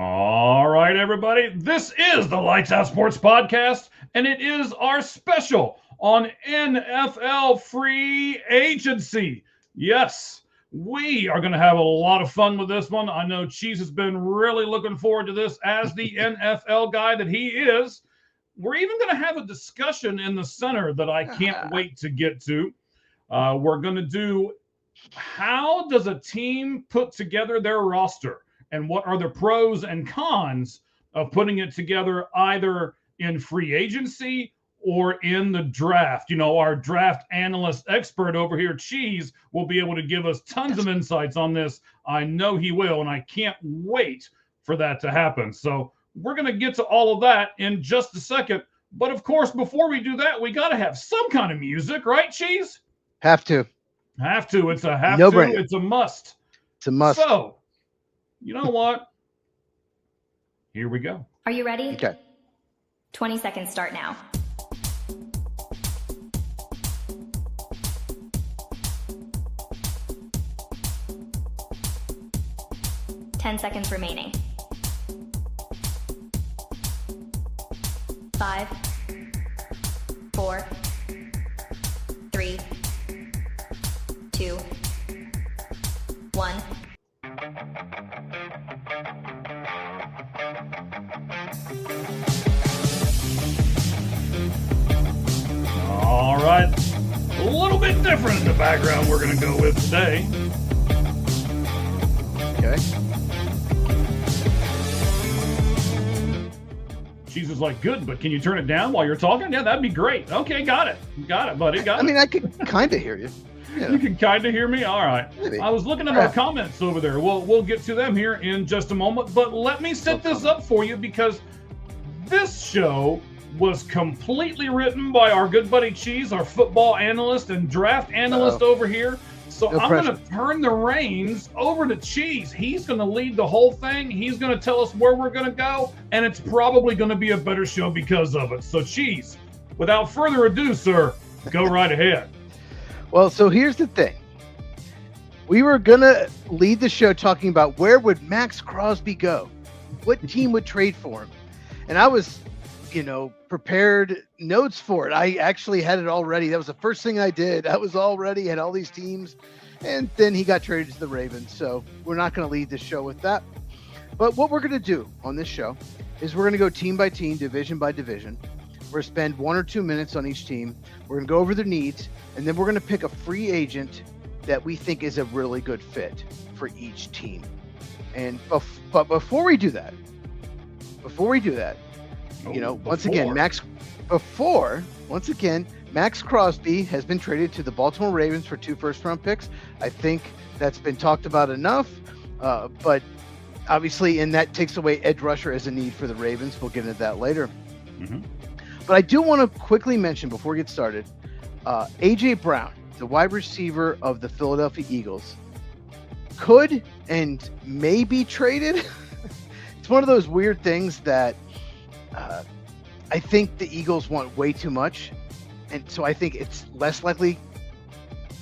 All right, everybody. This is the Lights Out Sports Podcast, and it is our special on NFL free agency. Yes, we are going to have a lot of fun with this one. I know Cheese has been really looking forward to this as the NFL guy that he is. We're even going to have a discussion in the center that I can't wait to get to. We're going to do how does a team put together their roster? And what are the pros and cons of putting it together either in free agency or in the draft? You know, our draft analyst expert over here, Cheese, will be able to give us tons of insights on this. I know he will, and I can't wait for that to happen. So we're going to get to all of that in just a second. But of course, before we do that, we got to have some kind of music, right, Cheese? Have to. Have to. It's a have No to. brainer. It's a must. It's a must. So, you know what? Here we go. Are you ready? Okay. 20 seconds start now. Ten seconds remaining. 5, 4, 3, 2, 1. All right. A little bit different in the background we're going to go with today. Okay. Cheese is like, good, but can you turn it down while you're talking? Yeah, that'd be great. Okay, got it. Got it, buddy. Got it. I mean, I could kind of hear you. You can kind of hear me? All right. Maybe. I was looking at our comments over there. We'll get to them here in just a moment. But let me set this up for you because this show was completely written by our good buddy Cheese, our football analyst and draft analyst over here. So No I'm pressure. going to turn the reins over to Cheese. He's going to lead the whole thing. He's going to tell us where we're going to go, and it's probably going to be a better show because of it. So Cheese, without further ado, sir, go right ahead. Well, so here's the thing. We were going to lead the show talking about where would Max Crosby go? What team would trade for him? And I was, prepared notes for it. I actually had it all ready. That was the first thing I did. I was all ready, had all these teams. And then he got traded to the Ravens. So we're not going to lead the show with that. But what we're going to do on this show is we're going to go team by team, division by division. We're going to spend 1 or 2 minutes on each team. We're going to go over their needs, and then we're going to pick a free agent that we think is a really good fit for each team. And but before we do that, once again, Max Crosby has been traded to the Baltimore Ravens for 2 first-round picks. I think that's been talked about enough, but obviously, and that takes away edge rusher as a need for the Ravens. We'll get into that later. Mm-hmm. But I do want to quickly mention before we get started, A.J. Brown, the wide receiver of the Philadelphia Eagles, could and may be traded. It's one of those weird things that I think the Eagles want way too much. And so I think it's less likely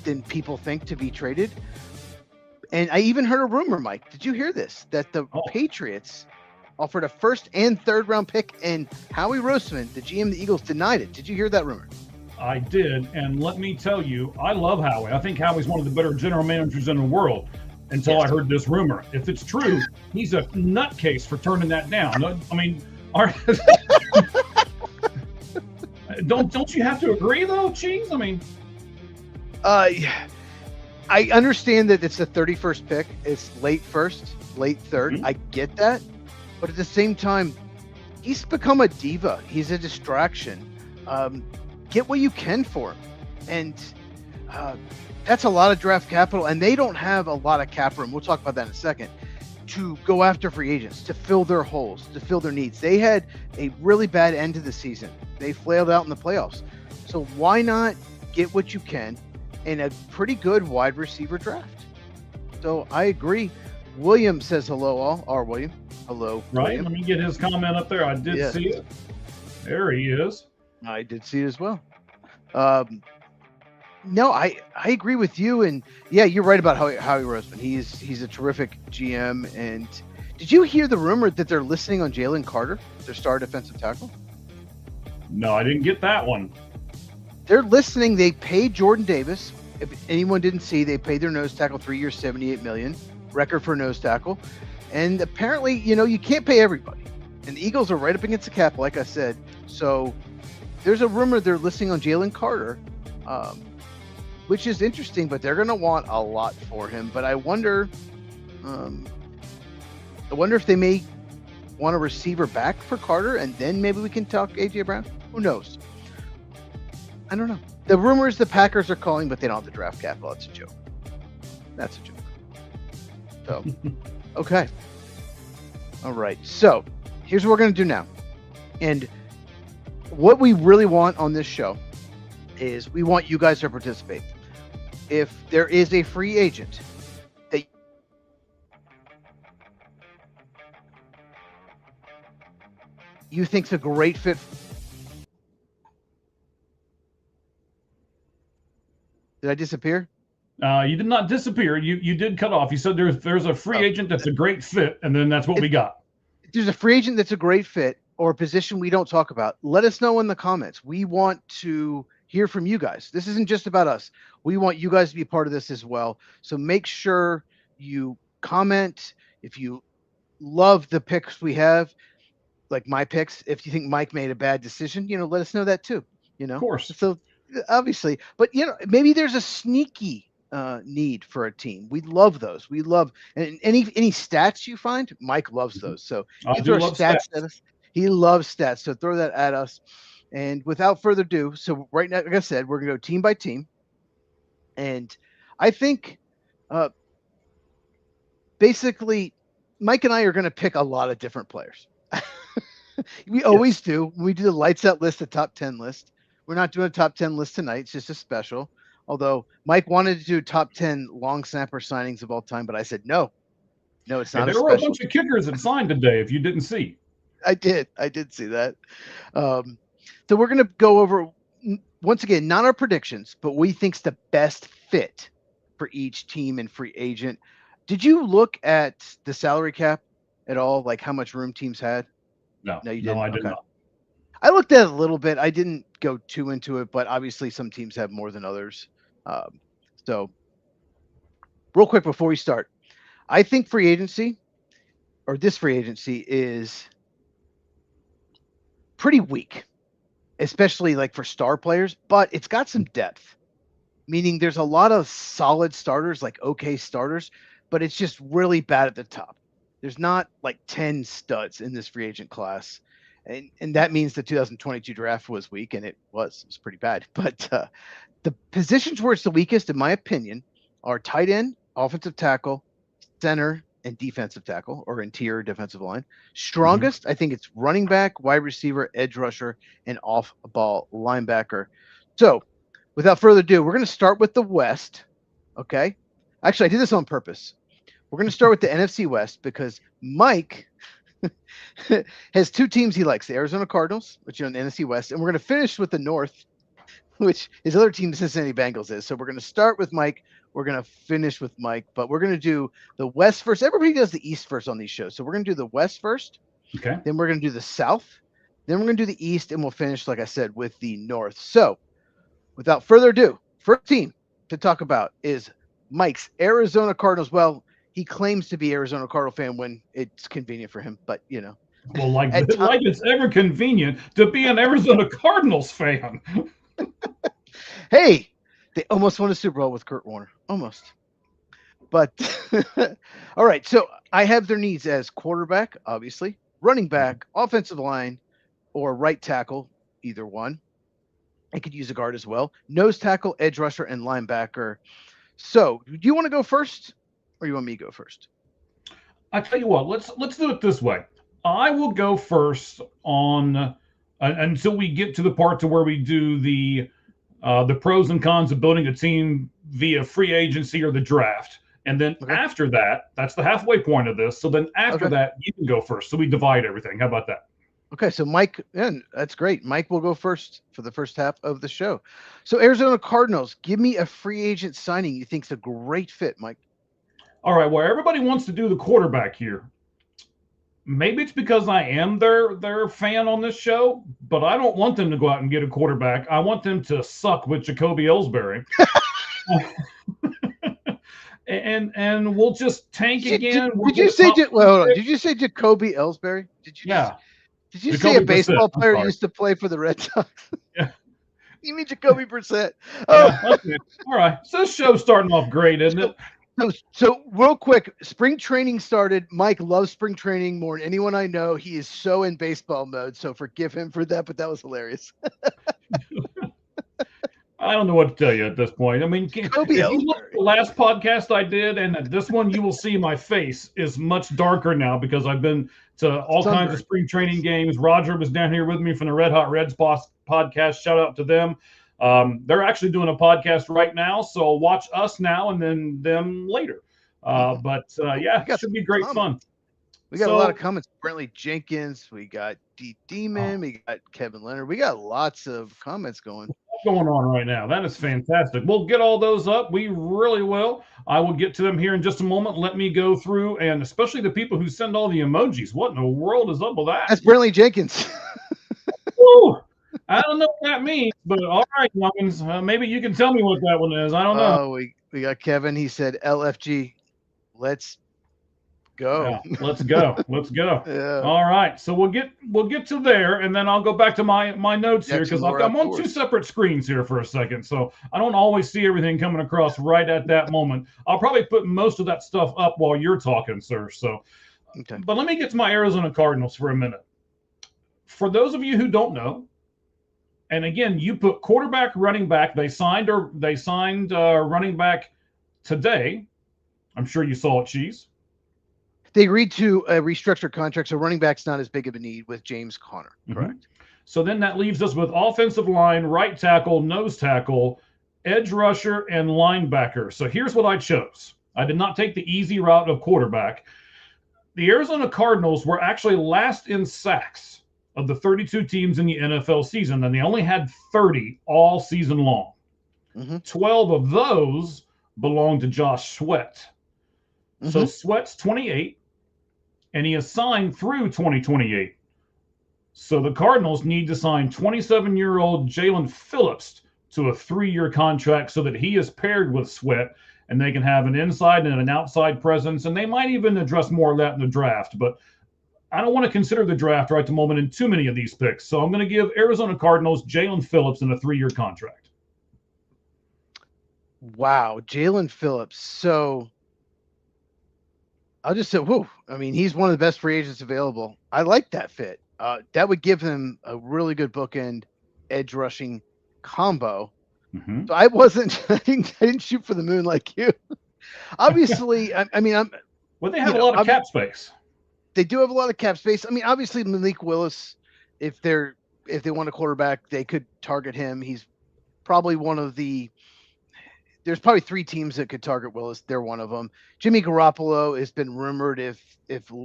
than people think to be traded. And I even heard a rumor, Mike. Did you hear this? That the Patriots offered a first and third round pick, and Howie Roseman, the GM of the Eagles, denied it. Did you hear that rumor? I did, and let me tell you, I love Howie. I think Howie's one of the better general managers in the world until I heard this rumor. If it's true, he's a nutcase for turning that down. I mean, don't you have to agree, though, Cheese? I mean... I understand that it's the 31st pick. It's late first, late third. Mm-hmm. I get that. But at the same time, he's become a diva. He's a distraction. Get what you can for him. And that's a lot of draft capital. And they don't have a lot of cap room. We'll talk about that in a second. To go after free agents, to fill their holes, to fill their needs. They had a really bad end to the season. They flailed out in the playoffs. So why not get what you can in a pretty good wide receiver draft? So I agree. William says hello, all. Our William. Hello. Right. William. Let me get his comment up there. I did see it. There he is. I did see it as well. No, I agree with you. And yeah, you're right about Howie Roseman. He's a terrific GM. And Did you hear the rumor that they're listening on Jalen Carter, their star defensive tackle? No, I didn't get that one. They're listening. They paid Jordan Davis. If anyone didn't see, they paid their nose tackle 3 years, $78 million, record for nose tackle. And apparently, you can't pay everybody. And the Eagles are right up against the cap, like I said. So there's a rumor they're listening on Jalen Carter, which is interesting, but they're going to want a lot for him. But I wonder if they may want a receiver back for Carter, and then maybe we can talk A.J. Brown. Who knows? I don't know. The rumor is the Packers are calling, but they don't have the draft capital. That's a joke. That's a joke. So, okay. All right. So, here's what we're going to do now. And what we really want on this show is we want you guys to participate. If there is a free agent that you think's a great fit. Did I disappear? You did not disappear. You did cut off. You said there's a free agent that's a great fit, and then that's what we got. If there's a free agent that's a great fit or a position we don't talk about, let us know in the comments. We want to hear from you guys. This isn't just about us. We want you guys to be part of this as well. So make sure you comment. If you love the picks we have, like my picks, if you think Mike made a bad decision, let us know that too. Of course. So obviously, but maybe there's a sneaky need for a team. We love those. We love, and any stats you find, Mike loves those. So I do love stats at us. He loves stats. So throw that at us. And without further ado, so right now, like I said, we're gonna go team by team. And I think basically Mike and I are gonna pick a lot of different players. We always do. When we do the lights out list, the top 10 list. We're not doing a top 10 list tonight. It's just a special. Although Mike wanted to do top 10 long snapper signings of all time, but I said no. No, it's not a special. There were a bunch of kickers that signed today, if you didn't see. I did see that. So we're going to go over, once again, not our predictions, but we think's the best fit for each team and free agent. Did you look at the salary cap at all, like how much room teams had? No, you didn't. No, I did not. I looked at it a little bit. I didn't go too into it, but obviously some teams have more than others. So real quick before we start, I think this free agency is pretty weak, especially like for star players, but it's got some depth, meaning there's a lot of solid starters, like okay starters, but it's just really bad at the top. There's not like 10 studs in this free agent class. And that means the 2022 draft was weak, and it was pretty bad. But the positions where it's the weakest, in my opinion, are tight end, offensive tackle, center, and defensive tackle, or interior defensive line. Strongest, I think it's running back, wide receiver, edge rusher, and off-ball linebacker. So without further ado, we're going to start with the West, okay? Actually, I did this on purpose. We're going to start with the NFC West because Mike has two teams he likes, the Arizona Cardinals, which are in the NFC West, and we're going to finish with the North, which his other team, the Cincinnati Bengals, is. So we're going to start with Mike. We're going to finish with Mike, but we're going to do the West first. Everybody does the East first on these shows. So we're going to do the West first. Okay. Then we're going to do the South. Then we're going to do the East, and we'll finish, like I said, with the North. So without further ado, first team to talk about is Mike's Arizona Cardinals. Well, he claims to be Arizona Cardinal fan when it's convenient for him, but Well, like it's ever convenient to be an Arizona Cardinals fan. Hey, they almost won a Super Bowl with Kurt Warner, almost. But all right, so I have their needs as quarterback, obviously, running back, offensive line, or right tackle, either one. I could use a guard as well. Nose tackle, edge rusher, and linebacker. So, do you want to go first? Or you want me to go first? I tell you what, let's do it this way. I will go first on until we get to the part to where we do the pros and cons of building a team via free agency or the draft. And then after that, that's the halfway point of this. So then after that, you can go first. So we divide everything. How about that? Okay, so Mike, that's great. Mike will go first for the first half of the show. So Arizona Cardinals, give me a free agent signing you think's a great fit, Mike. All right, well, everybody wants to do the quarterback here. maybe it's because I am their fan on this show, but I don't want them to go out and get a quarterback. I want them to suck with Jacoby Ellsbury. and we'll just tank again. Did you say hold on? Did you say Jacoby Ellsbury? Yeah. Did you Jacoby say a baseball Brissett. player used to play for the Red Sox? Yeah. You mean Jacoby Brissett? Yeah, okay. All right. So this show's starting off great, isn't it? So real quick, spring training started. Mike loves spring training more than anyone I know. He is so in baseball mode, so forgive him for that, but that was hilarious. I don't know what to tell you at this point. I mean, if you look at the last podcast I did and this one, you will see my face is much darker now because I've been to all kinds of spring training games. Roger was down here with me from the Red Hot Reds podcast. Shout out to them. They're actually doing a podcast right now, so watch us now and then them later. Yeah, it should be great fun. We got a lot of comments. Brentley Jenkins, we got D Demon, we got Kevin Leonard. We got lots of comments going on right now. That is fantastic. We'll get all those up. We really will. I will get to them here in just a moment. Let me go through, and especially the people who send all the emojis. What in the world is up with that? That's Brentley Jenkins. Ooh, I don't know what that means, but all right, youngins, maybe you can tell me what that one is. I don't know. Oh, we got Kevin. He said LFG. Let's go. Yeah, let's go. Let's go. Yeah. All right. So we'll get to there, and then I'll go back to my notes here because I'm on two separate screens here for a second. So I don't always see everything coming across right at that moment. I'll probably put most of that stuff up while you're talking, sir. So, okay. But let me get to my Arizona Cardinals for a minute. For those of you who don't know, and again, you put quarterback, running back. They signed running back today. I'm sure you saw it, Cheese. They agreed to a restructured contract, so running back's not as big of a need with James Conner. Correct. Mm-hmm. So then that leaves us with offensive line, right tackle, nose tackle, edge rusher, and linebacker. So here's what I chose. I did not take the easy route of quarterback. The Arizona Cardinals were actually last in sacks of the 32 teams in the NFL season, and they only had 30 all season long. Mm-hmm. 12 of those belonged to Josh Sweat. Mm-hmm. So Sweat's 28. And he is signed through 2028. So the Cardinals need to sign 27-year-old Jalen Phillips to a 3-year contract so that he is paired with Sweat and they can have an inside and an outside presence. And they might even address more of that in the draft. But I don't want to consider the draft right at the moment in too many of these picks. So I'm going to give Arizona Cardinals Jalen Phillips in a 3-year contract. Wow, Jalen Phillips. So I'll just say, whoa. I mean, he's one of the best free agents available. I like that fit. That would give him a really good bookend edge rushing combo. Mm-hmm. So I didn't shoot for the moon like you. Obviously, well, they have a lot of cap space. They do have a lot of cap space. I mean, obviously Malik Willis, if they want a quarterback, they could target him. He's probably there's probably 3 teams that could target Willis. They're one of them. Jimmy Garoppolo has been rumored if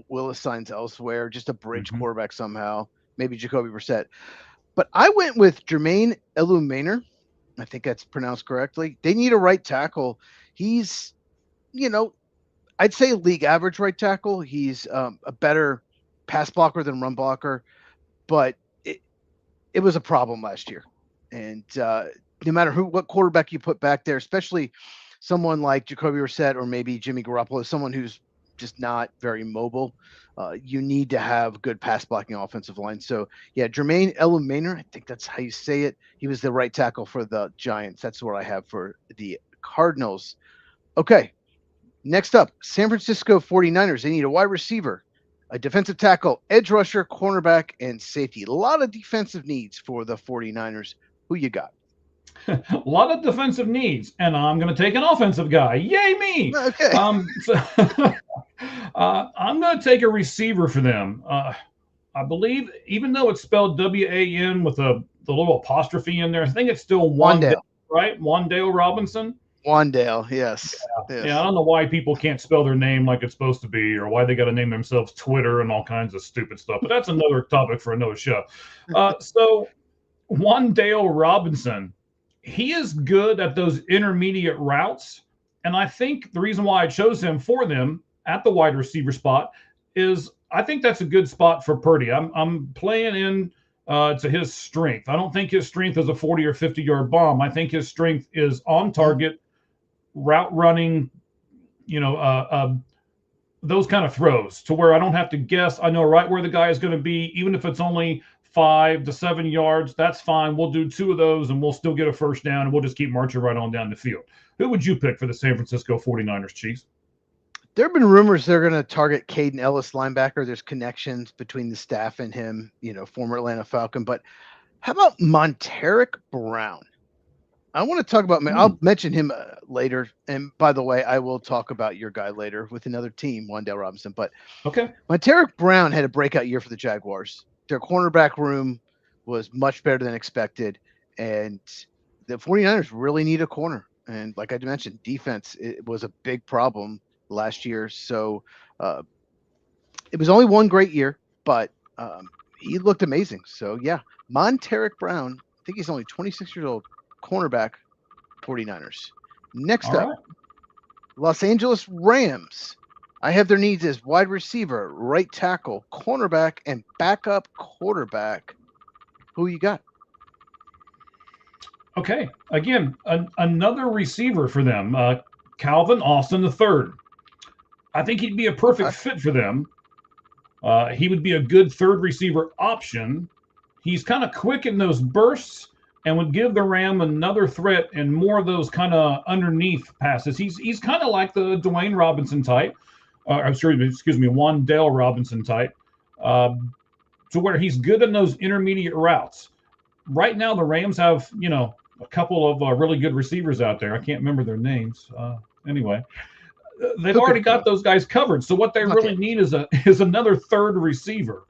Willis signs elsewhere, just a bridge quarterback somehow, maybe Jacoby Brissett. But I went with Jermaine Eluemunor. I think that's pronounced correctly. They need a right tackle. He's, I'd say league average right tackle. He's a better pass blocker than run blocker, but it was a problem last year. And no matter what quarterback you put back there, especially someone like Jacoby Brissett or maybe Jimmy Garoppolo, someone who's just not very mobile, you need to have good pass blocking offensive line. So yeah, Jermaine Eluemunor, I think that's how you say it. He was the right tackle for the Giants. That's what I have for the Cardinals. Okay. Next up, San Francisco 49ers. They need a wide receiver, a defensive tackle, edge rusher, cornerback, and safety. A lot of defensive needs for the 49ers. Who you got? A lot of defensive needs, and I'm going to take an offensive guy. Yay me! Okay. I'm going to take a receiver for them. I believe, even though it's spelled W-A-N with the little apostrophe in there, I think it's still Wandale, right? Wandale Robinson. Wandale, yes. Yeah, I don't know why people can't spell their name like it's supposed to be, or why they got to name themselves Twitter and all kinds of stupid stuff. But that's another topic for another show. So Wandale Robinson, he is good at those intermediate routes. And I think the reason why I chose him for them at the wide receiver spot is I think that's a good spot for Purdy. I'm playing in to his strength. I don't think his strength is a 40 or 50-yard bomb. I think his strength is on target, route running, you know, those kind of throws to where I don't have to guess. I know right where the guy is going to be, even if it's only 5 to 7 yards. That's fine. We'll do 2 of those and we'll still get a first down and we'll just keep marching right on down the field. Who would you pick for the San Francisco 49ers, Chiefs? There have been rumors they're going to target Caden Ellis, linebacker. There's connections between the staff and him, you know, former Atlanta Falcon. But how about Monteric Brown? I want to talk about. I'll mention him later. And by the way, I will talk about your guy later with another team, Wan'Dale Robinson. But okay, Monteric Brown had a breakout year for the Jaguars. Their cornerback room was much better than expected, and the 49ers really need a corner. And like I mentioned, defense it was a big problem last year. So it was only one great year, but he looked amazing. So yeah, Monteric Brown. I think he's only 26 years old. Cornerback, 49ers. Next all up, right. Los Angeles Rams. I have their needs as wide receiver, right tackle, cornerback, and backup quarterback. Who you got? Okay, again, another receiver for them, Calvin Austin III. I think he'd be a perfect fit for them. He would be a good third receiver option. He's kind of quick in those bursts and would give the Ram another threat and more of those kind of underneath passes. He's kind of like the Dwayne Robinson type. Wan'Dale Robinson type, to where he's good in those intermediate routes. Right now, the Rams have, you know, a couple of really good receivers out there. I can't remember their names. Anyway, they've already got those guys covered. So what they really need is another third receiver.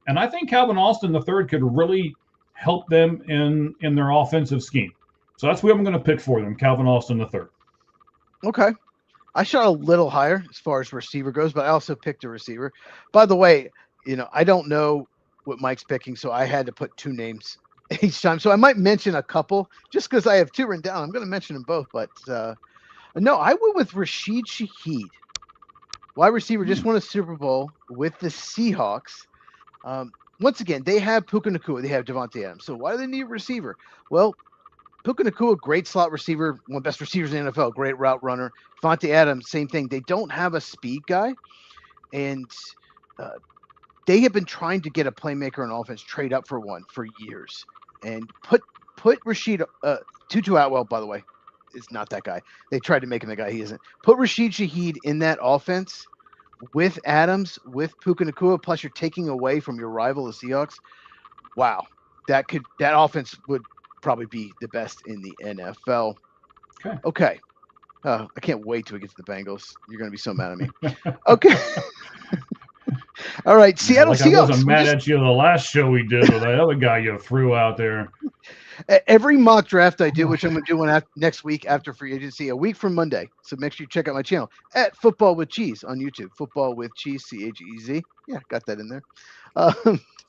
And I think Calvin Austin III could really help them in their offensive scheme. So that's who I'm going to pick for them, Calvin Austin III. Okay. I shot a little higher as far as receiver goes, but I also picked a receiver. By the way, you know, I don't know what Mike's picking, so I had to put 2 names each time. So I might mention a couple just because I have 2 written down. I'm going to mention them both, but no, I went with Rashid Shaheed. Wide receiver, just won a Super Bowl with the Seahawks. Once again, they have Puka Nacua. They have Devontae Adams. So why do they need a receiver? Well, Puka Nacua, great slot receiver, one of the best receivers in the NFL, great route runner. Devontae Adams, same thing. They don't have a speed guy, and they have been trying to get a playmaker on offense, trade up for one for years, and put Rashid Tutu Atwell, by the way, is not that guy. They tried to make him the guy he isn't. Put Rashid Shaheed in that offense with Adams, with Puka Nacua, plus you're taking away from your rival, the Seahawks. Wow, that offense would probably be the best in the NFL. Okay. I can't wait till we get to the Bengals. You're going to be so mad at me. Okay. All right. Seattle Seahawks. I wasn't mad at you the last show we did with that other guy you threw out there. Every mock draft I do, which I'm going to do next week after free agency, a week from Monday. So make sure you check out my channel at Football with Cheese on YouTube. Football with Cheese, Cheez. Yeah, got that in there.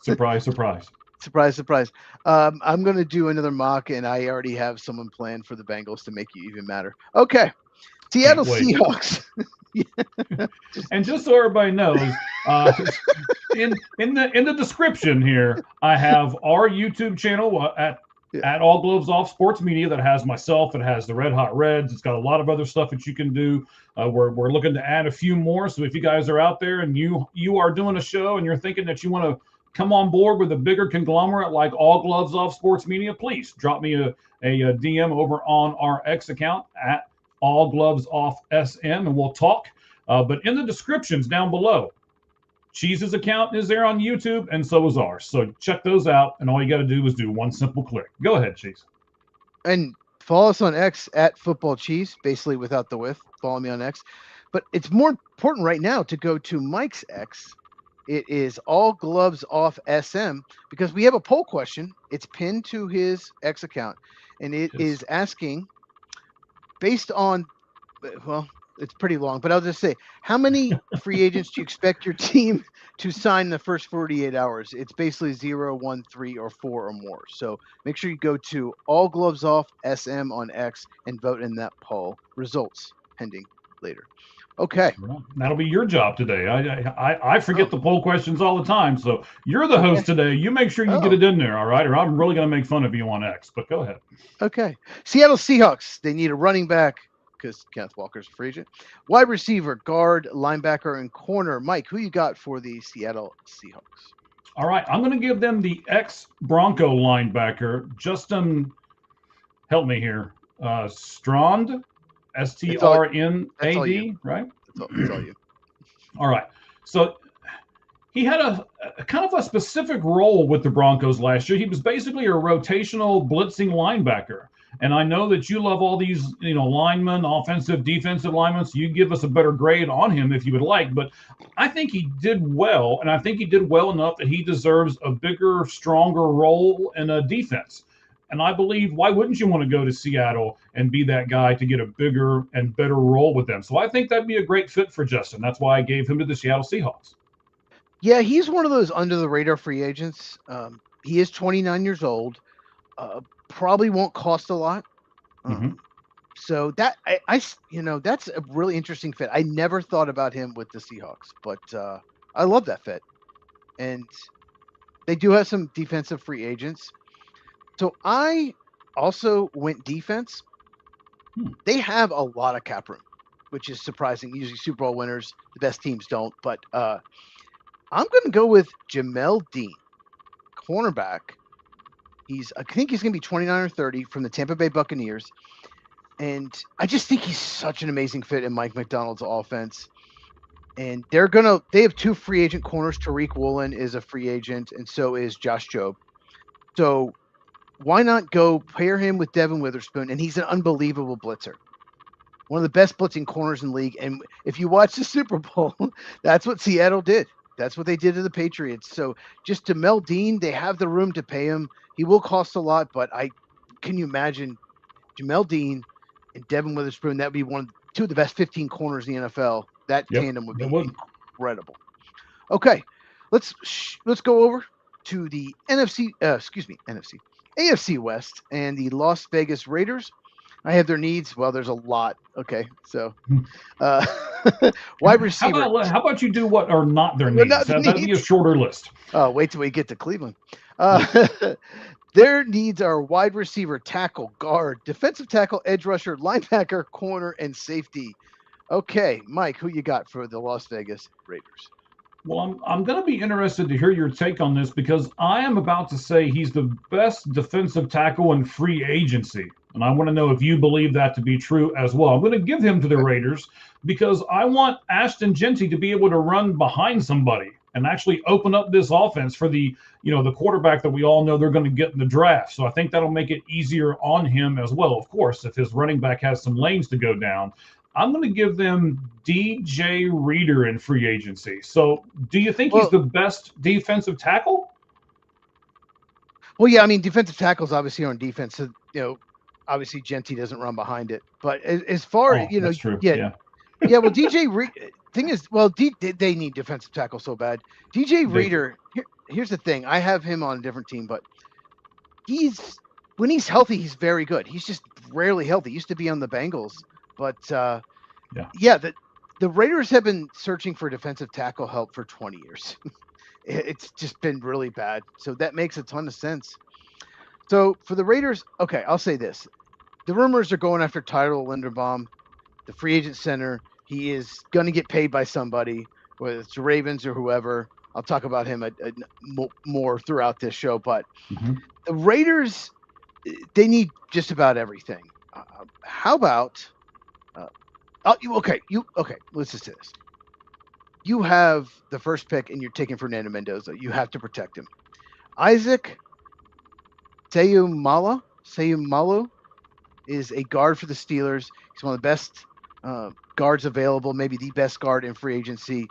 Surprise, surprise. Surprise, surprise. I'm going to do another mock, and I already have someone planned for the Bengals to make you even madder. Okay. Seattle Seahawks. And just so everybody knows, in the description here, I have our YouTube channel at All Gloves Off Sports Media that has myself. It has the Red Hot Reds. It's got a lot of other stuff that you can do. We're looking to add a few more. So if you guys are out there and you are doing a show and you're thinking that you want to come on board with a bigger conglomerate like All Gloves Off Sports Media, please drop me a DM over on our X account at All Gloves Off SM, and we'll talk. But in the descriptions down below, Cheese's account is there on YouTube, and so is ours. So check those out, and all you got to do is do one simple click. Go ahead, Cheese. And follow us on X at Football Cheese, basically without the with. Follow me on X. But it's more important right now to go to Mike's X. It is All Gloves Off SM, because we have a poll question. It's pinned to his X account, and it is asking, based on, well, it's pretty long, but I'll just say, how many free agents do you expect your team to sign in the first 48 hours? It's basically 0, 1, 3, or 4 or more. So make sure you go to All Gloves Off SM on X and vote in that poll. Results pending later. Okay. Well, that'll be your job today. I forget the poll questions all the time, so you're the host today. You make sure you get it in there, all right? Or I'm really going to make fun of you on X. But go ahead. Okay. Seattle Seahawks. They need a running back because Kenneth Walker's a free agent. Wide receiver, guard, linebacker, and corner. Mike, who you got for the Seattle Seahawks? All right, I'm going to give them the ex-Bronco linebacker, Justin, help me here, Strand, S-T-R-N-A-D, right? That's all you. All right. So he had a kind of a specific role with the Broncos last year. He was basically a rotational blitzing linebacker. And I know that you love all these, linemen, offensive, defensive linemen. So you give us a better grade on him if you would like. But I think he did well, and I think he did well enough that he deserves a bigger, stronger role in a defense. And I believe, why wouldn't you want to go to Seattle and be that guy to get a bigger and better role with them? So I think that'd be a great fit for Justin. That's why I gave him to the Seattle Seahawks. Yeah, he's one of those under the radar free agents. He is 29 years old. Probably won't cost a lot. So that that's a really interesting fit. I never thought about him with the Seahawks, but I love that fit. And they do have some defensive free agents. So I also went defense. They have a lot of cap room, which is surprising. Usually Super Bowl winners, the best teams don't. But I'm going to go with Jamel Dean, cornerback. I think he's going to be 29 or 30 from the Tampa Bay Buccaneers. And I just think he's such an amazing fit in Mike McDonald's offense. And they have two free agent corners. Tariq Woolen is a free agent, and so is Josh Jobe. So why not go pair him with Devin Witherspoon? And he's an unbelievable blitzer. One of the best blitzing corners in the league. And if you watch the Super Bowl, that's what Seattle did. That's what they did to the Patriots. So just Jamel Dean, they have the room to pay him. He will cost a lot, but can you imagine Jamel Dean and Devin Witherspoon? That would be two of the best 15 corners in the NFL. That tandem would be incredible. Okay, let's go over to the AFC West and the Las Vegas Raiders. I have their needs. Well, there's a lot. Okay, so wide receiver. How about you do what are not their needs? That'd be a shorter list. Oh, wait till we get to Cleveland. Their needs are wide receiver, tackle, guard, defensive tackle, edge rusher, linebacker, corner, and safety. Okay, Mike, who you got for the Las Vegas Raiders? Well, I'm going to be interested to hear your take on this because I am about to say he's the best defensive tackle in free agency. And I want to know if you believe that to be true as well. I'm going to give him to the Raiders because I want Ashton Jeanty to be able to run behind somebody and actually open up this offense for the quarterback that we all know they're going to get in the draft. So I think that'll make it easier on him as well. Of course, if his running back has some lanes to go down, I'm going to give them DJ Reader in free agency. So do you think he's the best defensive tackle? Well, yeah, I mean, defensive tackles obviously are on defense. So, obviously Jeanty doesn't run behind it. But as far as, that's true. Yeah, well, thing is, they need defensive tackle so bad. DJ Reader, here's the thing. I have him on a different team, but when he's healthy, he's very good. He's just rarely healthy. He used to be on the Bengals. But, the Raiders have been searching for defensive tackle help for 20 years. It's just been really bad. So that makes a ton of sense. So for the Raiders, okay, I'll say this. The rumors are going after Tyler Linderbaum, the free agent center. He is going to get paid by somebody, whether it's the Ravens or whoever. I'll talk about him more throughout this show. But the Raiders, they need just about everything. How about let's just say this. You have the first pick and you're taking Fernando Mendoza. You have to protect him. Isaac Seumalo is a guard for the Steelers. He's one of the best guards available, maybe the best guard in free agency.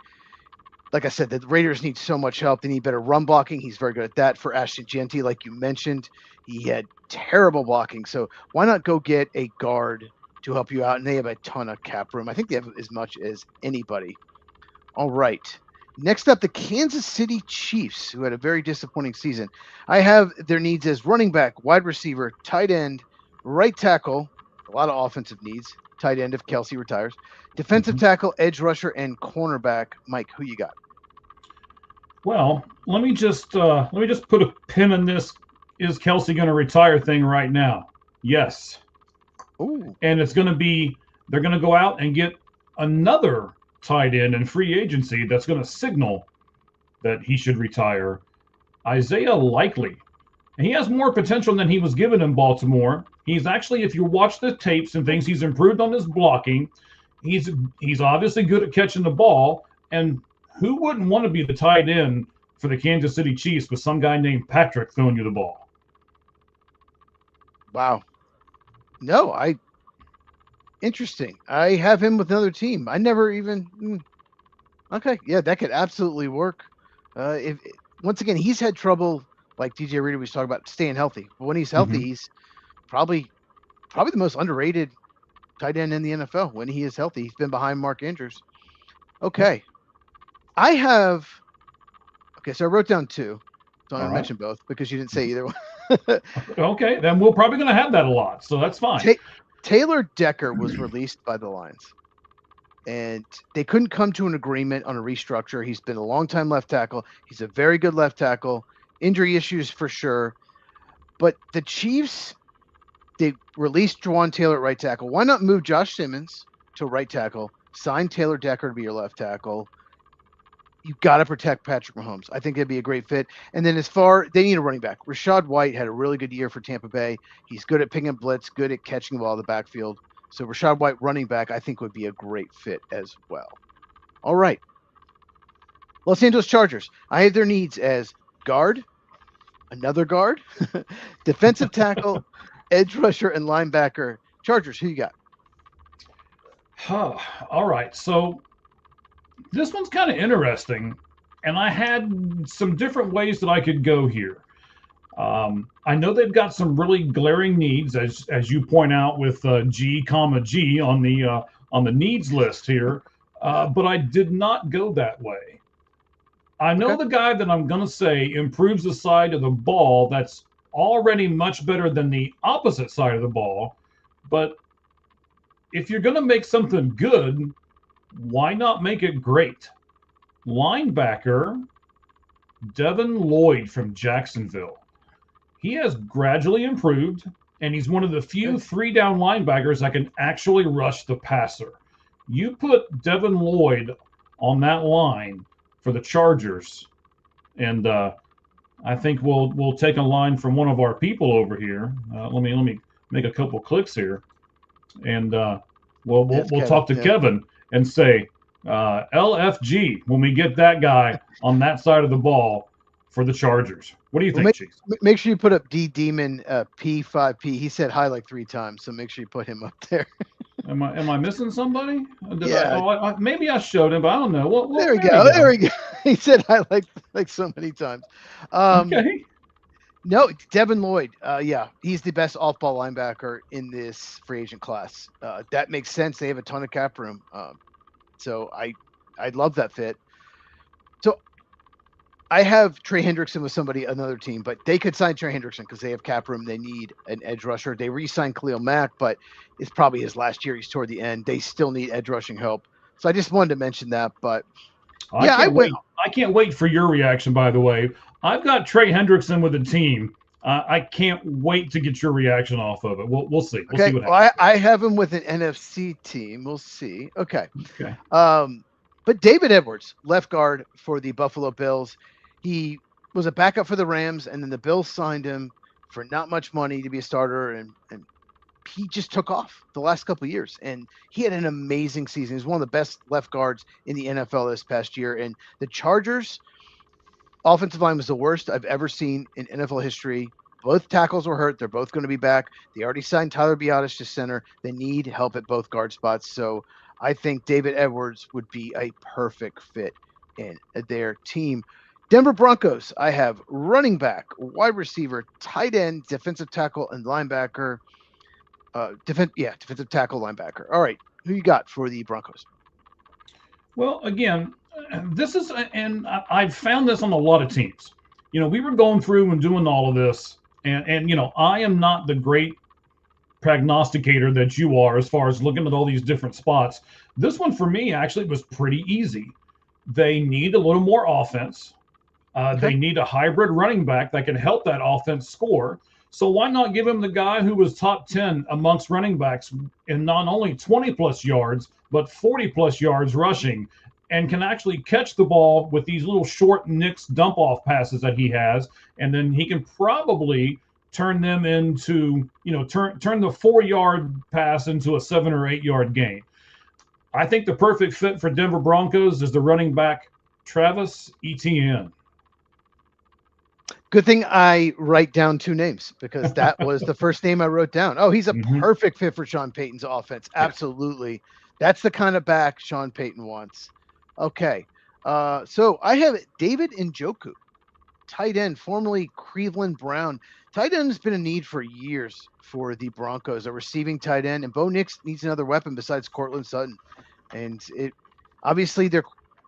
Like I said, the Raiders need so much help. They need better run blocking. He's very good at that. For Ashton Jeanty, like you mentioned, he had terrible blocking. So why not go get a guard to help you out? And they have a ton of cap room. I think they have as much as anybody. All right. Next up, the Kansas City Chiefs, who had a very disappointing season. I have their needs as running back, wide receiver, tight end, right tackle, a lot of offensive needs, tight end if Kelsey retires. Defensive tackle, edge rusher, and cornerback. Mike, who you got? Well, let me just put a pin in this. Is Kelsey going to retire thing right now? Yes. Ooh. And it's going to be, they're going to go out and get another tight end in free agency that's going to signal that he should retire. Isaiah Likely. And he has more potential than he was given in Baltimore. He's actually, if you watch the tapes and things, he's improved on his blocking. He's obviously good at catching the ball. And who wouldn't want to be the tight end for the Kansas City Chiefs with some guy named Patrick throwing you the ball? Wow. No, interesting. I have him with another team. I never even. Okay, yeah, that could absolutely work. If once again, he's had trouble, like DJ Reader was talking about, staying healthy. But when he's healthy, he's probably the most underrated tight end in the NFL. When he is healthy, he's been behind Mark Andrews. Okay, so I wrote down two. So I mention both because you didn't say either one. Okay, then we're probably going to have that a lot, so that's fine. Taylor Decker was released by the Lions, and they couldn't come to an agreement on a restructure. He's been a long-time left tackle. He's a very good left tackle. Injury issues for sure. But the Chiefs, they released Juwan Taylor at right tackle. Why not move Josh Simmons to right tackle, sign Taylor Decker to be your left tackle? You got to protect Patrick Mahomes. I think it'd be a great fit. And then they need a running back. Rashad White had a really good year for Tampa Bay. He's good at picking up blitz, good at catching the ball in the backfield. So Rashad White, running back, I think would be a great fit as well. All right. Los Angeles Chargers. I have their needs as guard, another guard, defensive tackle, edge rusher, and linebacker. Chargers, who you got? All right. So this one's kind of interesting, and I had some different ways that I could go here. I know they've got some really glaring needs, as you point out, with G, G on the needs list here, but I did not go that way. I know the guy that I'm going to say improves the side of the ball that's already much better than the opposite side of the ball, but if you're going to make something good, why not make it great? Linebacker Devin Lloyd from Jacksonville. He has gradually improved, and he's one of the few three-down linebackers that can actually rush the passer. You put Devin Lloyd on that line for the Chargers, and I think we'll take a line from one of our people over here. Let me make a couple clicks here, and we'll talk to Kevin and say LFG when we get that guy on that side of the ball for the Chargers. What do you think, Cheez? Make sure you put up D Demon P5P. He said hi like 3 times, so make sure you put him up there. Am I missing somebody? Maybe I showed him, but I don't know. There we go. There we go. He said hi like so many times. Okay. No, Devin Lloyd. He's the best off-ball linebacker in this free agent class. That makes sense. They have a ton of cap room. So I love that fit. So I have Trey Hendrickson with another team, but they could sign Trey Hendrickson because they have cap room. They need an edge rusher. They re-signed Khalil Mack, but it's probably his last year. He's toward the end. They still need edge rushing help. So I just wanted to mention that. But I can't wait for your reaction, by the way. I've got Trey Hendrickson with the team. I can't wait to get your reaction off of it. We'll see. We'll see what happens. I have him with an NFC team. We'll see. Okay. But David Edwards, left guard for the Buffalo Bills. He was a backup for the Rams, and then the Bills signed him for not much money to be a starter, and he just took off the last couple of years, and he had an amazing season. He's one of the best left guards in the NFL this past year, and the Chargers' offensive line was the worst I've ever seen in NFL history. Both tackles were hurt. They're both going to be back. They already signed Tyler Biadasz to center. They need help at both guard spots, so I think David Edwards would be a perfect fit in their team. Denver Broncos, I have running back, wide receiver, tight end, defensive tackle, and linebacker. Defensive tackle, linebacker. All right, who you got for the Broncos? Well, again, this is, and I've found this on a lot of teams. We were going through and doing all of this, and I am not the great prognosticator that you are as far as looking at all these different spots. This one for me actually was pretty easy. They need a little more offense. They need a hybrid running back that can help that offense score. So why not give him the guy who was top 10 amongst running backs in not only 20 plus yards, but 40 plus yards rushing, and can actually catch the ball with these little short nicks dump off passes that he has. And then he can probably turn them into, turn the 4-yard pass into a 7 or 8 yard gain. I think the perfect fit for Denver Broncos is the running back Travis Etienne. Good thing I write down 2 names, because that was the first name I wrote down. Oh, he's a perfect fit for Sean Payton's offense. Absolutely. That's the kind of back Sean Payton wants. Okay. So I have David Njoku, tight end, formerly Cleveland Brown. Tight end has been a need for years for the Broncos, a receiving tight end, and Bo Nix needs another weapon besides Cortland Sutton. And obviously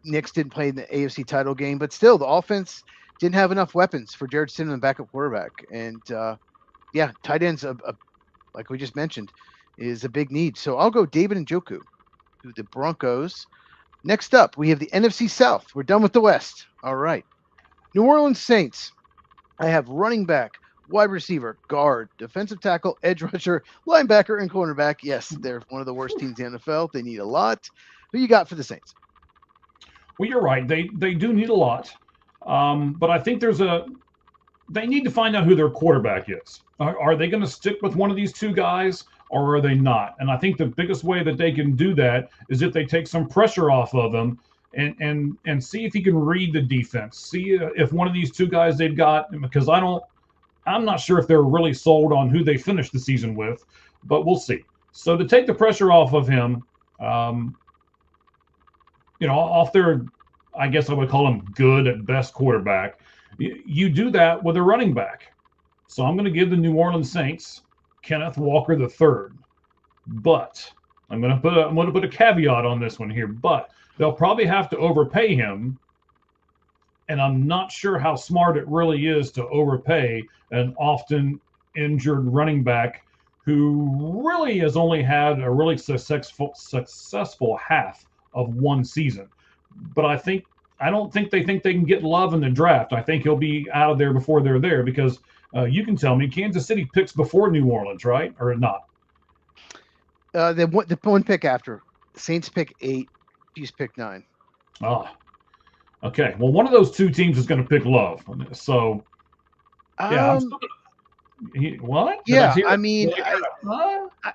Nix didn't play in the AFC title game, but still the offense didn't have enough weapons for Jared Stidham, backup quarterback. And tight ends, like we just mentioned, is a big need. So I'll go David Njoku to the Broncos. Next up, we have the NFC South. We're done with the West. All right. New Orleans Saints. I have running back, wide receiver, guard, defensive tackle, edge rusher, linebacker, and cornerback. Yes, they're one of the worst teams in the NFL. They need a lot. Who you got for the Saints? Well, you're right. They do need a lot. But I think they need to find out who their quarterback is. Are they going to stick with one of these 2 guys, or are they not? And I think the biggest way that they can do that is if they take some pressure off of him and see if he can read the defense. See if one of these 2 guys they've got, because I'm not sure if they're really sold on who they finished the season with, but we'll see. So to take the pressure off of him, off their, I guess I would call him good at best quarterback, you do that with a running back. So I'm going to give the New Orleans Saints Kenneth Walker III. But I'm going to put a caveat on this one here, but they'll probably have to overpay him. And I'm not sure how smart it really is to overpay an often injured running back who really has only had a really successful half of one season. But I don't think they can get Love in the draft. I think he'll be out of there before they're there, because you can tell me Kansas City picks before New Orleans, right? Or not? The one pick after. Saints pick 8, Chiefs pick 9. Okay. Well, one of those 2 teams is going to pick Love. So, yeah. What? Yeah,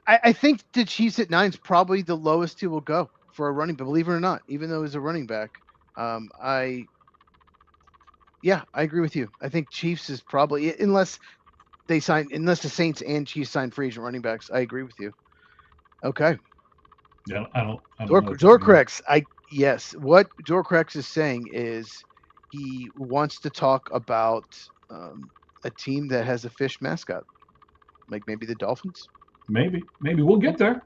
I think the Chiefs at 9 is probably the lowest he will go for a running, believe it or not, even though he's a running back. I agree with you. I think Chiefs is probably, unless the Saints and Chiefs sign free agent running backs. I agree with you. Okay. Yeah, I don't Dorcrex. Yes. What Dorcrex is saying is he wants to talk about a team that has a fish mascot, like maybe the Dolphins. Maybe we'll get there.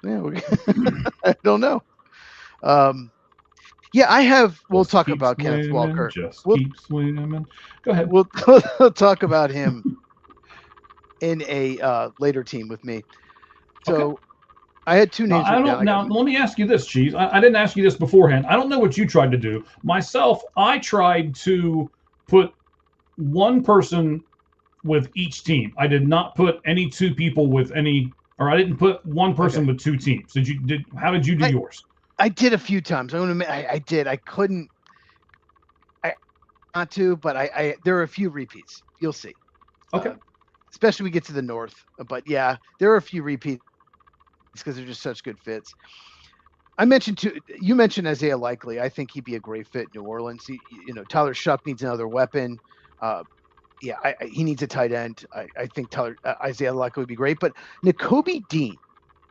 Yeah, I don't know. I have. We'll talk about Kenneth Walker. Keep swimming. Go ahead. We'll talk about him in a later team with me. So okay. I had 2 names. Now let me ask you this, Cheese. I didn't ask you this beforehand. I don't know what you tried to do. Myself, I tried to put one person with each team. I did not put any 2 people with any, or I didn't put one person with 2 teams. How did you do yours? I did a few times. I did. I couldn't. Not to, but there are a few repeats. You'll see. Okay. Especially when we get to the north. But yeah, there are a few repeats because they're just such good fits. You mentioned Isaiah Likely. I think he'd be a great fit in New Orleans. Tyler Shuck needs another weapon. He needs a tight end. I think Isaiah Likely would be great. But Nakobe Dean,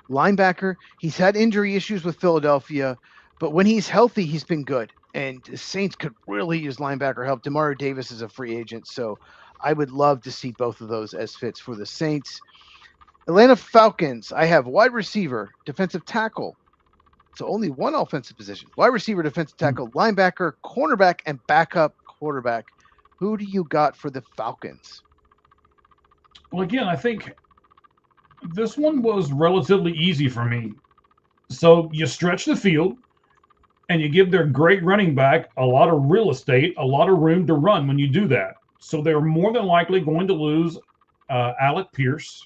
linebacker, he's had injury issues with Philadelphia, but when he's healthy, he's been good. And the Saints could really use linebacker help. Demario Davis is a free agent, so I would love to see both of those as fits for the Saints. Atlanta Falcons, I have wide receiver, defensive tackle. So only one offensive position. Wide receiver, defensive tackle, linebacker, cornerback, and backup quarterback. Who do you got for the Falcons? Well, again, I think This one was relatively easy for me. So you stretch the field and you give their great running back a lot of real estate, a lot of room to run when you do that. So they're more than likely going to lose Alec Pierce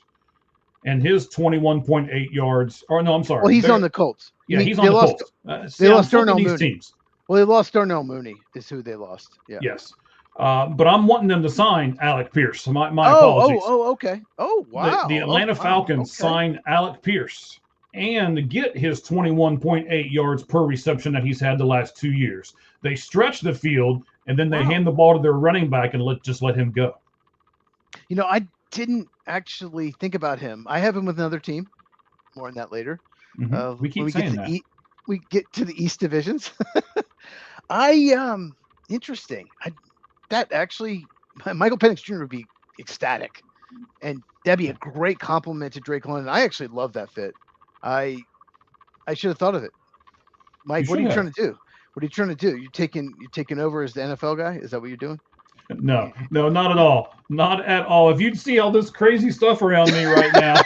and his 21.8 yards. Or no, I'm sorry. Well, he's on the Colts. Yeah, he's on the Colts. They lost Darnell Mooney. these teams. Well, they lost Darnell Mooney is who they lost. Yeah. Yes. But I'm wanting them to sign Alec Pierce. My apologies. Okay. Oh, wow. The Atlanta Falcons signed Alec Pierce and get his 21.8 yards per reception that he's had the last 2 years. They stretch the field, and then they hand the ball to their running back and let him go. You know, I didn't actually think about him. I have him with another team. More on that later. Mm-hmm. We keep saying that. We get to the East divisions. Interesting. That actually, Michael Penix Jr. would be ecstatic, and that'd be a great compliment to Drake London. I actually love that fit. I should have thought of it. Mike, what are you trying to do? What are you trying to do? You're taking over as the NFL guy? Is that what you're doing? No, not at all. Not at all. If you'd see all this crazy stuff around me right now.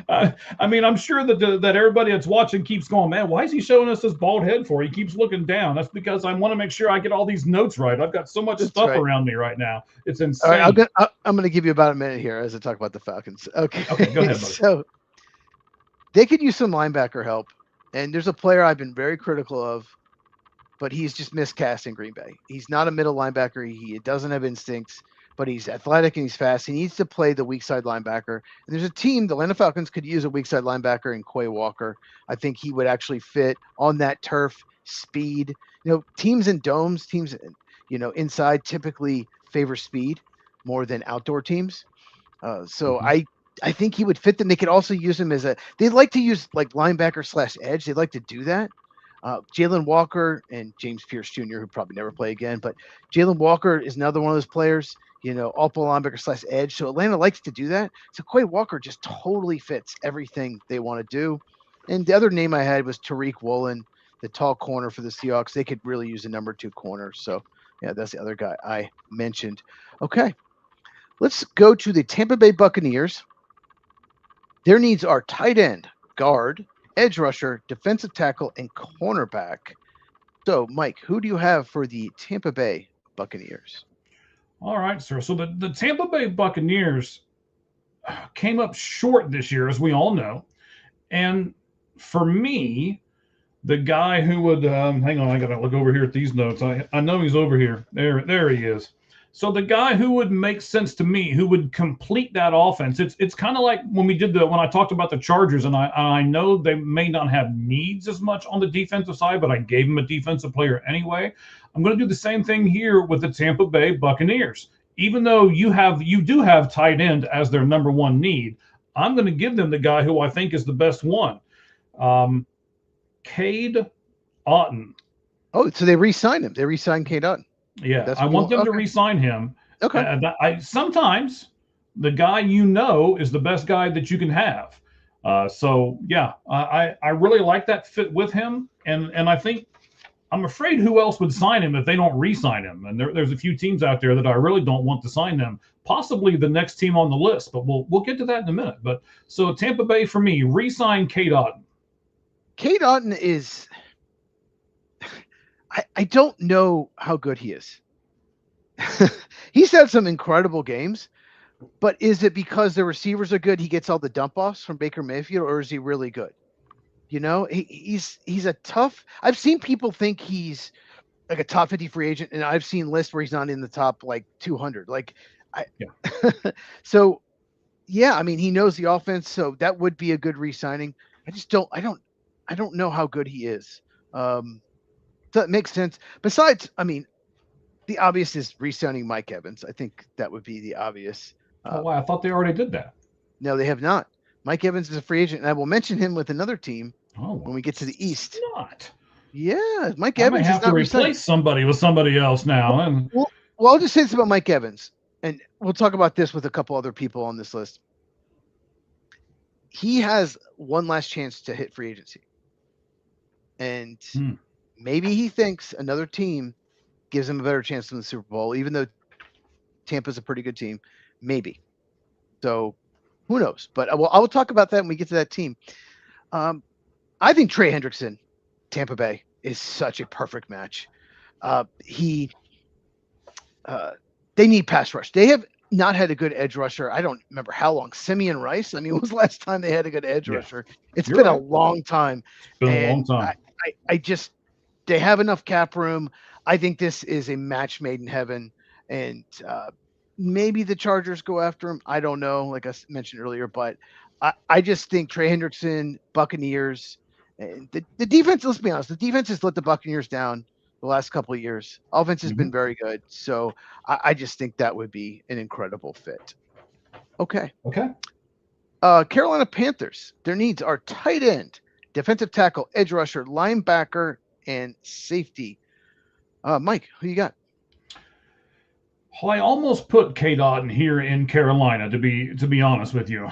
I mean, I'm sure that everybody that's watching keeps going, man, why is he showing us this bald head for? He keeps looking down. That's because I want to make sure I get all these notes right. I've got so much stuff around me right now. It's insane. All right, I'm going to give you about a minute here as I talk about the Falcons. Okay, go ahead, buddy. So they could use some linebacker help. And there's a player I've been very critical of, but he's just miscast in Green Bay. He's not a middle linebacker. He doesn't have instincts, but he's athletic and he's fast. He needs to play the weak side linebacker. And there's a team, the Atlanta Falcons could use a weak side linebacker in Quay Walker. I think he would actually fit on that turf, speed. You know, teams in domes, teams, you know, inside typically favor speed more than outdoor teams. I think he would fit them. They could also use him as they like to use like linebacker / edge. They like to do that. Jalen Walker and James Pierce Jr., who probably never play again, but Jalen Walker is another one of those players, you know, all-pro linebacker / edge. So Atlanta likes to do that. So Quay Walker just totally fits everything they want to do. And the other name I had was Tariq Woolen, the tall corner for the Seahawks. They could really use a number 2 corner. So, yeah, that's the other guy I mentioned. Okay, let's go to the Tampa Bay Buccaneers. Their needs are tight end, guard, edge rusher, defensive tackle, and cornerback. So, Mike, who do you have for the Tampa Bay Buccaneers? All right, sir. So the Tampa Bay Buccaneers came up short this year, as we all know. And for me, the guy who would hang on, I got to look over here at these notes. I know he's over here. There he is. So the guy who would make sense to me, who would complete that offense, it's kind of like when I talked about the Chargers, and I know they may not have needs as much on the defensive side, but I gave them a defensive player anyway. I'm going to do the same thing here with the Tampa Bay Buccaneers. Even though you do have tight end as their number 1 need, I'm going to give them the guy who I think is the best one, Cade Otton. Oh, so they re-signed him. They re-signed Cade Otton. Yeah, I want them to re-sign him. Okay. Sometimes the guy is the best guy that you can have. So yeah, I really like that fit with him, and I think I'm afraid who else would sign him if they don't re-sign him. And there's a few teams out there that I really don't want to sign them. Possibly the next team on the list, but we'll get to that in a minute. But so Tampa Bay for me, re-sign Cade Otton. Cade Otton is. I don't know how good he is. He's had some incredible games, but is it because the receivers are good he gets all the dump offs from Baker Mayfield, or is he really good? You know, he's a tough. I've seen people think he's like a top 50 free agent, and I've seen lists where he's not in the top like 200. So yeah, I mean, he knows the offense, so that would be a good re-signing. I don't know how good he is. So it makes sense. Besides, I mean, the obvious is re-signing Mike Evans. I think that would be the obvious. Wow, I thought they already did that. No, they have not. Mike Evans is a free agent, and I will mention him with another team when we get to the East. Not. Yeah, Mike Evans I have to replace somebody with somebody else now. And well, I'll just say this about Mike Evans, and we'll talk about this with a couple other people on this list. He has one last chance to hit free agency, and maybe he thinks another team gives him a better chance in the Super Bowl, even though Tampa's a pretty good team. Maybe. So Who knows? But I will talk about that when we get to that team. I think Trey Hendrickson, Tampa Bay, is such a perfect match. They need pass rush. They have not had a good edge rusher. I don't remember how long. Simeon Rice. I mean, when was the last time they had a good edge rusher? It's been a long time. It's been a long time. I just, they have enough cap room. I think this is a match made in heaven, and maybe the Chargers go after him. I don't know, like I mentioned earlier, but I just think Trey Hendrickson, Buccaneers, and the defense, let's be honest, the defense has let the Buccaneers down the last couple of years. Offense has been very good. So I just think that would be an incredible fit. Okay. Carolina Panthers, their needs are tight end, defensive tackle, edge rusher, linebacker, and safety. Mike, who you got? Well, I almost put K-Dot here in Carolina, to be honest with you.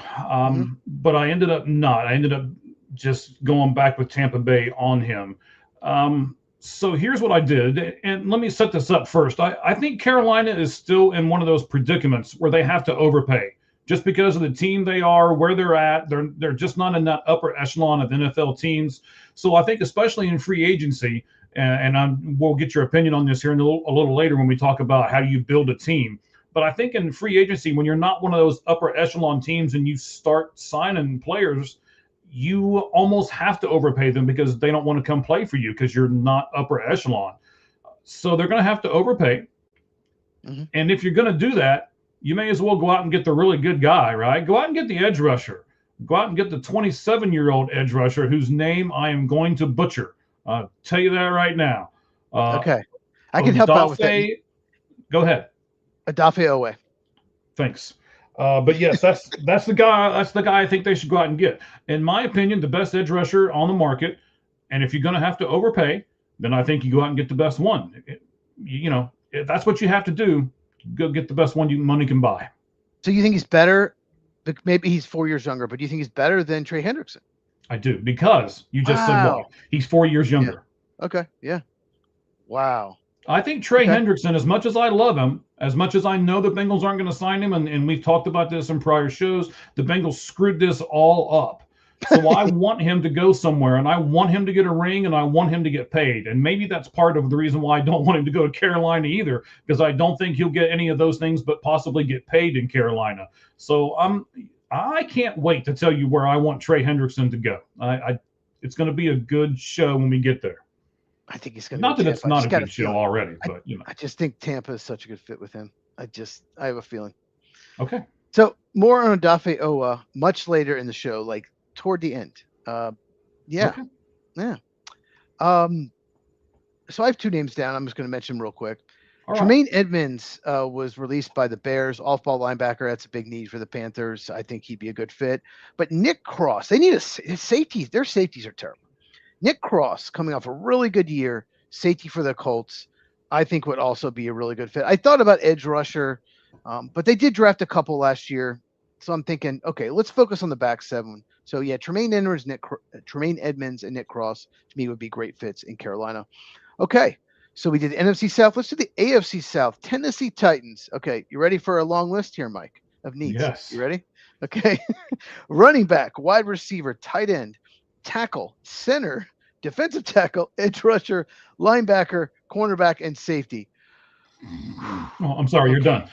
But I ended up not. I ended up just going back with Tampa Bay on him. So here's what I did, and let me set this up first. I think Carolina is still in one of those predicaments where they have to overpay just because of the team they are, where they're at. They're just not in that upper echelon of NFL teams. So I think especially in free agency, and we'll get your opinion on this here a little later when we talk about how do you build a team. But I think in free agency, when you're not one of those upper echelon teams and you start signing players, you almost have to overpay them because they don't want to come play for you because you're not upper echelon. So they're going to have to overpay. And if you're going to do that, you may as well go out and get the really good guy, right? Go out and get the edge rusher. Go out and get the 27-year-old edge rusher whose name I am going to butcher. I'll tell you that right now. Okay. I can help out with that. Go ahead. Odafe Owe. Thanks. But yes, that's the guy. That's the guy I think they should go out and get. In my opinion, the best edge rusher on the market. And if you're going to have to overpay, then I think you go out and get the best one. If that's what you have to do, go get the best one money can buy. So you think he's better? Maybe he's 4 years younger, but do you think he's better than Trey Hendrickson? I do, because you just said why. He's 4 years younger. Yeah. Okay. Yeah. Wow. I think Trey Hendrickson, as much as I love him, as much as I know the Bengals aren't going to sign him, and we've talked about this in prior shows, the Bengals screwed this all up. So I want him to go somewhere, and I want him to get a ring, and I want him to get paid. And maybe that's part of the reason why I don't want him to go to Carolina either, because I don't think he'll get any of those things but possibly get paid in Carolina. So I can't wait to tell you where I want Trey Hendrickson to go. It's going to be a good show when we get there. I think he's going to. Not that it's not a good show already, but I just think Tampa is such a good fit with him. I have a feeling. Okay. So more on Odafe Owe much later in the show, like toward the end. Yeah. So I have two names down. I'm just going to mention them real quick. Tremaine Edmonds was released by the Bears, off-ball linebacker. That's a big need for the Panthers. I think he'd be a good fit. But Nick Cross, they need his safeties. Their safeties are terrible. Nick Cross, coming off a really good year, safety for the Colts, I think would also be a really good fit. I thought about edge rusher, but they did draft a couple last year. So I'm thinking, okay, let's focus on the back seven. So yeah, Tremaine Edmonds, and Nick Cross to me would be great fits in Carolina. Okay, so we did NFC South. Let's do the AFC South. Tennessee Titans. Okay, you ready for a long list here, Mike, of needs? Yes. You ready? Okay. Running back, wide receiver, tight end, tackle, center, defensive tackle, edge rusher, linebacker, cornerback, and safety. Oh, I'm sorry, you're done.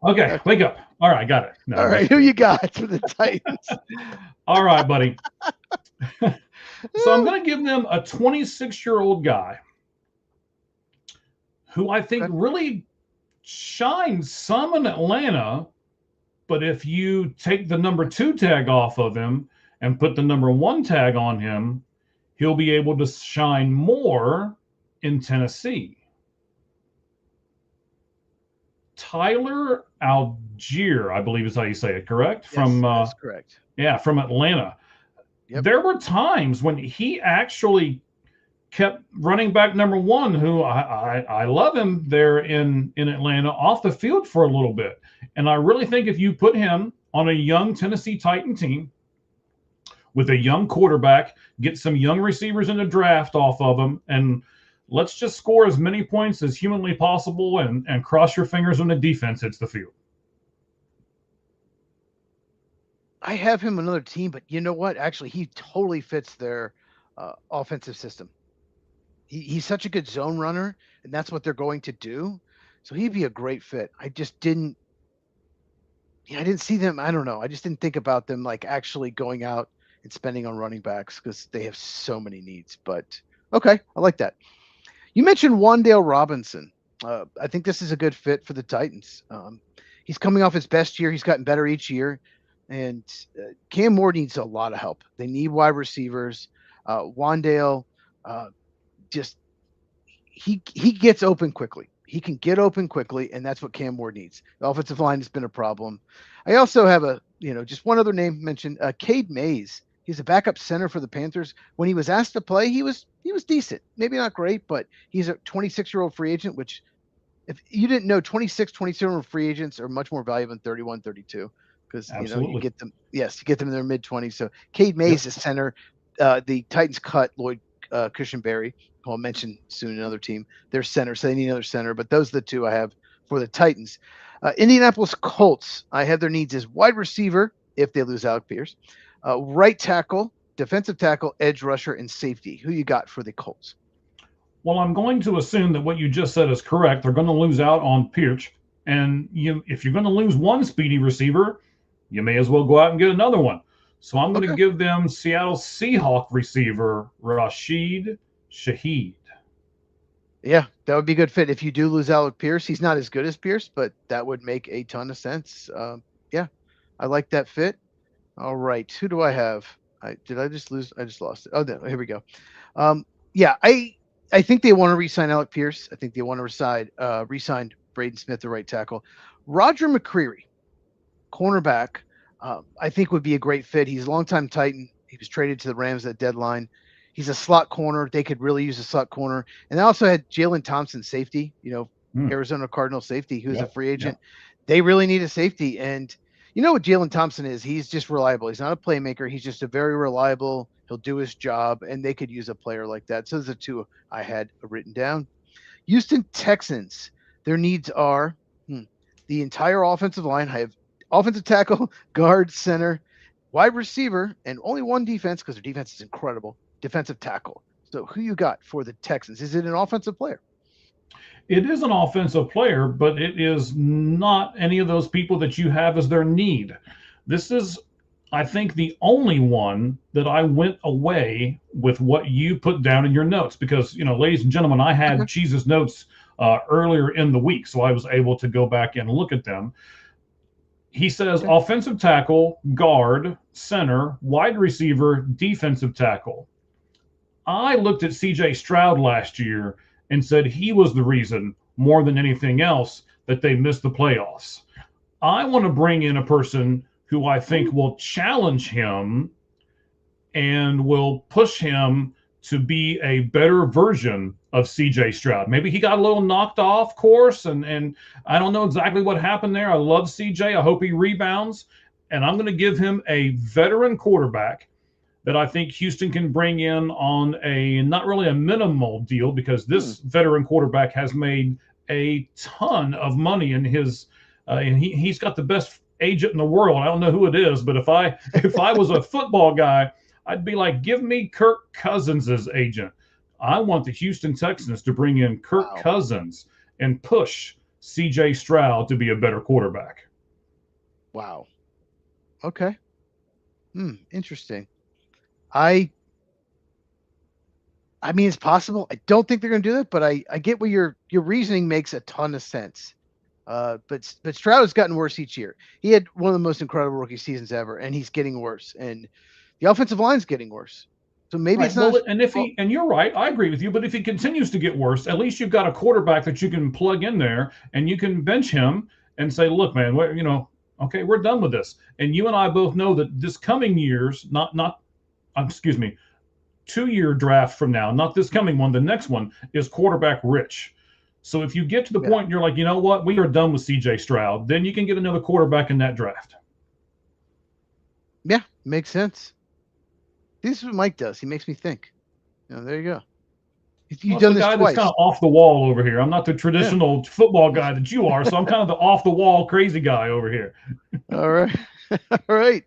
Okay, wake up. All right, got it. No, all right, who you got for the Titans? All right, buddy. So I'm going to give them a 26-year-old guy who I think really shines some in Atlanta, but if you take the number 2 tag off of him and put the number 1 tag on him, he'll be able to shine more in Tennessee. Tyler Algier, I believe is how you say it, correct? Yes, that's correct. Yeah, from Atlanta. Yep. There were times when he actually kept running back number 1, who I love him there in Atlanta, off the field for a little bit. And I really think if you put him on a young Tennessee Titan team with a young quarterback, get some young receivers in the draft off of him, and let's just score as many points as humanly possible and cross your fingers when the defense hits the field. I have him on another team, but you know what? Actually, he totally fits their offensive system. He's such a good zone runner, and that's what they're going to do. So he'd be a great fit. I just didn't. Yeah, I didn't see them. I don't know. I just didn't think about them like actually going out and spending on running backs because they have so many needs. But okay, I like that. You mentioned Wandale Robinson. I think this is a good fit for the Titans. He's coming off his best year. He's gotten better each year. And Cam Moore needs a lot of help. They need wide receivers. Wandale just he gets open quickly. He can get open quickly, and that's what Cam Moore needs. The offensive line has been a problem. I also have just one other name mentioned, Cade Mays. He's a backup center for the Panthers. When he was asked to play, he was decent. Maybe not great, but he's a 26-year-old free agent, which if you didn't know, 26, 27-year-old free agents are much more valuable than 31, 32 because you get them. Yes, you get them in their mid-20s. So Cade Mays is center. The Titans cut Lloyd Cushenberry, who I'll mention soon, another team. They're center, so they need another center. But those are the two I have for the Titans. Indianapolis Colts, I have their needs as wide receiver if they lose Alec Pierce, right tackle, defensive tackle, edge rusher, and safety. Who you got for the Colts? Well, I'm going to assume that what you just said is correct. They're going to lose out on Pierce. And if you're going to lose one speedy receiver, you may as well go out and get another one. So I'm going to give them Seattle Seahawks receiver Rashid Shaheed. Yeah, that would be a good fit. If you do lose Alec Pierce, he's not as good as Pierce, but that would make a ton of sense. Yeah, I like that fit. All right, who do I have? Did I just lose? I just lost it. Oh, no, here we go. Yeah, I think they want to re-sign Alec Pierce. I think they want to re-sign Braden Smith, the right tackle. Roger McCreary, cornerback, I think would be a great fit. He's a longtime Titan. He was traded to the Rams at deadline. He's a slot corner. They could really use a slot corner. And they also had Jalen Thompson, safety, Arizona Cardinal safety, who's a free agent. They really need a safety. And you know what Jalen Thompson is? He's just reliable. He's not a playmaker. He's just a very reliable. He'll do his job, and they could use a player like that. So those are two I had written down. Houston Texans, their needs are the entire offensive line. I have offensive tackle, guard, center, wide receiver, and only one defense because their defense is incredible. Defensive tackle. So who you got for the Texans? Is it an offensive player? It is an offensive player, but it is not any of those people that you have as their need. This is, I think, the only one that I went away with what you put down in your notes because, ladies and gentlemen, I had Cheez's notes earlier in the week, so I was able to go back and look at them. He says offensive tackle, guard, center, wide receiver, defensive tackle. I looked at CJ Stroud last year and said he was the reason more than anything else that they missed the playoffs. I want to bring in a person who I think will challenge him and will push him to be a better version of CJ Stroud. Maybe he got a little knocked off course, and I don't know exactly what happened there. I love CJ. I hope he rebounds. And I'm going to give him a veteran quarterback that I think Houston can bring in on a not really a minimal deal because this veteran quarterback has made a ton of money in his and he's got the best agent in the world. I don't know who it is, but if I was a football guy, I'd be like, give me Kirk Cousins' agent. I want the Houston Texans to bring in Kirk Cousins and push CJ Stroud to be a better quarterback. Wow. Okay. Interesting. I mean, it's possible. I don't think they're going to do that, but I get what your reasoning makes a ton of sense. But Stroud has gotten worse each year. He had one of the most incredible rookie seasons ever, and he's getting worse. And the offensive line's getting worse. So maybe it's not. And you're right, I agree with you. But if he continues to get worse, at least you've got a quarterback that you can plug in there, and you can bench him and say, "Look, man, okay, we're done with this." And you and I both know that this coming year's 2-year draft from now, not this coming one, the next one is quarterback rich. So if you get to the point you're like, you know what, we are done with CJ Stroud, then you can get another quarterback in that draft. Yeah, makes sense. This is what Mike does. He makes me think. There you go. You've done this twice. That's kind of off the wall over here. I'm not the traditional football guy that you are, so I'm kind of the off the wall crazy guy over here. All right. All right.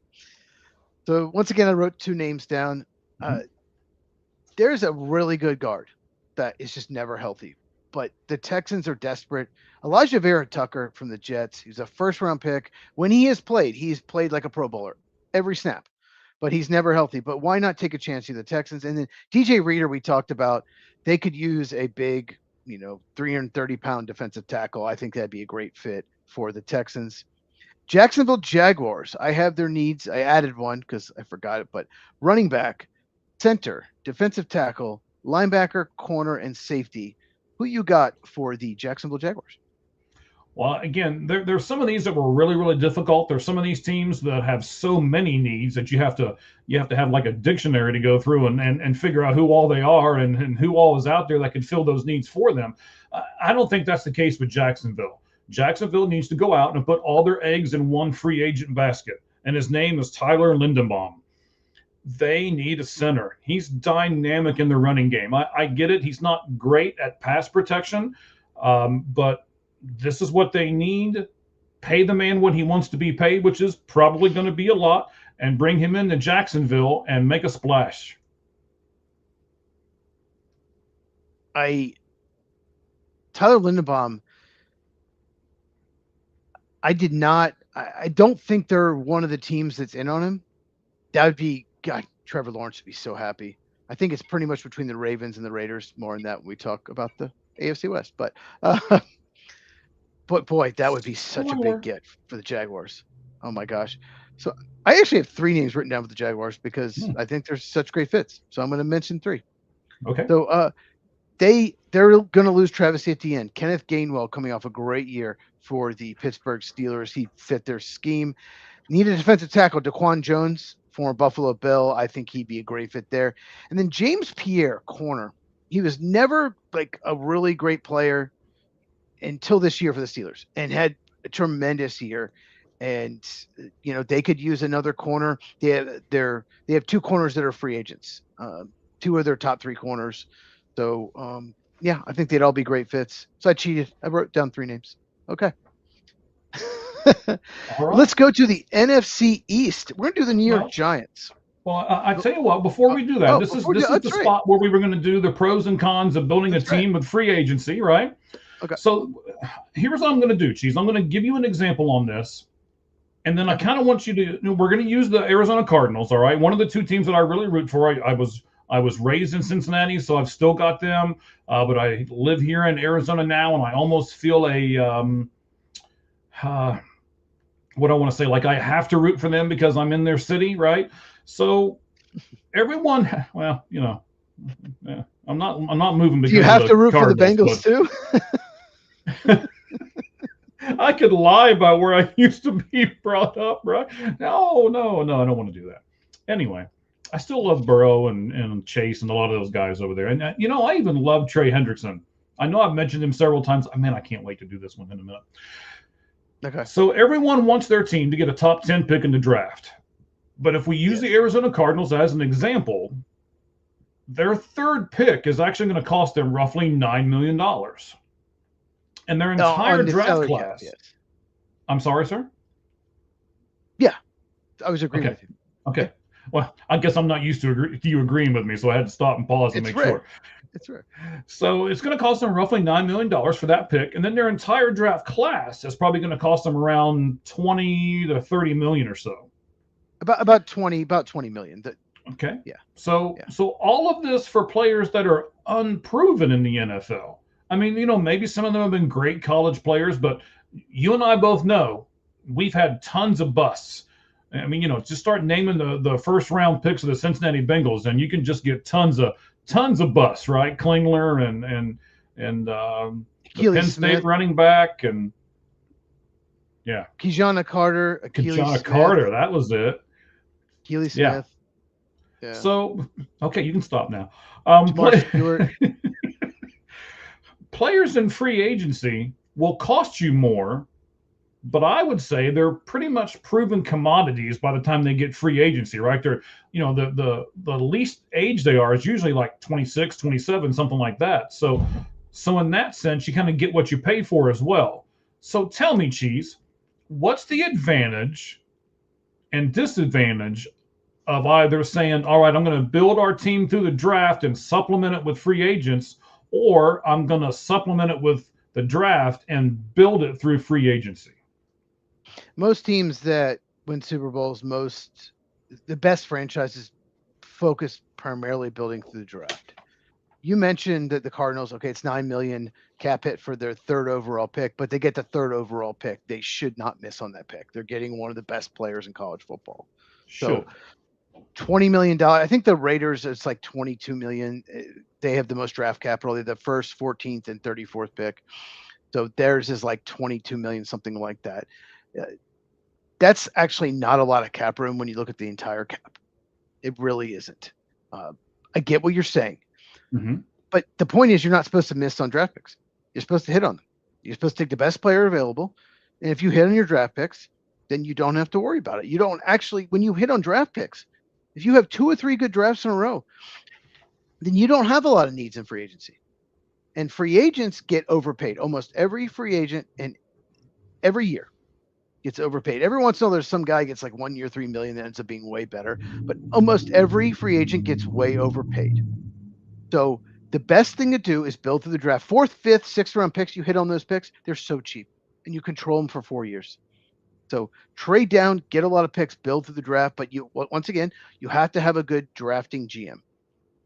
So once again, I wrote 2 names down. There's a really good guard that is just never healthy, but the Texans are desperate. Elijah Vera Tucker from the Jets. He's a first-round pick. When he's played like a Pro Bowler every snap, but he's never healthy. But why not take a chance with the Texans? And then DJ Reader, we talked about. They could use a big, 330-pound defensive tackle. I think that'd be a great fit for the Texans. Jacksonville Jaguars. I have their needs. I added one because I forgot it, but running back, center, defensive tackle, linebacker, corner, and safety. Who you got for the Jacksonville Jaguars? Well, again, there's some of these that were really, really difficult. There's some of these teams that have so many needs that you have to have like a dictionary to go through and figure out who all they are and who all is out there that could fill those needs for them. I don't think that's the case with Jacksonville. Jacksonville needs to go out and put all their eggs in one free agent basket, and his name is Tyler Lindenbaum. They need a center. He's dynamic in the running game. I get it. He's not great at pass protection, but this is what they need. Pay the man what he wants to be paid, which is probably going to be a lot, and bring him into Jacksonville and make a splash. Tyler Lindenbaum, I don't think they're one of the teams that's in on him. That would be, God, Trevor Lawrence would be so happy. I think it's pretty much between the Ravens and the Raiders, more in that when we talk about the AFC West. But boy, that would be such a big get for the Jaguars. Oh my gosh. So I actually have 3 names written down for the Jaguars because I think they're such great fits. So I'm going to mention 3. Okay. So they're going to lose Travis Etienne. Kenneth Gainwell coming off a great year for the Pittsburgh Steelers. He fit their scheme. Need a defensive tackle, Daquan Jones, former Buffalo Bill. I think he'd be a great fit there. And then James Pierre, corner. He was never like a really great player until this year for the Steelers and had a tremendous year. And, they could use another corner. They have 2 corners that are free agents, 2 of their top 3 corners. So, I think they'd all be great fits. So I cheated. I wrote down 3 names. Okay. Right. Let's go to the NFC East. We're going to do the New York Giants. Well, I tell you what, before we do that, this is the spot where we were going to do the pros and cons of building a team with free agency, right? Okay. So here's what I'm going to do, Cheese. I'm going to give you an example on this. And then I kind of want you to, we're going to use the Arizona Cardinals, all right? One of the 2 teams that I really root for. I was raised in Cincinnati, so I've still got them. But I live here in Arizona now, and I almost feel what I want to say, like I have to root for them because I'm in their city, right? So everyone, well, I'm not moving because you have to root Cardinals, for the Bengals too. I could lie about where I used to be brought up, right? No, I don't want to do that. Anyway, I still love Burrow and Chase and a lot of those guys over there. And, I even love Trey Hendrickson. I know I've mentioned him several times. Man, I can't wait to do this one in a minute. Okay. So everyone wants their team to get a top 10 pick in the draft. But if we use the Arizona Cardinals as an example, their 3rd pick is actually going to cost them roughly $9 million. And their entire draft class. Yes. I'm sorry, sir? Yeah, I was agreeing with you. Okay. Well, I guess I'm not used to you agreeing with me, so I had to stop and pause and make sure. It's right. So it's going to cost them roughly $9 million for that pick. And then their entire draft class is probably going to cost them around 20 to 30 million or so. About 20 million. Okay. Yeah. So all of this for players that are unproven in the NFL. I mean, maybe some of them have been great college players, but you and I both know we've had tons of busts. I mean, just start naming the 1st round picks of the Cincinnati Bengals, and you can just get tons of busts, right? Klingler and the Penn State running back, and Kejana Carter, Kejana Carter, that was it. Keely Smith. Yeah. So, okay, you can stop now. Players in free agency will cost you more, but I would say they're pretty much proven commodities by the time they get free agency, right? They're, the least age they are is usually like 26, 27, something like that. So in that sense, you kind of get what you pay for as well. So tell me, Cheese, what's the advantage and disadvantage of either saying, all right, I'm going to build our team through the draft and supplement it with free agents, or I'm going to supplement it with the draft and build it through free agency. Most teams that win Super Bowls, the best franchises focus primarily building through the draft. You mentioned that the Cardinals, okay, it's $9 million cap hit for their 3rd overall pick, but they get the 3rd overall pick. They should not miss on that pick. They're getting one of the best players in college football. So $20 million. I think the Raiders, it's like $22 million. They have the most draft capital. They're the first, 14th, and 34th pick. So theirs is like $22 million, something like that. That's actually not a lot of cap room when you look at the entire cap. It really isn't. I get what you're saying. Mm-hmm. But the point is, you're not supposed to miss on draft picks. You're supposed to hit on them. You're supposed to take the best player available. And if you hit on your draft picks, then you don't have to worry about it. You don't actually, when you hit on draft picks, if you have 2 or 3 good drafts in a row, then you don't have a lot of needs in free agency. And free agents get overpaid. Almost every free agent and every year gets overpaid. Every once in a while, there's some guy gets like 1 year, $3 million that ends up being way better. But almost every free agent gets way overpaid. So the best thing to do is build through the draft. 4th, 5th, 6th round picks, you hit on those picks, they're so cheap. And you control them for 4 years. So trade down, get a lot of picks, build through the draft. But you, once again, you have to have a good drafting GM.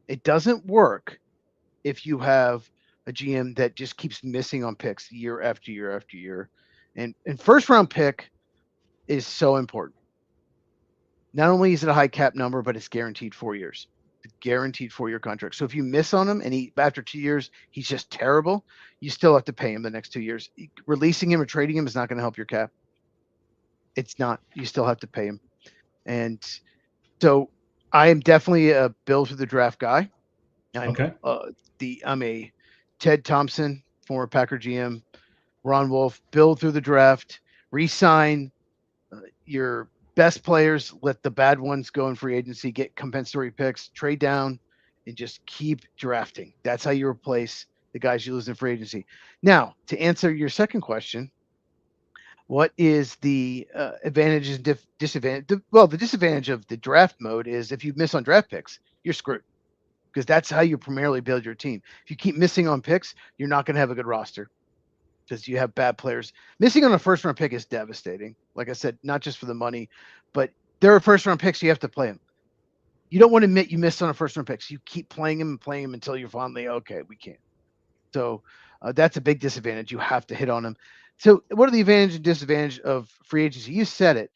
It doesn't work if you have a GM that just keeps missing on picks year after year after year. And 1st round pick is so important. Not only is it a high cap number, but it's guaranteed 4 years. It's guaranteed 4-year contract. So if you miss on him and after 2 years, he's just terrible, you still have to pay him the next 2 years. Releasing him or trading him is not going to help your cap. It's not. You still have to pay him. And so I am definitely a build through the draft guy. I'm a Ted Thompson, former Packer GM, Ron Wolf, build through the draft, re-sign your best players, let the bad ones go in free agency, get compensatory picks, trade down, and just keep drafting. That's how you replace the guys you lose in free agency. Now, to answer your second question, what is the advantages and disadvantage? Well, the disadvantage of the draft mode is if you miss on draft picks, you're screwed, because that's how you primarily build your team. If you keep missing on picks, you're not going to have a good roster because you have bad players. Missing on a 1st round pick is devastating. Like I said, not just for the money, but there are 1st round picks. You have to play them. You don't want to admit you missed on a 1st round pick. So you keep playing them and playing them until you're finally, okay, we can't. So that's a big disadvantage. You have to hit on them. So what are the advantage and disadvantage of free agency? You said it.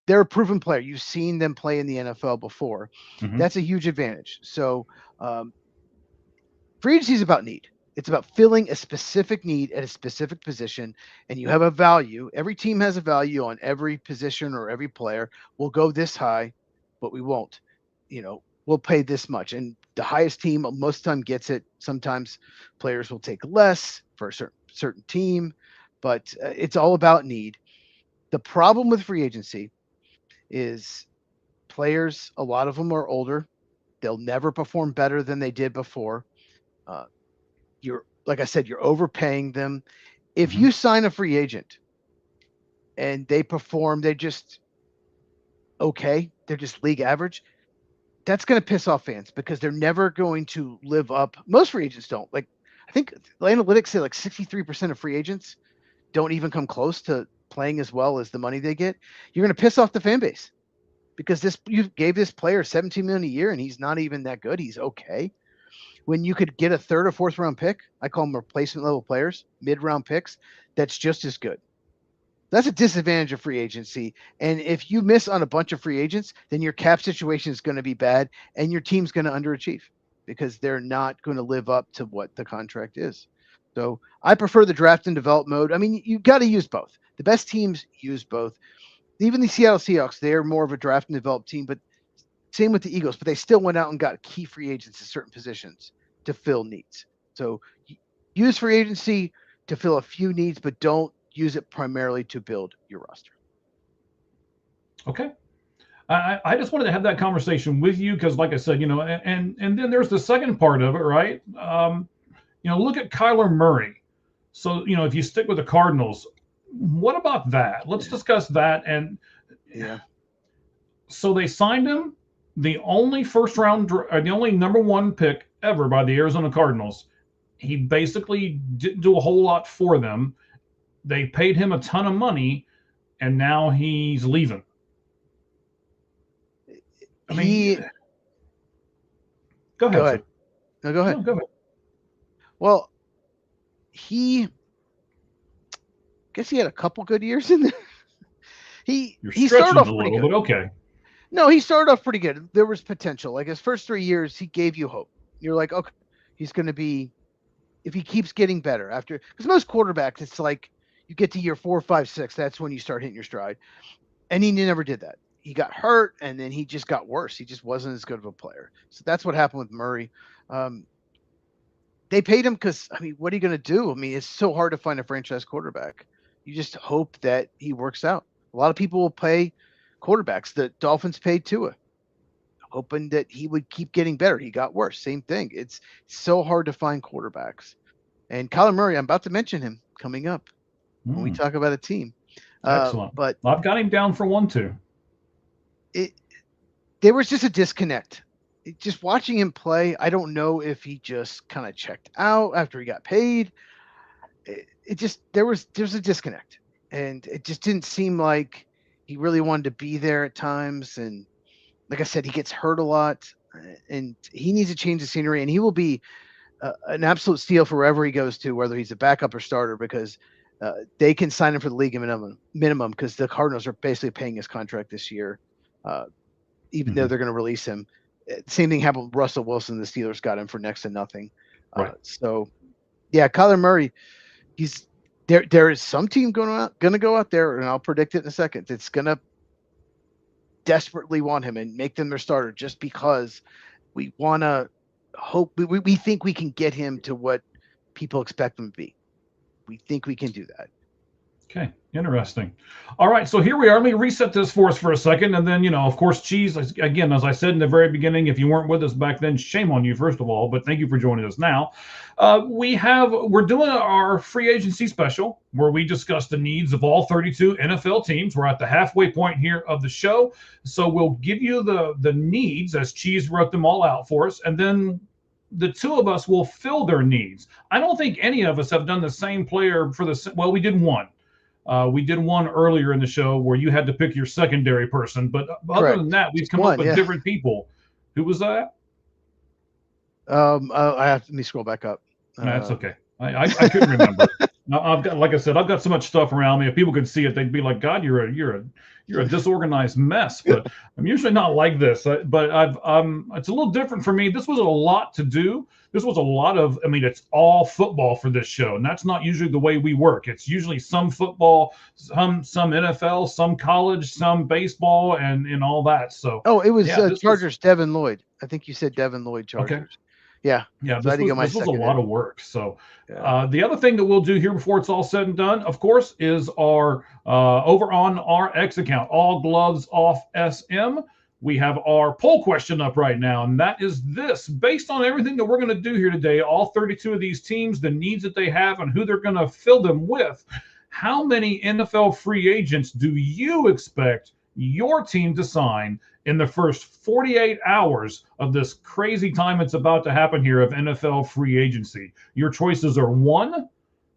They're a proven player. You've seen them play in the NFL before. Mm-hmm. That's a huge advantage. So free agency is about need. It's about filling a specific need at a specific position, and you have a value. Every team has a value on every position or every player. We'll go this high, but we won't. We'll pay this much. And the highest team most of the time gets it. Sometimes players will take less for a certain team, but it's all about need. The problem with free agency is players, a lot of them are older. They'll never perform better than they did before. Like I said, you're overpaying them. If you sign a free agent and they perform, they're just okay, they're just league average, that's going to piss off fans because they're never going to live up. Most free agents don't. Like, I think the analytics say like 63% of free agents don't even come close to playing as well as the money they get. You're going to piss off the fan base because you gave this player $17 million a year and he's not even that good. He's okay. When you could get a 3rd or 4th round pick, I call them replacement level players, mid-round picks, that's just as good. That's a disadvantage of free agency. And if you miss on a bunch of free agents, then your cap situation is going to be bad and your team's going to underachieve because they're not going to live up to what the contract is. So I prefer the draft and develop mode. I mean, you got to use both. The best teams use both. Even the Seattle Seahawks, they're more of a draft and develop team, but same with the Eagles, but they still went out and got key free agents in certain positions to fill needs. So use free agency to fill a few needs, but don't use it primarily to build your roster. Okay. I just wanted to have that conversation with you because, like I said, and then there's the second part of it, right? Look at Kyler Murray. So, if you stick with the Cardinals, what about that? Let's discuss that. And yeah. So they signed him the only the only number one pick ever by the Arizona Cardinals. He basically didn't do a whole lot for them. They paid him a ton of money, and now he's leaving. I mean, go ahead. Go ahead. No, go ahead. No, go ahead. Well, I guess he had a couple good years in there. He started off a pretty little, good. But okay. No, he started off pretty good. There was potential. Like his first 3 years, he gave you hope. You're like, okay, he's going to be, if he keeps getting better after, because most quarterbacks, it's like you get to year 4, 5, 6, that's when you start hitting your stride. And he never did that. He got hurt, and then he just got worse. He just wasn't as good of a player. So that's what happened with Murray. They paid him because, I mean, what are you going to do? I mean, it's so hard to find a franchise quarterback. You just hope that he works out. A lot of people will pay quarterbacks. The Dolphins paid Tua, hoping that he would keep getting better. He got worse. Same thing. It's so hard to find quarterbacks. And Kyler Murray, I'm about to mention him coming up when we talk about a team. Excellent. But I've got him down for 1, 2. There was just a disconnect. Just watching him play, I don't know if he just kind of checked out after he got paid. There was a disconnect, and it just didn't seem like he really wanted to be there at times. And like I said, he gets hurt a lot, and he needs to change the scenery. And he will be an absolute steal for wherever he goes to, whether he's a backup or starter, because they can sign him for the league minimum because the Cardinals are basically paying his contract this year, even though they're going to release him. Same thing happened with Russell Wilson. The Steelers got him for next to nothing. Right. So, yeah, Kyler Murray, he's there. There is some team going to go out there, and I'll predict it in a second. It's going to desperately want him and make them their starter just because we want to hope. We think we can get him to what people expect him to be. We think we can do that. Okay, interesting. All right, so here we are. Let me reset this for us for a second, and then, of course, Cheese, again, as I said in the very beginning, if you weren't with us back then, shame on you, first of all, but thank you for joining us now. We're doing our free agency special where we discuss the needs of all 32 NFL teams. We're at the halfway point here of the show, so we'll give you the needs as Cheese wrote them all out for us, and then the two of us will fill their needs. I don't think any of us have done the same player well, we did one. We did one earlier in the show where you had to pick your secondary person, but other than that, we've come up with different people. Who was that? Let me scroll back up. That's okay. I couldn't remember. I've got, like I said, I've got so much stuff around me. If people could see it, they'd be like, "God, you're a disorganized mess." But I'm usually not like this. But it's a little different for me. This was a lot to do. This was a lot of. I mean, it's all football for this show, and that's not usually the way we work. It's usually some football, some NFL, some college, some baseball, and all that. So. Oh, it was Chargers. Devin Lloyd. I think you said Devin Lloyd Chargers. Okay. Yeah. This was a lot of work. So the other thing that we'll do here before it's all said and done, of course, is our over on our X account, All Gloves Off SM. We have our poll question up right now, and that is this. Based on everything that we're going to do here today, all 32 of these teams, the needs that they have, and who they're going to fill them with, how many NFL free agents do you expect your team to sign in the first 48 hours of this crazy time it's about to happen here of NFL free agency? Your choices are 1,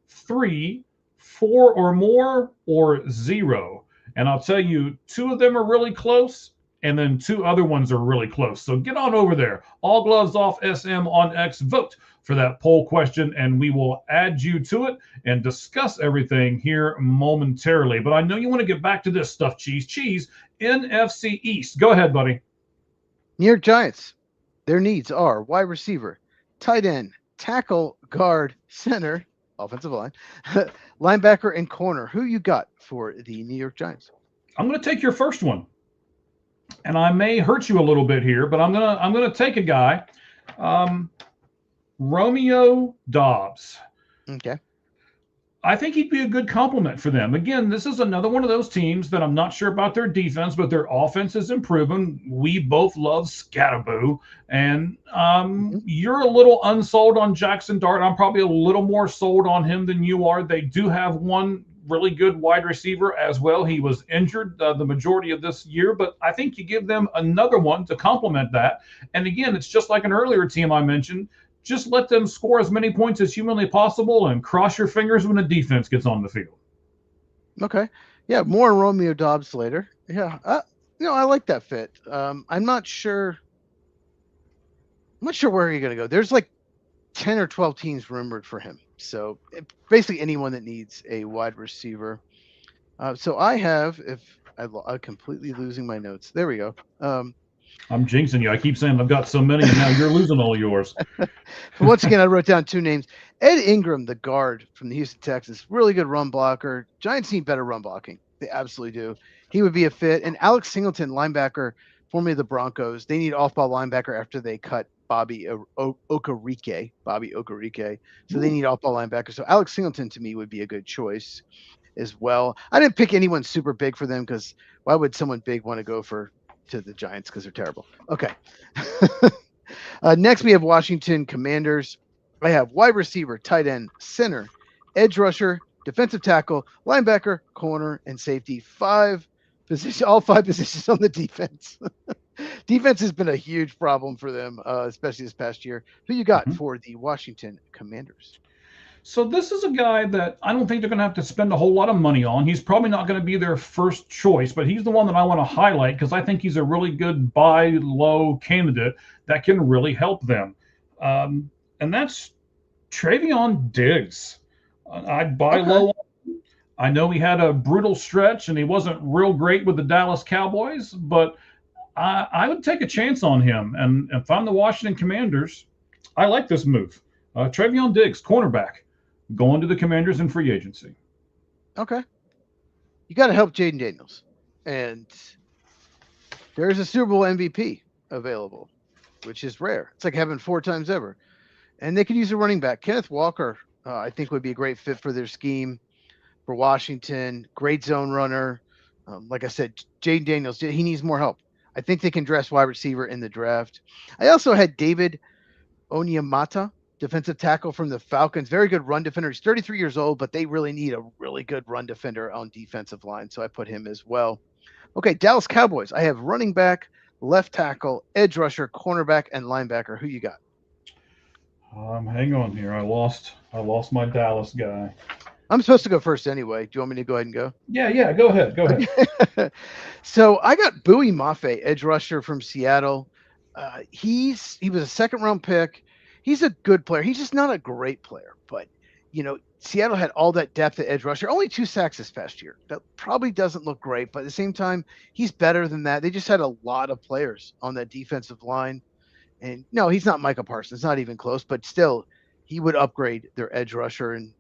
3, 4 or more, or 0. And I'll tell you, 2 of them are really close, and then 2 other ones are really close. So get on over there. All Gloves Off SM on X. Vote for that poll question, and we will add you to it and discuss everything here momentarily. But I know you want to get back to this stuff, Cheese, NFC East. Go ahead, buddy. New York Giants. Their needs are wide receiver, tight end, tackle, guard, center, offensive line, linebacker, and corner. Who you got for the New York Giants? I'm going to take your first one, and I may hurt you a little bit here, but I'm gonna take a guy, Romeo Doubs. Okay. I think he'd be a good compliment for them. Again, this is another one of those teams that I'm not sure about their defense, but their offense is improving. We both love Scatterboo, and you're a little unsold on Jackson Dart. I'm probably a little more sold on him than you are. They do have one really good wide receiver as well. He was injured the majority of this year, but I think you give them another one to complement that. And again, it's just like an earlier team I mentioned. Just let them score as many points as humanly possible and cross your fingers when the defense gets on the field. Okay. Yeah, more Romeo Dobbs later. Yeah. I like that fit. I'm not sure where you're going to go. There's like 10 or 12 teams rumored for him. So basically anyone that needs a wide receiver. So I have, if I'm completely losing my notes. There we go. I'm jinxing you. I keep saying I've got so many, and now you're losing all yours. Once again, I wrote down 2 names. Ed Ingram, the guard from the Houston Texans, really good run blocker. Giants need better run blocking. They absolutely do. He would be a fit. And Alex Singleton, linebacker, formerly the Broncos. They need off-ball linebacker after they cut Bobby Okereke. So they need off-ball linebacker. So Alex Singleton, to me, would be a good choice as well. I didn't pick anyone super big for them because why would someone big want to go to the Giants because they're terrible. Okay. Next, we have Washington Commanders. I have wide receiver, tight end, center, edge rusher, defensive tackle, linebacker, corner, and safety. All 5 positions on the defense. Defense has been a huge problem for them, especially this past year. Who you got for the Washington Commanders? So this is a guy that I don't think they're going to have to spend a whole lot of money on. He's probably not going to be their first choice, but he's the one that I want to highlight because I think he's a really good buy low candidate that can really help them. And that's Travion Diggs. I'd buy low. I know he had a brutal stretch and he wasn't real great with the Dallas Cowboys, but I would take a chance on him. And if I'm the Washington Commanders, I like this move. Travion Diggs, cornerback, going to the Commanders in free agency. Okay. You got to help Jaden Daniels. And there's a Super Bowl MVP available, which is rare. It's like having 4 times ever. And they could use a running back. Kenneth Walker, I think, would be a great fit for their scheme for Washington. Great zone runner. Like I said, Jaden Daniels, he needs more help. I think they can dress wide receiver in the draft. I also had David Onyemata, defensive tackle from the Falcons. Very good run defender. He's 33 years old, but they really need a really good run defender on defensive line. So I put him as well. Okay, Dallas Cowboys. I have running back, left tackle, edge rusher, cornerback, and linebacker. Who you got? Hang on here. I lost my Dallas guy. I'm supposed to go first anyway. Do you want me to go ahead and go? Yeah. Go ahead. So I got Bowie Mafe, edge rusher from Seattle. He was a 2nd-round pick. He's a good player. He's just not a great player, but Seattle had all that depth at edge rusher. Only 2 sacks this past year. That probably doesn't look great, but at the same time, he's better than that. They just had a lot of players on that defensive line. And no, he's not Micah Parsons, not even close, but still, he would upgrade their edge rusher, and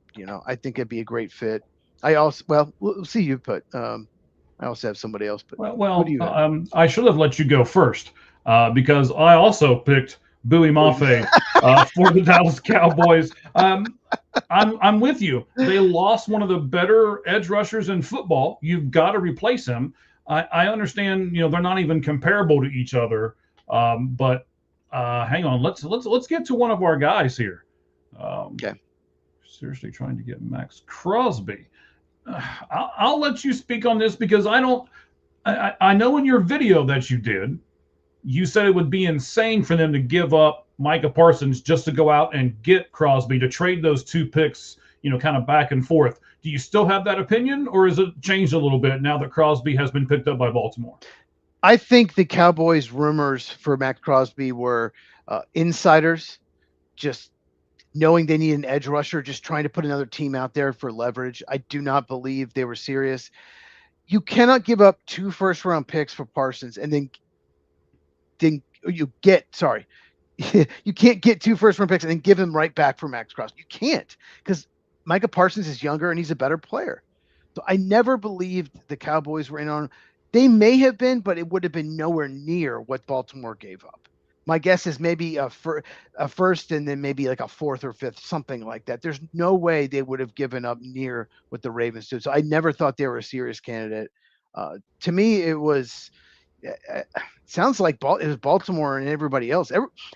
I think it'd be a great fit. We'll see you put. I also have somebody else, but well, I should have let you go first because I also picked Bowie Mafe for the Dallas Cowboys. I'm with you. They lost one of the better edge rushers in football. You've got to replace him. I understand. They're not even comparable to each other. But hang on. Let's get to one of our guys here. Okay. Seriously, trying to get Max Crosby. I'll let you speak on this because I know in your video that you did, you said it would be insane for them to give up Micah Parsons just to go out and get Crosby, to trade those 2 picks, kind of back and forth. Do you still have that opinion, or has it changed a little bit now that Crosby has been picked up by Baltimore? I think the Cowboys' rumors for Max Crosby were insiders, just knowing they need an edge rusher, just trying to put another team out there for leverage. I do not believe they were serious. You cannot give up 2 first-round picks for Parsons and then you can't get 2 first-round picks and then give him right back for Max Crosby. You can't, because Micah Parsons is younger and he's a better player. So I never believed the Cowboys were in on. They may have been, but it would have been nowhere near what Baltimore gave up. My guess is maybe a first and then maybe like a 4th or 5th, something like that. There's no way they would have given up near what the Ravens did. So I never thought they were a serious candidate. To me, it was sounds like it was Baltimore and everybody else.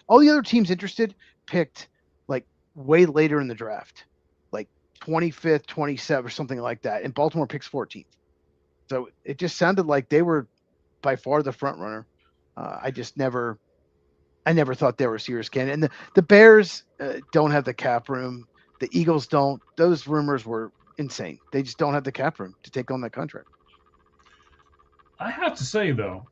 All the other teams interested picked like way later in the draft, like 25th, 27th, or something like that, and Baltimore picks 14th. So it just sounded like they were by far the front runner. I never thought they were a serious candidate. And the Bears don't have the cap room. The Eagles don't. Those rumors were insane. They just don't have the cap room to take on that contract. I have to say, though,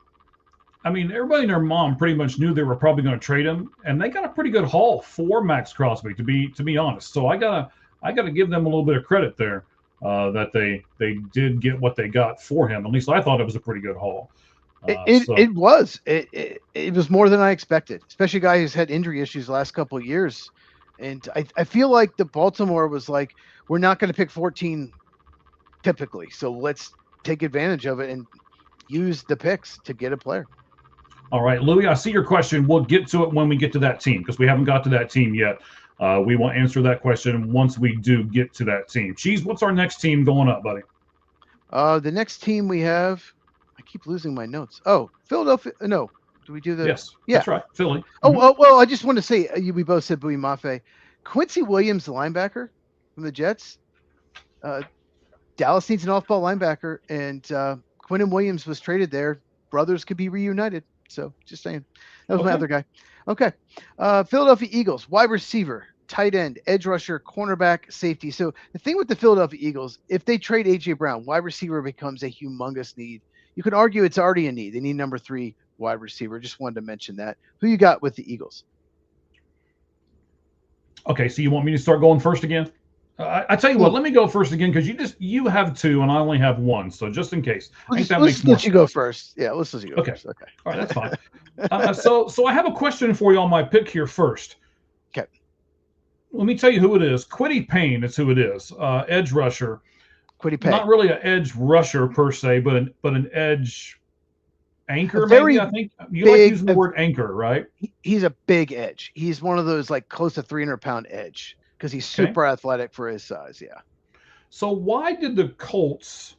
I mean, everybody and their mom pretty much knew they were probably going to trade him, and they got a pretty good haul for Max Crosby, to be honest. So I gotta give them a little bit of credit there, that they did get what they got for him. At least I thought it was a pretty good haul. It was more than I expected, especially a guy who's had injury issues the last couple of years. And I feel like the Baltimore was like, we're not going to pick 14 typically, so let's take advantage of it and use the picks to get a player. All right, Louis, I see your question. We'll get to it when we get to that team because we haven't got to that team yet. We will answer that question once we do get to that team. Cheese, what's our next team going up, buddy? The next team we have, I keep losing my notes. Oh, Philadelphia. No, do we do the? Yes, yeah, that's right, Philly. Oh, well, I just want to say we both said Bowie Mafe. Quincy Williams, the linebacker from the Jets. Dallas needs an off-ball linebacker, and Quinnen Williams was traded there. Brothers could be reunited. So just saying. That was my other guy. Okay. Philadelphia Eagles, wide receiver, tight end, edge rusher, cornerback, safety. So the thing with the Philadelphia Eagles, if they trade A.J. Brown, wide receiver becomes a humongous need. You could argue it's already a need. They need number 3 wide receiver. Just wanted to mention that. Who you got with the Eagles? Okay, so you want me to start going first again? I tell you what, let me go first again because you have 2 and I only have 1. So just in case, I think that makes more sense. Let you go first. Yeah, let's let you go first. Okay. All right, that's fine. So I have a question for you on my pick here first. Okay. Let me tell you who it is. Kwity Paye is who it is. Edge rusher. Kwity Paye. Not really an edge rusher per se, but an edge anchor. Maybe I think you like using the word anchor, right? He's a big edge. He's one of those like close to 300-pound edge. Because he's super athletic for his size, yeah. So why did the Colts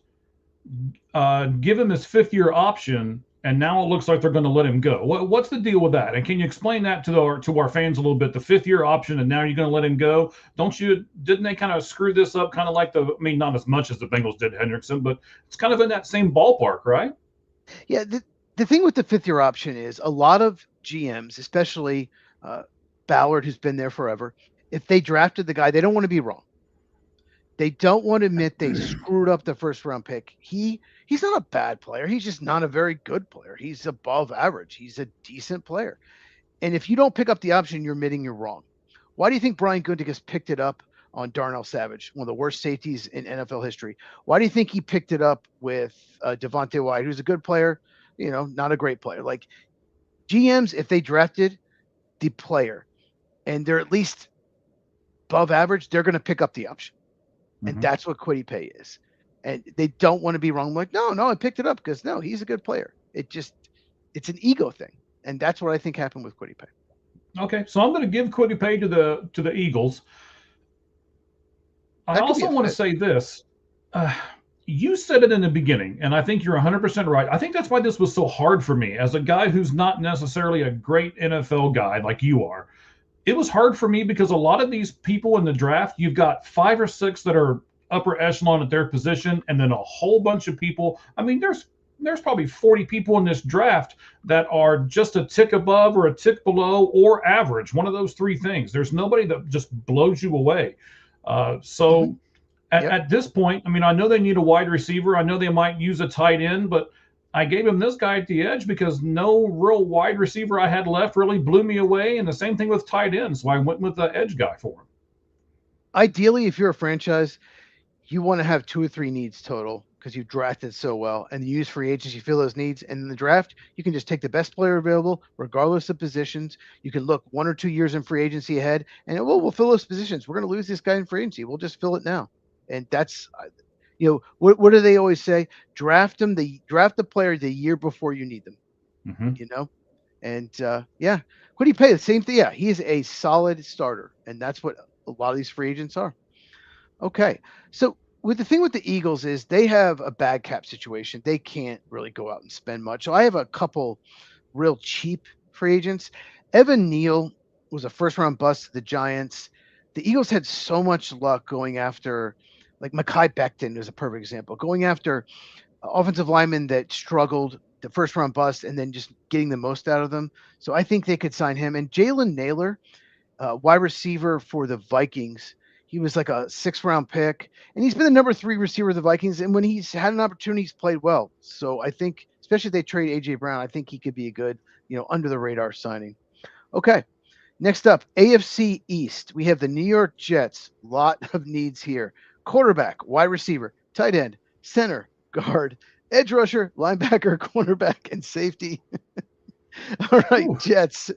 give him his 5th-year option, and now it looks like they're going to let him go? What's the deal with that? And can you explain that to our fans a little bit? The 5th-year option, and now you're going to let him go? Didn't they kind of screw this up, kind of like not as much as the Bengals did Hendrickson, but it's kind of in that same ballpark, right? Yeah. The thing with the 5th-year option is a lot of GMs, especially Ballard, who's been there forever. If they drafted the guy, they don't want to be wrong. They don't want to admit they screwed up the 1st-round pick. He's not a bad player. He's just not a very good player. He's above average. He's a decent player. And if you don't pick up the option, you're admitting you're wrong. Why do you think Brian Gutekunst picked it up on Darnell Savage, one of the worst safeties in NFL history? Why do you think he picked it up with Devontae White, who's a good player, not a great player? Like GMs, if they drafted the player and they're at least above average, they're going to pick up the option. And that's what Kwity Paye is. And they don't want to be wrong. I'm like, no, I picked it up because no, he's a good player. It's an ego thing. And that's what I think happened with Kwity Paye. Okay. So I'm going to give Kwity Paye to the Eagles. I also want to say this. You said it in the beginning, and I think you're 100% right. I think that's why this was so hard for me as a guy who's not necessarily a great NFL guy like you are. It was hard for me because a lot of these people in the draft, you've got 5 or 6 that are upper echelon at their position, and then a whole bunch of people. I mean, there's probably 40 people in this draft that are just a tick above or a tick below or average, one of those 3 things. There's nobody that just blows you away. At this point, I mean, I know they need a wide receiver. I know they might use a tight end, but I gave him this guy at the edge because no real wide receiver I had left really blew me away. And the same thing with tight end. So I went with the edge guy for him. Ideally, if you're a franchise, you want to have 2 or 3 needs total because you've drafted so well and you use free agency, you fill those needs. And in the draft, you can just take the best player available, regardless of positions. You can look 1 or 2 years in free agency ahead and we'll fill those positions. We're going to lose this guy in free agency. We'll just fill it now. And that's, what do they always say? Draft the player the year before you need them, And Kwity Paye, the same thing. Yeah, he is a solid starter, and that's what a lot of these free agents are. Okay, so the thing with the Eagles is they have a bad cap situation. They can't really go out and spend much. So I have a couple real cheap free agents. Evan Neal was a 1st-round bust to the Giants. the Eagles had so much luck going after, like Mekhi Becton is a perfect example, going after offensive linemen that struggled, the first round bust, and then just getting the most out of them. So I think they could sign him. And Jalen Naylor, wide receiver for the Vikings, he was like a 6th round pick, and he's been the number 3 receiver of the Vikings. And when he's had an opportunity, he's played well. So I think, especially if they trade AJ Brown, I think he could be a good, under the radar signing. Okay. Next up, AFC East. We have the New York Jets. Lot of needs here. Quarterback, wide receiver, tight end, center, guard, edge rusher, linebacker, cornerback, and safety. All right, Ooh. Jets.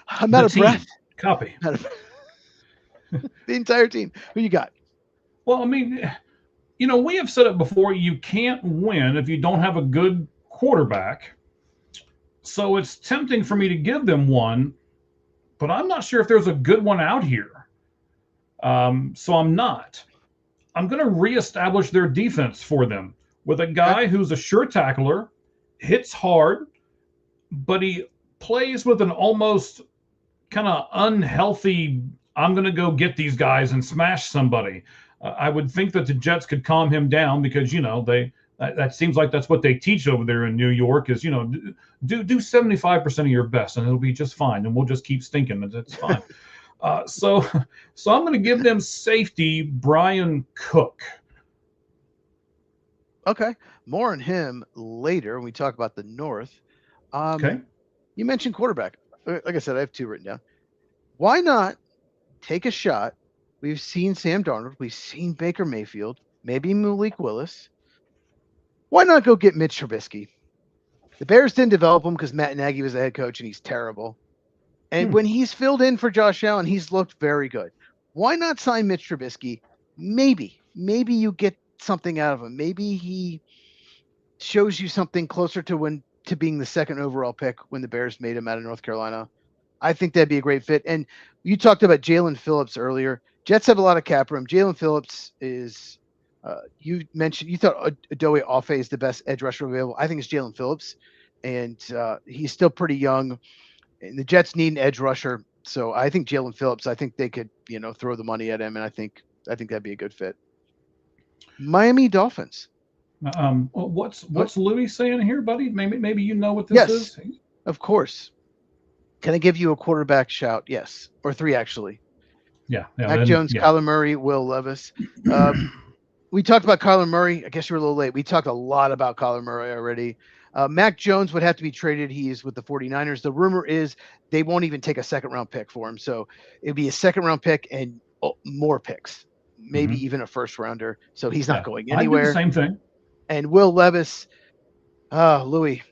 I'm out of breath. Copy. The entire team. Who you got? Well, I mean, we have said it before. You can't win if you don't have a good quarterback. So it's tempting for me to give them one, but I'm not sure if there's a good one out here. So I'm not. I'm going to reestablish their defense for them with a guy who's a sure tackler, hits hard, but he plays with an almost kind of unhealthy, I'm going to go get these guys and smash somebody. I would think that the Jets could calm him down because, that seems like that's what they teach over there in New York is, do 75% of your best and it'll be just fine. And we'll just keep stinking and it's fine. So I'm going to give them safety, Brian Cook. Okay. More on him later when we talk about the North. Okay. You mentioned quarterback. Like I said, I have 2 written down. Why not take a shot? We've seen Sam Darnold. We've seen Baker Mayfield. Maybe Malik Willis. Why not go get Mitch Trubisky? The Bears didn't develop him because Matt Nagy was the head coach and he's terrible. And when he's filled in for Josh Allen, he's looked very good. Why not sign Mitch Trubisky? Maybe you get something out of him. Maybe he shows you something closer to being the 2nd overall pick when the Bears made him out of North Carolina. I think that'd be a great fit. And you talked about Jalen Phillips earlier. Jets have a lot of cap room. Jalen Phillips is, you mentioned, you thought Adoe Ofe is the best edge rusher available. I think it's Jalen Phillips, and he's still pretty young. And the Jets need an edge rusher, so I think Jalen Phillips. I think they could, throw the money at him, and I think that'd be a good fit. Miami Dolphins. What's Louis saying here, buddy? Maybe you know what this is. Of course. Can I give you a quarterback shout? Yes, or 3 actually. Yeah. Mac Jones, Kyler Murray, Will Levis. We talked about Kyler Murray. I guess you were a little late. We talked a lot about Kyler Murray already. Mac Jones would have to be traded. He's with the 49ers. The rumor is they won't even take a 2nd round pick for him. So it'd be a 2nd round pick and more picks, maybe even a 1st rounder. So he's not going anywhere. I do the same thing. And Will Levis, Louis,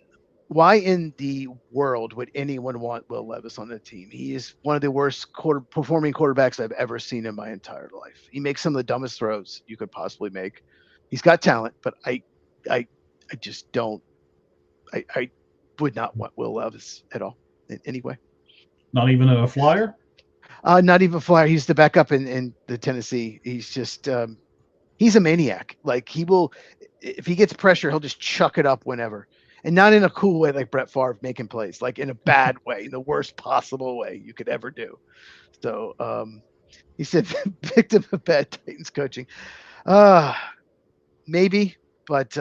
why in the world would anyone want Will Levis on the team? He is one of the worst performing quarterbacks I've ever seen in my entire life. He makes some of the dumbest throws you could possibly make. He's got talent, but I just don't. I would not want Will Levis at all in any way. Not even a flyer? Not even a flyer. He's the backup in the Tennessee. He's just he's a maniac. Like he will, if he gets pressure, he'll just chuck it up whenever. And not in a cool way like Brett Favre making plays, like in a bad way, the worst possible way you could ever do. So he said victim of bad Titans coaching. Maybe, but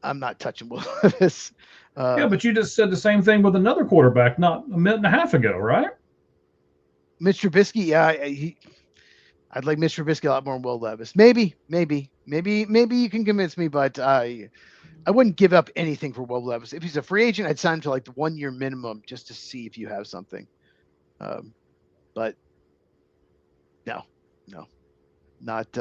I'm not touching Will Levis. Yeah, but you just said the same thing with another quarterback not a minute and a half ago, right? Mitch Trubisky, yeah, I'd like Mitch Trubisky a lot more than Will Levis. Maybe you can convince me, but I wouldn't give up anything for Will Levis. If he's a free agent, I'd sign him to like the 1 year minimum just to see if you have something. But no, not.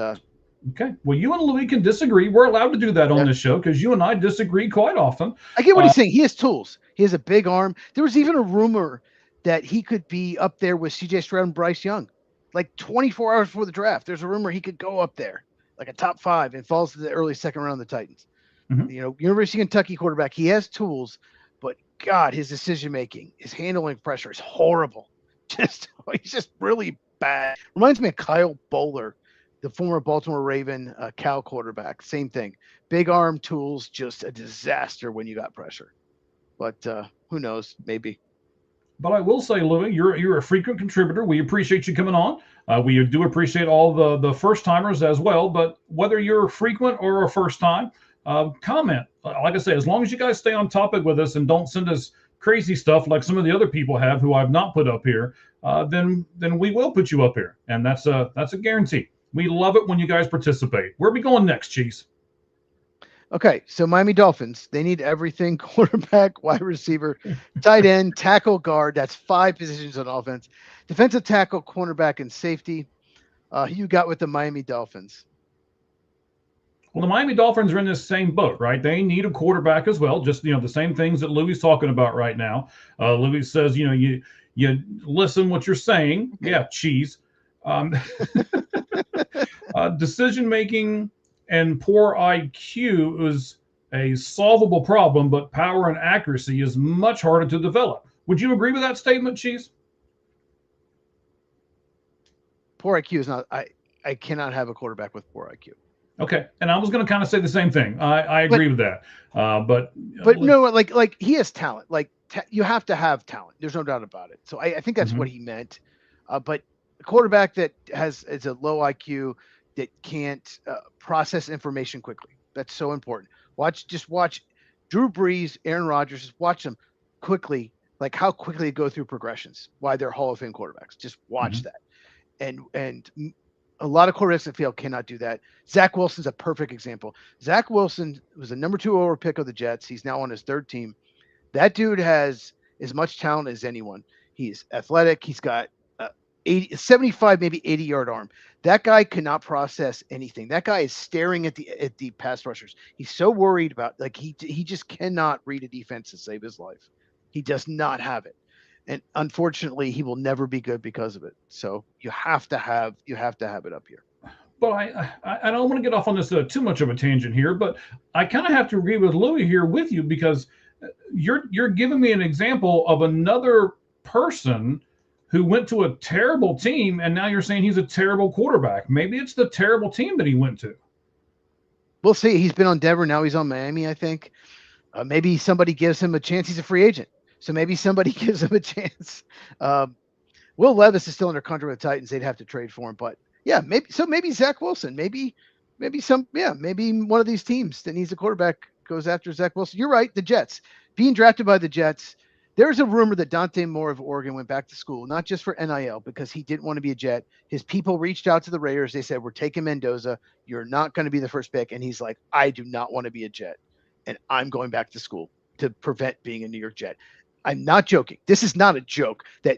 Okay. Well, you and Louis can disagree. We're allowed to do that on this show because you and I disagree quite often. I get what he's saying. He has tools. He has a big arm. There was even a rumor that he could be up there with C.J. Stroud and Bryce Young. Like 24 hours before the draft, there's a rumor he could go up there, like a top 5, and falls to the early 2nd round of the Titans. University of Kentucky quarterback. He has tools, but God, his decision-making, his handling pressure is horrible. He's just really bad. Reminds me of Kyle Bowler, the former Baltimore Raven Cal quarterback. Same thing. Big arm, tools, just a disaster when you got pressure. But who knows? Maybe. But I will say, Louis, you're a frequent contributor. We appreciate you coming on. We do appreciate all the first timers as well. But whether you're a frequent or a first time, comment. Like I say, as long as you guys stay on topic with us and don't send us crazy stuff like some of the other people have who I've not put up here, then we will put you up here, and that's a guarantee. We love it when you guys participate. Where are we going next, Cheese? Okay, so Miami Dolphins, they need everything: quarterback, wide receiver, tight end, tackle, guard. That's 5 positions on offense. Defensive tackle, cornerback, and safety. Who you got with the Miami Dolphins? Well, the Miami Dolphins are in this same boat, right? They need a quarterback as well. Just, the same things that Louis is talking about right now. Louis says, you listen what you're saying. Yeah, Cheese. Decision making and poor IQ is a solvable problem, but power and accuracy is much harder to develop. Would you agree with that statement, Cheese? Poor IQ is not. I cannot have a quarterback with poor IQ. Okay, and I was going to kind of say the same thing. I agree with that. But no, like he has talent. Like you have to have talent. There's no doubt about it. So I think that's what he meant. But a quarterback that is a low IQ that can't process information quickly. That's so important. Just watch Drew Brees, Aaron Rodgers. Just watch them quickly, like how quickly they go through progressions. Why they're Hall of Fame quarterbacks. Just watch that. And a lot of quarterbacks that fail cannot do that. Zach Wilson's a perfect example. Zach Wilson was a number 2 overall pick of the Jets. He's now on his 3rd team. That dude has as much talent as anyone. He's athletic. He's got 75, maybe 80-yard arm. That guy cannot process anything. That guy is staring at the pass rushers. He's so worried about, like, he just cannot read a defense to save his life. He does not have it. And unfortunately, he will never be good because of it. So you have to have it up here. But I don't want to get off on this too much of a tangent here, but I kind of have to agree with Louis here with you, because you're giving me an example of another person who went to a terrible team, and now you're saying he's a terrible quarterback. Maybe it's the terrible team that he went to. We'll see. He's been on Denver. Now he's on Miami, I think. Maybe somebody gives him a chance. He's a free agent. So maybe somebody gives him a chance. Will Levis is still under contract with the Titans. They'd have to trade for him. But yeah, maybe Zach Wilson. Maybe one of these teams that needs a quarterback goes after Zach Wilson. You're right. The Jets. Being drafted by the Jets. There's a rumor that Dante Moore of Oregon went back to school, not just for NIL, because he didn't want to be a Jet. His people reached out to the Raiders. They said, we're taking Mendoza. You're not going to be the first pick. And he's like, I do not want to be a Jet. And I'm going back to school to prevent being a New York Jet. I'm not joking. This is not a joke that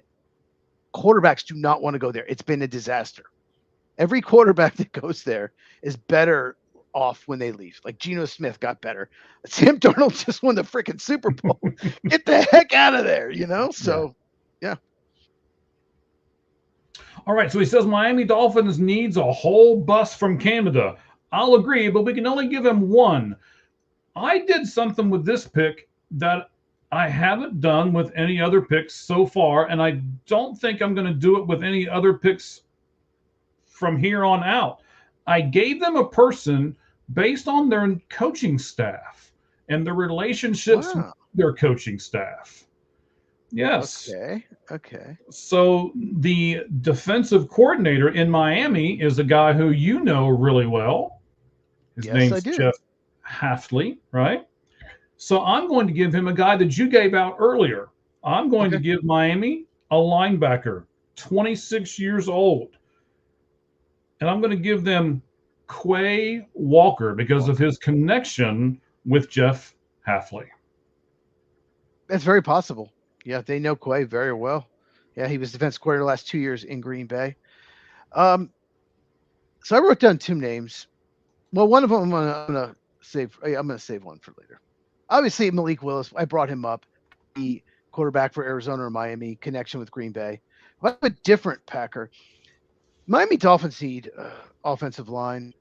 quarterbacks do not want to go there. It's been a disaster. Every quarterback that goes there is better off when they leave. Like Geno Smith got better. Sam Darnold just won the freaking Super Bowl. Get the heck out of there, So, yeah. All right. So he says Miami Dolphins needs a whole bus from Canada. I'll agree, but we can only give him one. I did something with this pick that I haven't done with any other picks so far, and I don't think I'm going to do it with any other picks from here on out. I gave them a person based on their coaching staff and the relationships with their coaching staff. Yes. Okay. So the defensive coordinator in Miami is a guy who you know really well. His name's Jeff Hafley, right? So I'm going to give him a guy that you gave out earlier. I'm going to give Miami a linebacker, 26 years old. And I'm going to give them Quay Walker because of his connection with Jeff Hafley. That's very possible. Yeah, they know Quay very well. Yeah, he was defense coordinator the last 2 years in Green Bay. So I wrote down 2 names. Well, one of them I'm going to save. I'm going to save one for later. Obviously, Malik Willis. I brought him up. The quarterback for Arizona or Miami, connection with Green Bay. But a different Packer. Miami Dolphins need offensive line.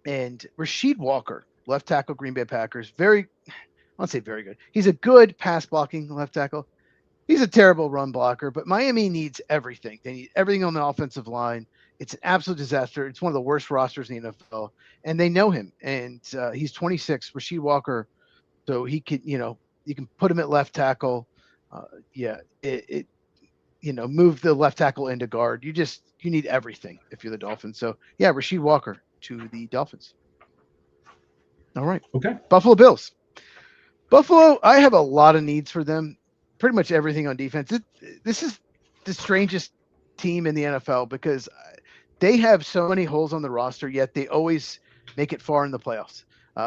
And Rasheed Walker, left tackle, Green Bay Packers. I won't say very good. He's a good pass blocking left tackle. He's a terrible run blocker, but Miami needs everything. They need everything on the offensive line. It's an absolute disaster. It's one of the worst rosters in the NFL, and they know him. And he's 26, Rasheed Walker. So he could, you can put him at left tackle. Yeah, it move the left tackle into guard. You need everything if you're the Dolphins. So yeah, Rasheed Walker to the Dolphins. All right. Okay. Buffalo Bills. Buffalo, I have a lot of needs for them. Pretty much everything on defense. This is the strangest team in the NFL because they have so many holes on the roster, yet they always make it far in the playoffs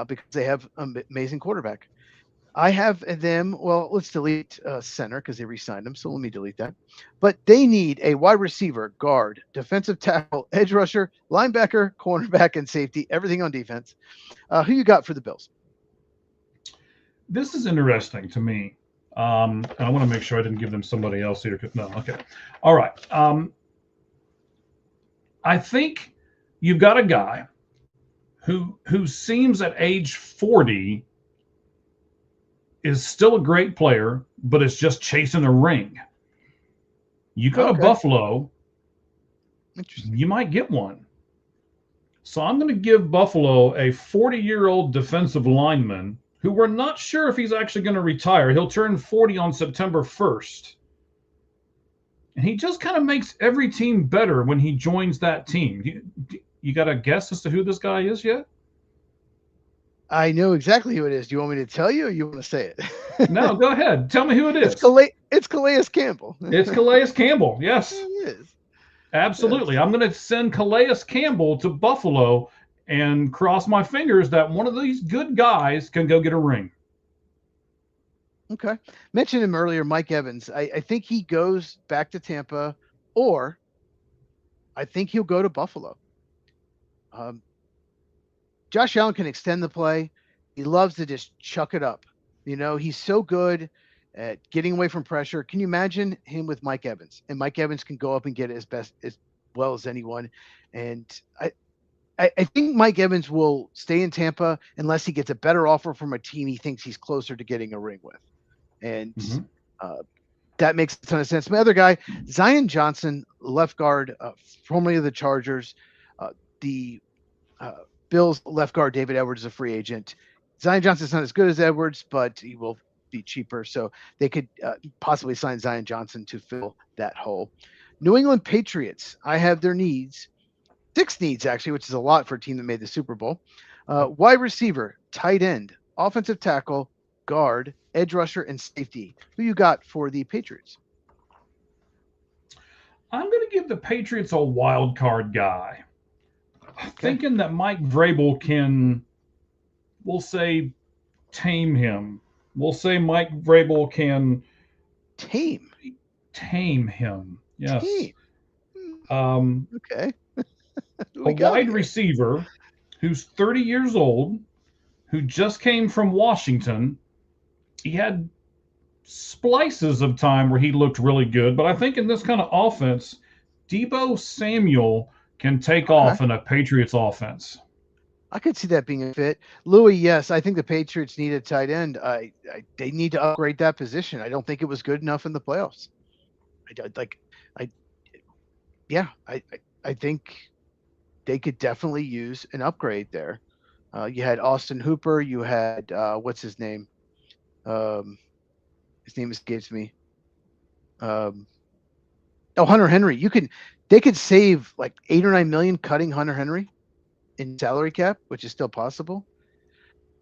because they have an amazing quarterback. I have them. Well, let's delete center because they re-signed him. So let me delete that. But they need a wide receiver, guard, defensive tackle, edge rusher, linebacker, cornerback, and safety. Everything on defense. Who you got for the Bills? This is interesting to me. And I want to make sure I didn't give them somebody else here. No, okay. All right. I think you've got a guy who seems at age 40 is still a great player, but is just chasing a ring. You go to Buffalo, you might get one. So I'm going to give Buffalo a 40-year-old defensive lineman who we're not sure if he's actually going to retire. He'll turn 40 on September 1st. And he just kind of makes every team better when he joins that team. You got a guess as to who this guy is yet? I know exactly who it is. Do you want me to tell you or you want to say it? No, go ahead. Tell me who it is. It's Calais Campbell. It's Calais Campbell. Yes. It is. Absolutely. Yes. I'm going to send Calais Campbell to Buffalo and cross my fingers that one of these good guys can go get a ring. Okay. Mentioned him earlier, Mike Evans. I think he goes back to Tampa, or I think he'll go to Buffalo. Josh Allen can extend the play. He loves to just chuck it up. He's so good at getting away from pressure. Can you imagine him with Mike Evans? And Mike Evans can go up and get it as well as anyone. And I think Mike Evans will stay in Tampa unless he gets a better offer from a team he thinks he's closer to getting a ring with. And that makes a ton of sense. My other guy, Zion Johnson, left guard, formerly of the Chargers. The Bills left guard David Edwards is a free agent. Zion Johnson's not as good as Edwards, but he will be cheaper. So they could possibly sign Zion Johnson to fill that hole. New England Patriots, I have their needs. 6 needs, actually, which is a lot for a team that made the Super Bowl. Wide receiver, tight end, offensive tackle, guard, edge rusher, and safety. Who you got for the Patriots? I'm going to give the Patriots a wild card guy. Thinking that Mike Vrabel can, we'll say, tame him. We'll say Mike Vrabel can tame him. Yes. Okay. A wide receiver who's 30 years old, who just came from Washington. He had splices of time where he looked really good, but I think in this kind of offense, Deebo Samuel can take off in a Patriots offense. I could see that being a fit. Louis, yes, I think the Patriots need a tight end. They need to upgrade that position. I don't think it was good enough in the playoffs. I think they could definitely use an upgrade there. You had Austin Hooper. You had what's his name? His name escapes me. Hunter Henry. They could save like 8 or 9 million cutting Hunter Henry in salary cap, which is still possible.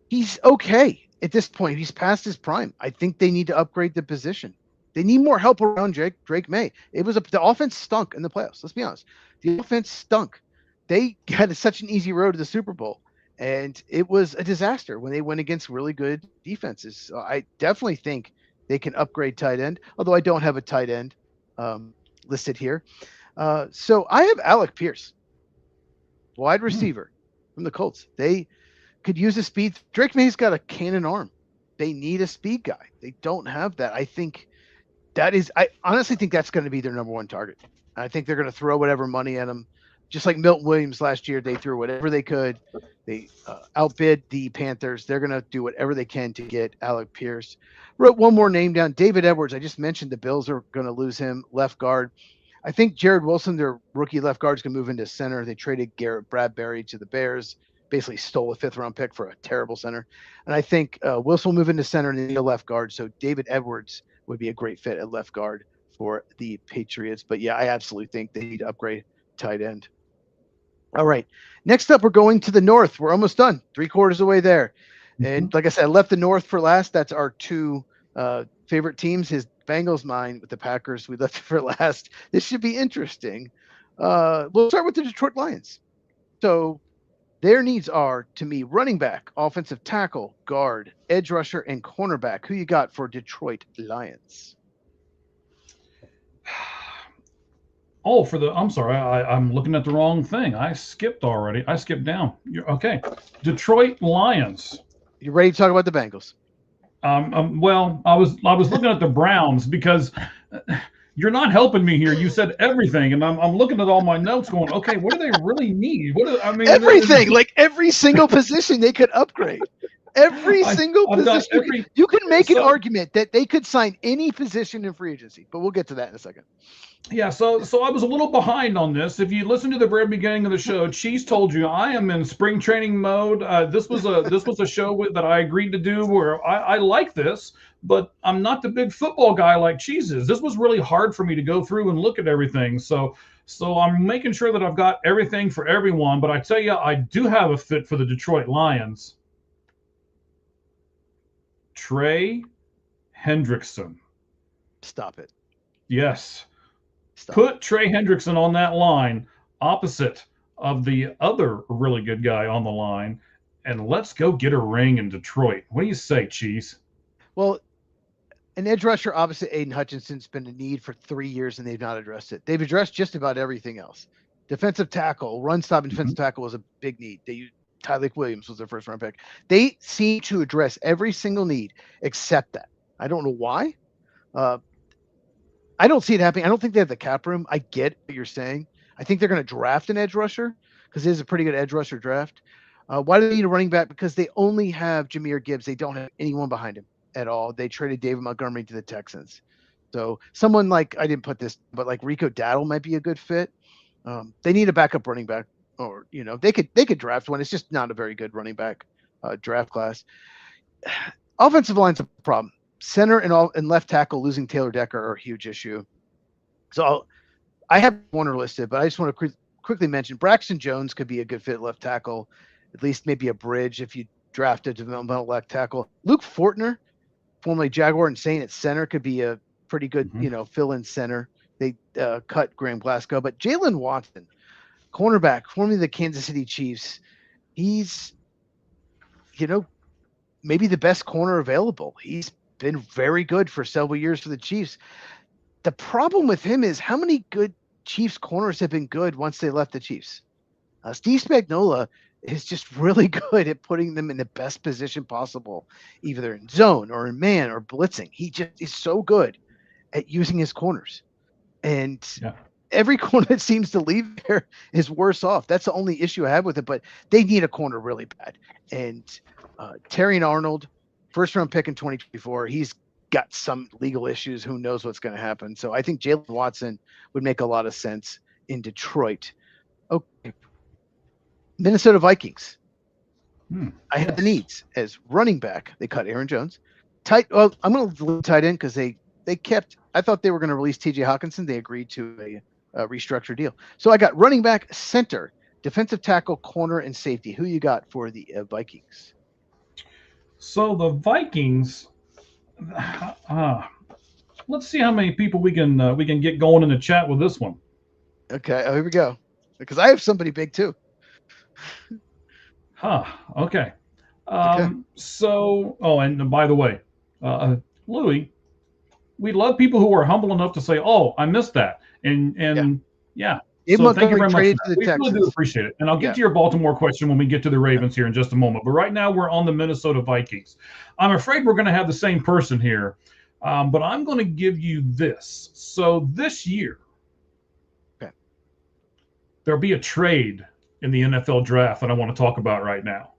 He's okay at this point. He's past his prime. I think they need to upgrade the position. They need more help around Drake May. The offense stunk in the playoffs. Let's be honest. The offense stunk. They had such an easy road to the Super Bowl, and it was a disaster when they went against really good defenses. So I definitely think they can upgrade tight end, although I don't have a tight end listed here. So I have Alec Pierce, wide receiver from the Colts. They could use a speed. Drake May's got a cannon arm. They need a speed guy. They don't have that. I honestly think that's going to be their number one target. I think they're going to throw whatever money at him. Just like Milton Williams last year, they threw whatever they could. They outbid the Panthers. They're going to do whatever they can to get Alec Pierce. Wrote one more name down, David Edwards. I just mentioned the Bills are going to lose him, left guard. I think Jared Wilson, their rookie left guard, is going to move into center. They traded Garrett Bradbury to the Bears, basically stole a 5th-round pick for a terrible center. And I think Wilson will move into center and then the left guard. So David Edwards would be a great fit at left guard for the Patriots. But yeah, I absolutely think they need to upgrade tight end. All right. Next up, we're going to the North. We're almost done, 3/4 away there. And like I said, I left the North for last. That's our two favorite teams. His Bengals, mine with the Packers. We left it for last. This should be interesting. We'll start with the Detroit Lions. So their needs are, to me, running back, offensive tackle, guard, edge rusher, and cornerback. Who you got for Detroit Lions? Oh, I'm sorry, I'm looking at the wrong thing. I skipped already. I skipped down. Okay. Detroit Lions. You ready to talk about the Bengals? Well, I was looking at the Browns because you're not helping me here. You said everything, and I'm looking at all my notes going, okay, what do they really need? I mean, everything, like every single position they could upgrade. Every single position. You can make an argument that they could sign any position in free agency, but we'll get to that in a second. Yeah, so I was a little behind on this. If you listen to the very beginning of the show, Cheese told you I am in spring training mode. This was a show that I agreed to do where I like this, but I'm not the big football guy like Cheese is. This was really hard for me to go through and look at everything. So I'm making sure that I've got everything for everyone. But I tell you, I do have a fit for the Detroit Lions. Trey Hendrickson. Stop it. Yes. Put Trey Hendrickson on that line opposite of the other really good guy on the line, and let's go get a ring in Detroit. What do you say, Cheese? Well, an edge rusher opposite Aiden Hutchinson's been a need for 3 years, and they've not addressed it. They've addressed just about everything else. Defensive tackle, run stop, and defensive tackle was a big need. They used Tyleik Williams was their first round pick. They seem to address every single need except that. I don't know why. I don't see it happening. I don't think they have the cap room. I get what you're saying. I think they're going to draft an edge rusher because it is a pretty good edge rusher draft. Why do they need a running back? Because they only have Jahmyr Gibbs. They don't have anyone behind him at all. They traded David Montgomery to the Texans. So someone like, I didn't put this, but like Rico Dowdle might be a good fit. They need a backup running back, or, they could draft one. It's just not a very good running back draft class. Offensive line's a problem. Center and left tackle losing Taylor Decker are a huge issue. So I have Warner listed, but I just want to quickly mention Braxton Jones could be a good fit at left tackle, at least maybe a bridge if you draft a developmental left tackle. Luke Fortner, formerly Jaguar and Saint at center, could be a pretty good, fill-in center. They cut Graham Glasgow, but Jalen Watson, cornerback, formerly the Kansas City Chiefs, he's, maybe the best corner available. He's been very good for several years for the Chiefs. The problem with him is how many good Chiefs corners have been good once they left the Chiefs. Steve Spagnuolo is just really good at putting them in the best position possible, either in zone or in man or blitzing. He just is so good at using his corners. And every corner that seems to leave there is worse off. That's the only issue I have with it, but they need a corner really bad. And Terrion Arnold, first round pick in 2024. He's got some legal issues. Who knows what's going to happen? So I think Jalen Watson would make a lot of sense in Detroit. Okay. Minnesota Vikings. I have the needs as running back. They cut Aaron Jones. I'm going to delete tight end because they kept, I thought they were going to release TJ Hawkinson. They agreed to a restructured deal. So I got running back, center, defensive tackle, corner, and safety. Who you got for the Vikings? So the Vikings, let's see how many people we can get going in the chat with this one. Okay, here we go. Because I have somebody big too. Okay. So, and by the way, Louis, we love people who are humble enough to say, "Oh, I missed that," and So thank you very much. We really do appreciate it. And I'll get to your Baltimore question when we get to the Ravens here in just a moment. But right now we're on the Minnesota Vikings. I'm afraid we're going to have the same person here, but I'm going to give you this. So this year, there'll be a trade in the NFL draft that I want to talk about right now.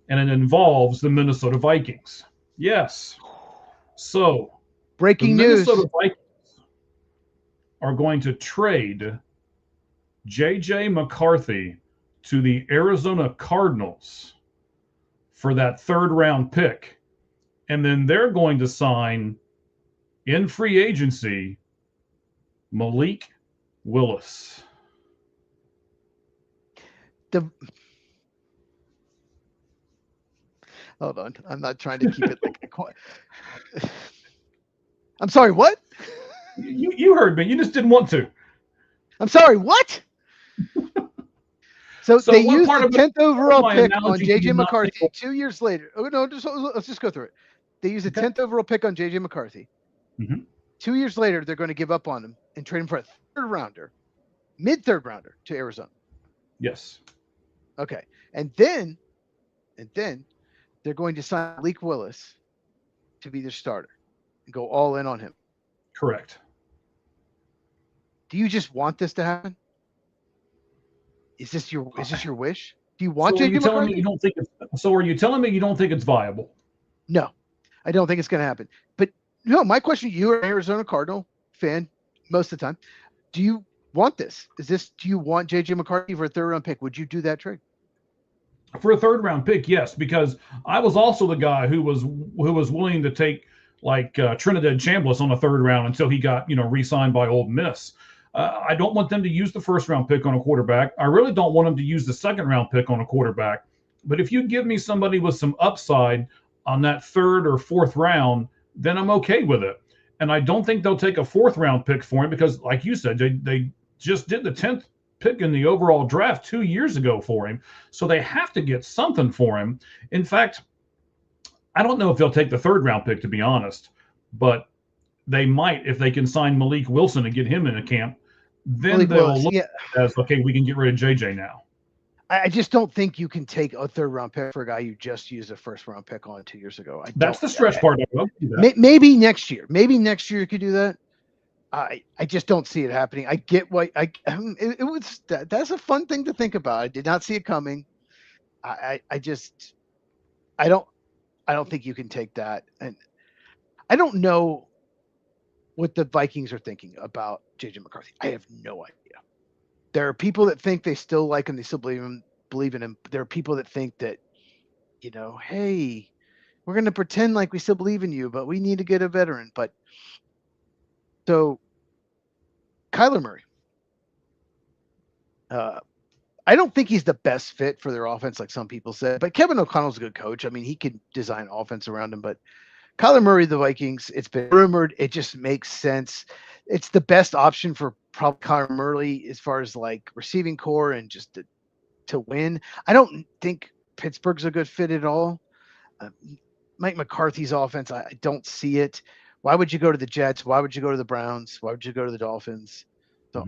And it involves the Minnesota Vikings. Yes. So breaking news. Minnesota Vikings are going to trade J.J. McCarthy to the Arizona Cardinals for that third-round pick. And then they're going to sign in free agency, Malik Willis. Hold on. I'm not trying to keep it like I'm sorry, what? You heard me. You just didn't want to. I'm sorry, what? So they used the 10th overall pick on J.J. McCarthy 2 years later. Oh, no, let's just go through it. They used the 10th overall pick on J.J. McCarthy. 2 years later, they're going to give up on him and trade him for a third rounder, mid-third rounder to Arizona. Yes. Okay. And then they're going to sign Malik Willis to be their starter and go all in on him. Correct. Do you just want this to happen? Is this your wish? Do you want J.J. McCarthy? Are you telling me you don't think it's viable? No, I don't think it's going to happen. But no, my question to you, are an Arizona Cardinal fan most of the time. Do you want this? Do you want J.J. McCarthy for a third round pick? Would you do that trade? For a third round pick, yes, because I was also the guy who was willing to take like Trinidad Chambliss on a third round until he got re-signed by Ole Miss. I don't want them to use the first round pick on a quarterback. I really don't want them to use the second round pick on a quarterback. But if you give me somebody with some upside on that third or fourth round, then I'm okay with it. And I don't think they'll take a fourth round pick for him because, like you said, they just did the 10th pick in the overall draft 2 years ago for him. So they have to get something for him. In fact, I don't know if they'll take the third round pick, to be honest, but they might if they can sign Malik Wilson and get him in a camp. Then they'll look as, okay, we can get rid of JJ now. I just don't think you can take a third round pick for a guy you just used a first round pick on 2 years ago. That's the stretch part. Maybe next year. Maybe next year you could do that. I just don't see it happening. I get why. That's a fun thing to think about. I did not see it coming. I don't think you can take that. And I don't know what the Vikings are thinking about J.J. McCarthy. I have no idea. There are people that think they still like him. They still believe in him. There are people that think that, hey, we're going to pretend like we still believe in you, but we need to get a veteran. But so Kyler Murray, I don't think he's the best fit for their offense, like some people said, but Kevin O'Connell's a good coach. I mean, he could design offense around him, but Kyler Murray, the Vikings, it's been rumored. It just makes sense. It's the best option for probably Kyler Murray as far as like receiving core and just to win. I don't think Pittsburgh's a good fit at all. Mike McCarthy's offense, I don't see it. Why would you go to the Jets? Why would you go to the Browns? Why would you go to the Dolphins? So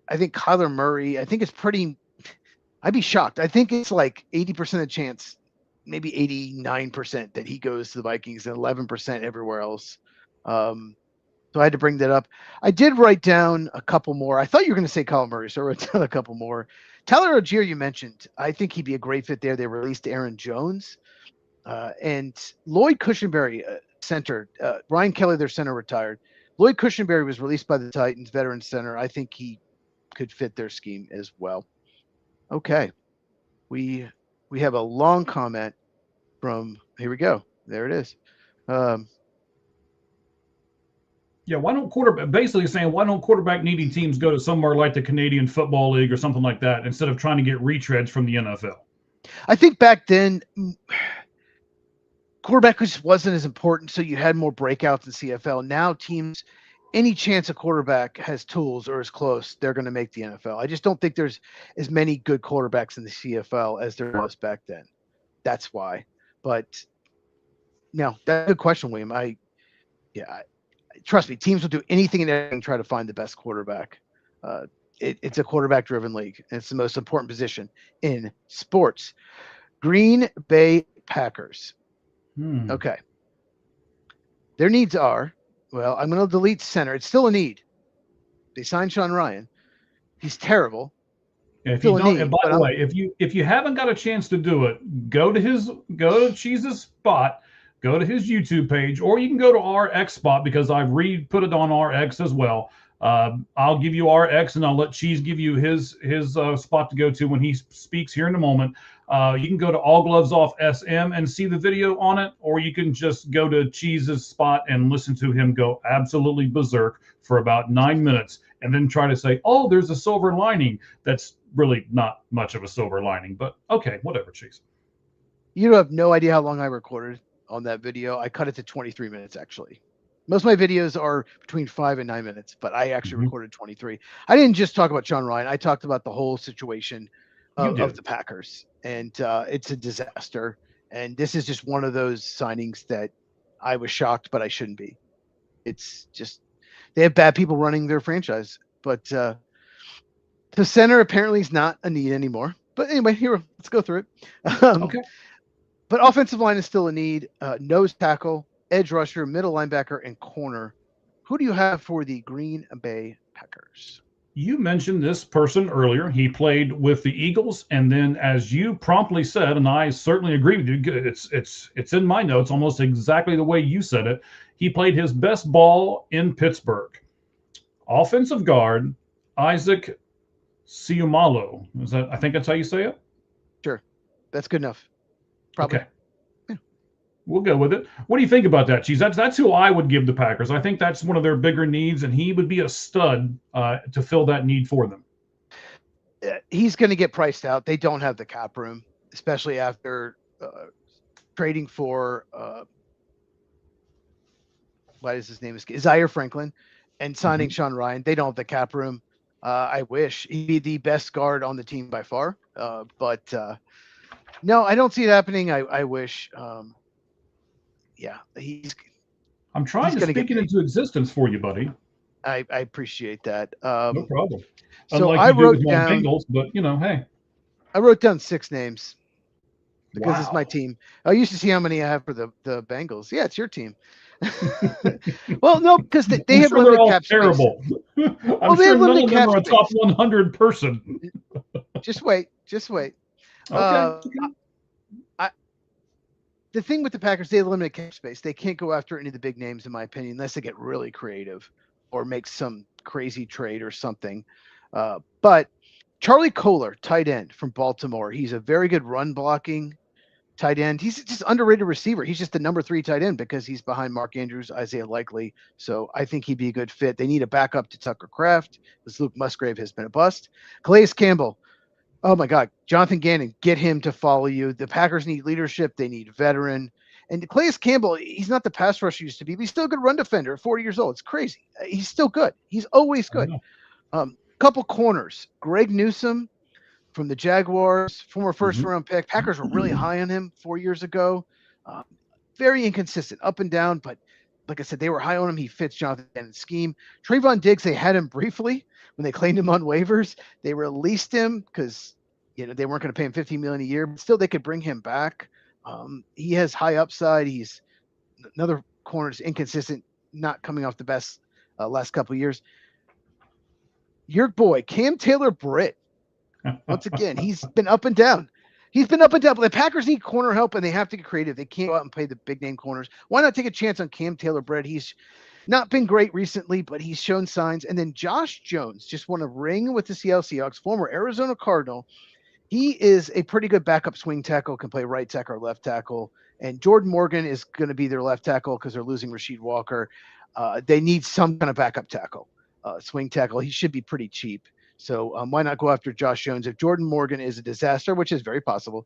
I think Kyler Murray, I think it's pretty – I'd be shocked. I think it's like 80% of the chance, maybe 89% that he goes to the Vikings and 11% everywhere else. So I had to bring that up. I did write down a couple more. I thought you were going to say Kyler Murray, so I wrote down a couple more. Tyler Algier, you mentioned. I think he'd be a great fit there. They released Aaron Jones. And Lloyd Cushenberry, center. Ryan Kelly, their center, retired. Lloyd Cushenberry was released by the Titans, veteran center. I think he could fit their scheme as well. Okay. We have a long comment from, here we go. There it is. Why don't quarterback needy teams go to somewhere like the Canadian Football League or something like that instead of trying to get retreads from the NFL? I think back then quarterback just wasn't as important, so you had more breakouts in CFL. Now teams, any chance a quarterback has tools or is close, they're going to make the NFL. I just don't think there's as many good quarterbacks in the CFL as there was back then. That's why. But no, that's a good question, William. Trust me, teams will do anything and everything to try to find the best quarterback. It's a quarterback-driven league, and it's the most important position in sports. Green Bay Packers. Okay. Their needs are, well, I'm going to delete center. It's still a need. They signed Sean Ryan. He's terrible. If you don't, and by the way, if you haven't got a chance to do it, go to Cheez's spot. Go to his YouTube page, or you can go to our X spot because I've put it on our X as well. I'll give you our X, and I'll let Cheese give you his spot to go to when he speaks here in a moment. You can go to All Gloves Off SM and see the video on it, or you can just go to Cheese's spot and listen to him go absolutely berserk for about 9 minutes, and then try to say, "Oh, there's a silver lining." That's really not much of a silver lining, but okay, whatever, Cheese. You have no idea how long I recorded on that video. I cut it to 23 minutes, actually. Most of my videos are between 5 and 9 minutes, but I actually recorded 23. I didn't just talk about Sean Ryan. I talked about the whole situation of the Packers, and it's a disaster. And this is just one of those signings that I was shocked, but I shouldn't be. It's just they have bad people running their franchise, but the center apparently is not a need anymore. But anyway, here, let's go through it. Okay. But offensive line is still a need. Nose tackle, edge rusher, middle linebacker, and corner. Who do you have for the Green Bay Packers? You mentioned this person earlier. He played with the Eagles, and then, as you promptly said, and I certainly agree with you, it's in my notes almost exactly the way you said it. He played his best ball in Pittsburgh. Offensive guard Isaac Siumalo. I think that's how you say it? Sure. That's good enough. Probably. Okay. Yeah. We'll go with it. What do you think about that, Cheese? That's who I would give the Packers. I think that's one of their bigger needs, and he would be a stud to fill that need for them. He's going to get priced out. They don't have the cap room, especially after trading for what is his name? Zaire Franklin, and signing Sean Ryan. They don't have the cap room. I wish he'd be the best guard on the team by far, but no, I don't see it happening. I wish. Yeah, I'm trying to speak it into existence for you, buddy. I appreciate that. No problem. So Unlike I you do wrote with my down Bengals, but hey. I wrote down 6 names because Wow. it's my team. I used to see how many I have for the Bengals. Yeah, it's your team. Well, no, because they have limited cap space. Terrible. I'm sure none of them are a top 100 person. Just wait. Okay. The thing with the Packers, they have limited cap space. They can't go after any of the big names, in my opinion, unless they get really creative or make some crazy trade or something. But Charlie Kohler, tight end from Baltimore, he's a very good run blocking tight end. He's just underrated receiver. He's just the number 3 tight end because he's behind Mark Andrews, Isaiah Likely. So I think he'd be a good fit. They need a backup to Tucker Kraft, because Luke Musgrave has been a bust. Calais Campbell. Oh my God, Jonathan Gannon, get him to follow you. The Packers need leadership. They need veteran. And Calais Campbell, he's not the pass rusher he used to be, but he's still a good run defender at 40 years old. It's crazy. He's still good. He's always good. Couple corners. Greg Newsome from the Jaguars, former first-round pick. Packers were really high on him 4 years ago. Very inconsistent, up and down, but like I said, they were high on him. He fits Jonathan Gannon's scheme. Trayvon Diggs, they had him briefly when they claimed him on waivers. They released him because they weren't going to pay him $15 million a year, but still they could bring him back. He has high upside. He's another corner is inconsistent, not coming off the best last couple of years. Your boy Cam Taylor-Britt. Once again, he's been up and down. But the Packers need corner help, and they have to get creative. They can't go out and play the big name corners. Why not take a chance on Cam Taylor-Britt? He's not been great recently, but he's shown signs. And then Josh Jones just won a ring with the Seattle Seahawks, former Arizona Cardinal. He is a pretty good backup swing tackle, can play right tackle or left tackle. And Jordan Morgan is going to be their left tackle because they're losing Rasheed Walker. They need some kind of backup tackle, swing tackle. He should be pretty cheap. So why not go after Josh Jones? If Jordan Morgan is a disaster, which is very possible,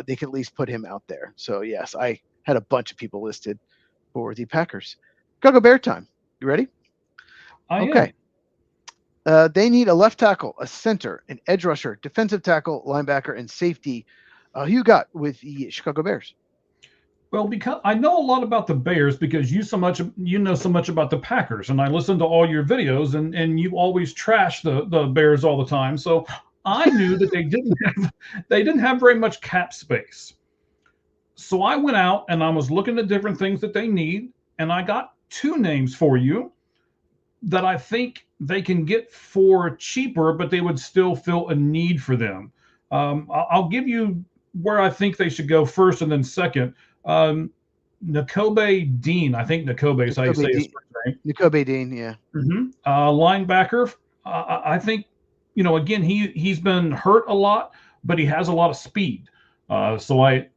they can at least put him out there. So, yes, I had a bunch of people listed for the Packers. Chicago Bear time. You ready? Okay. They need a left tackle, a center, an edge rusher, defensive tackle, linebacker, and safety. Who you got with the Chicago Bears? Well, because I know a lot about the Bears because you know so much about the Packers, and I listen to all your videos, and you always trash the Bears all the time. So I knew that they didn't have very much cap space. So I went out and I was looking at different things that they need, and I got 2 names for you that I think they can get for cheaper, but they would still fill a need for them. I'll give you where I think they should go first and then second. Nakobe Dean. I think Nakobe is how you say his first name. Nakobe Dean, yeah. Linebacker. I think, again, he's been hurt a lot, but he has a lot of speed. So I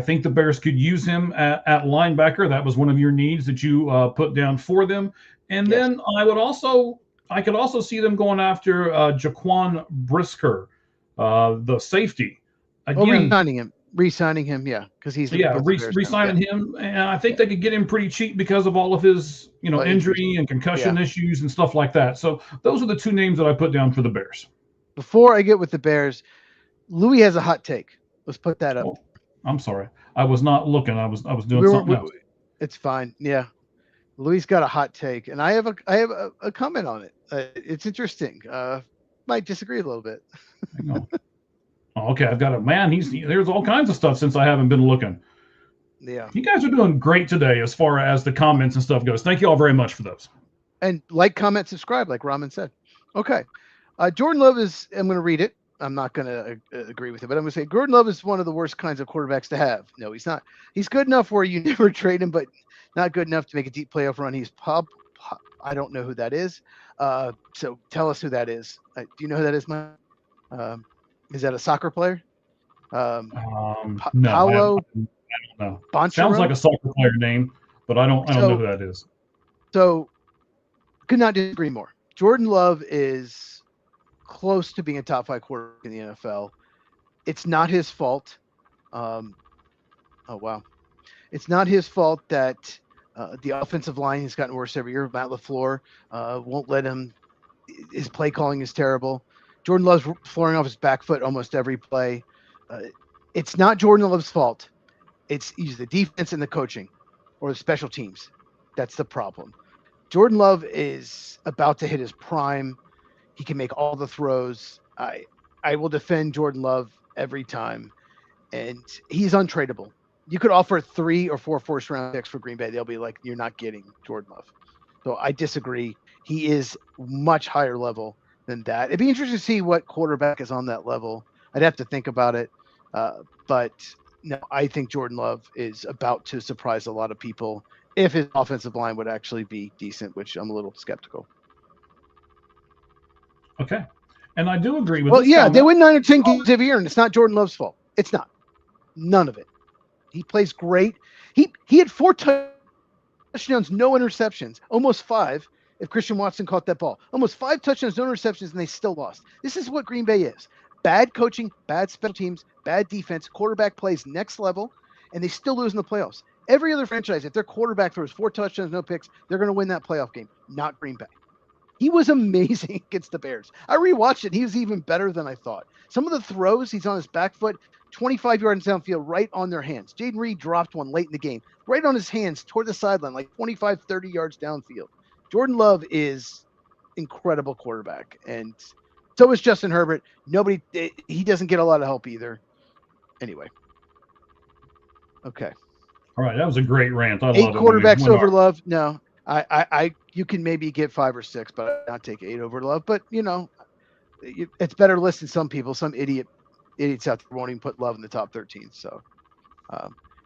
think the Bears could use him at linebacker. That was one of your needs that you put down for them. And Yes. then I could also see them going after Jaquan Brisker, the safety. Again, re-signing him, yeah, because he's re-signing him, and I think they could get him pretty cheap because of all of his, injury and concussion issues and stuff like that. So those are the two names that I put down for the Bears. Before I get with the Bears, Louis has a hot take. Let's put that up. Oh, I'm sorry, I was not looking. I was doing something else. It's fine. Yeah, Louis got a hot take, and I have a comment on it. It's interesting. Might disagree a little bit. Okay, I've got a man. There's all kinds of stuff since I haven't been looking. Yeah, you guys are doing great today as far as the comments and stuff goes. Thank you all very much for those. And like, comment, subscribe, like Raman said. Okay, Jordan Love is. I'm going to read it. I'm not going to agree with it, but I'm going to say Jordan Love is one of the worst kinds of quarterbacks to have. No, he's not. He's good enough where you never trade him, but not good enough to make a deep playoff run. He's I don't know who that is. So tell us who that is. Do you know who that is, Mike? Is that a soccer player? No, Paulo. I don't know. Bonchero? Sounds like a soccer player name, but I don't know who that is. So, could not disagree more. Jordan Love is close to being a top 5 quarterback in the NFL. It's not his fault. Oh wow, it's not his fault that the offensive line has gotten worse every year. Matt LaFleur won't let him. His play calling is terrible. Jordan Love's flooring off his back foot almost every play. It's not Jordan Love's fault. It's either the defense and the coaching or the special teams. That's the problem. Jordan Love is about to hit his prime. He can make all the throws. I will defend Jordan Love every time. And he's untradeable. You could offer 3 or 4 first-round picks for Green Bay. They'll be like, you're not getting Jordan Love. So I disagree. He is much higher level than that. It'd be interesting to see what quarterback is on that level. I'd have to think about it. But no, I think Jordan Love is about to surprise a lot of people if his offensive line would actually be decent, which I'm a little skeptical. Okay. And I do agree with they win 9 or 10 games every year, and it's not Jordan Love's fault. It's not. None of it. He plays great. He had 4 touchdowns, no interceptions, almost 5 if Christian Watson caught that ball. Almost 5 touchdowns, no interceptions, and they still lost. This is what Green Bay is. Bad coaching, bad special teams, bad defense, quarterback plays next level, and they still lose in the playoffs. Every other franchise, if their quarterback throws 4 touchdowns, no picks, they're going to win that playoff game, not Green Bay. He was amazing against the Bears. I rewatched it. He was even better than I thought. Some of the throws, he's on his back foot, 25 yards downfield, right on their hands. Jaden Reed dropped one late in the game, right on his hands toward the sideline, like 25, 30 yards downfield. Jordan Love is incredible quarterback, and so is Justin Herbert. He doesn't get a lot of help either. Anyway. Okay. All right, that was a great rant. I 8 love it. quarterbacks over Love. No, you can maybe get 5 or 6, but I'd not take 8 over Love. But it's better to listen to some people. Some idiots out there won't even put Love in the top 13. So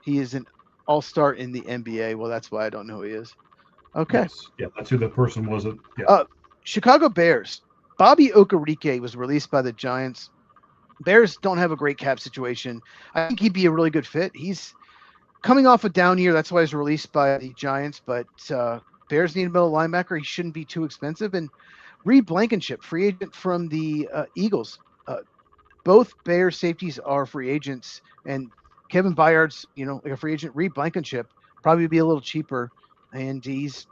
he is an all-star in the NBA. Well, that's why I don't know who he is. Okay. Yes. Yeah, that's who the person was. Yeah. Chicago Bears. Bobby Okereke was released by the Giants. Bears don't have a great cap situation. I think he'd be a really good fit. He's coming off a down year. That's why he's released by the Giants. But Bears need a middle linebacker. He shouldn't be too expensive. And Reed Blankenship, free agent from the Eagles. Both Bears safeties are free agents. And Kevin Byard's, like a free agent. Reed Blankenship probably be a little cheaper. And he's,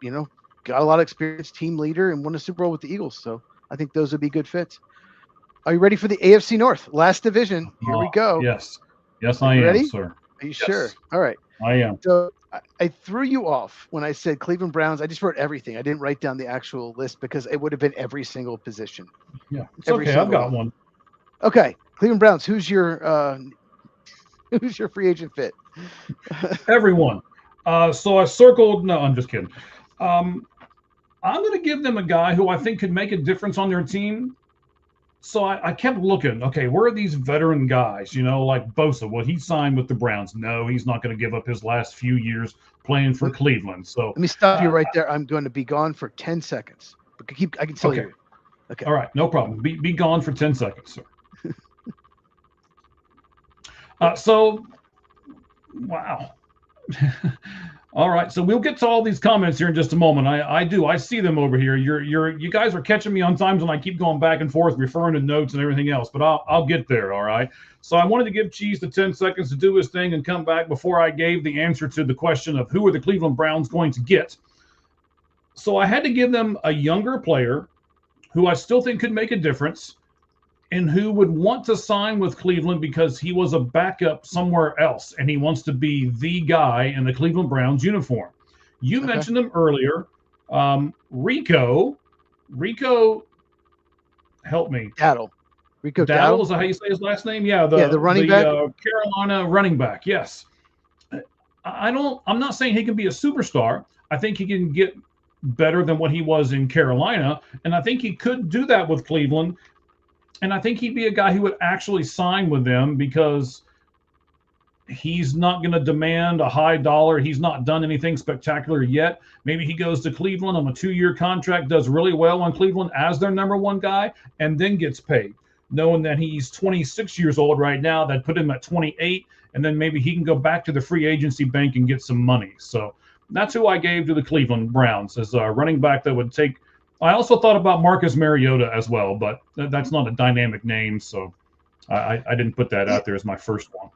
got a lot of experience, team leader, and won a Super Bowl with the Eagles. So I think those would be good fits. Are you ready for the AFC North? Last division. Here we go. Yes. Yes, I am, ready? sir. Are you sure? All right. I am. So I threw you off when I said Cleveland Browns. I just wrote everything. I didn't write down the actual list because it would have been every single position. Yeah. It's okay. I've got one. Okay. Cleveland Browns. Who's your free agent fit? Everyone. So I circled. No, I'm just kidding. I'm going to give them a guy who I think could make a difference on their team. So I kept looking, okay, where are these veteran guys? You know, like Bosa. Well, he signed with the Browns. No, he's not going to give up his last few years playing for Cleveland. So Let me stop you right there. I'm going to be gone for 10 seconds. But I can tell okay. you. Okay. All right, no problem. Be gone for 10 seconds, sir. So, wow. All right, so we'll get to all these comments here in just a moment. I see them over here. You guys are catching me on times when I keep going back and forth, referring to notes and everything else. But I'll get there. All right. So I wanted to give Cheese the 10 seconds to do his thing and come back before I gave the answer to the question of who are the Cleveland Browns going to get. So I had to give them a younger player who I still think could make a difference, and who would want to sign with Cleveland because he was a backup somewhere else, and he wants to be the guy in the Cleveland Browns uniform. You mentioned him earlier. Rico, help me. Rico Dowdle, is that how you say his last name? Yeah, the running back. Carolina running back, yes. I'm not saying he can be a superstar. I think he can get better than what he was in Carolina, and I think he could do that with Cleveland. And I think he'd be a guy who would actually sign with them because he's not going to demand a high dollar. He's not done anything spectacular yet. Maybe he goes to Cleveland on a 2-year contract, does really well on Cleveland as their number one guy, and then gets paid, knowing that he's 26 years old right now. That put him at 28, and then maybe he can go back to the free agency bank and get some money. So that's who I gave to the Cleveland Browns as a running back that would take. I also thought about Marcus Mariota as well, but that's not a dynamic name, so I didn't put that out there as my first one.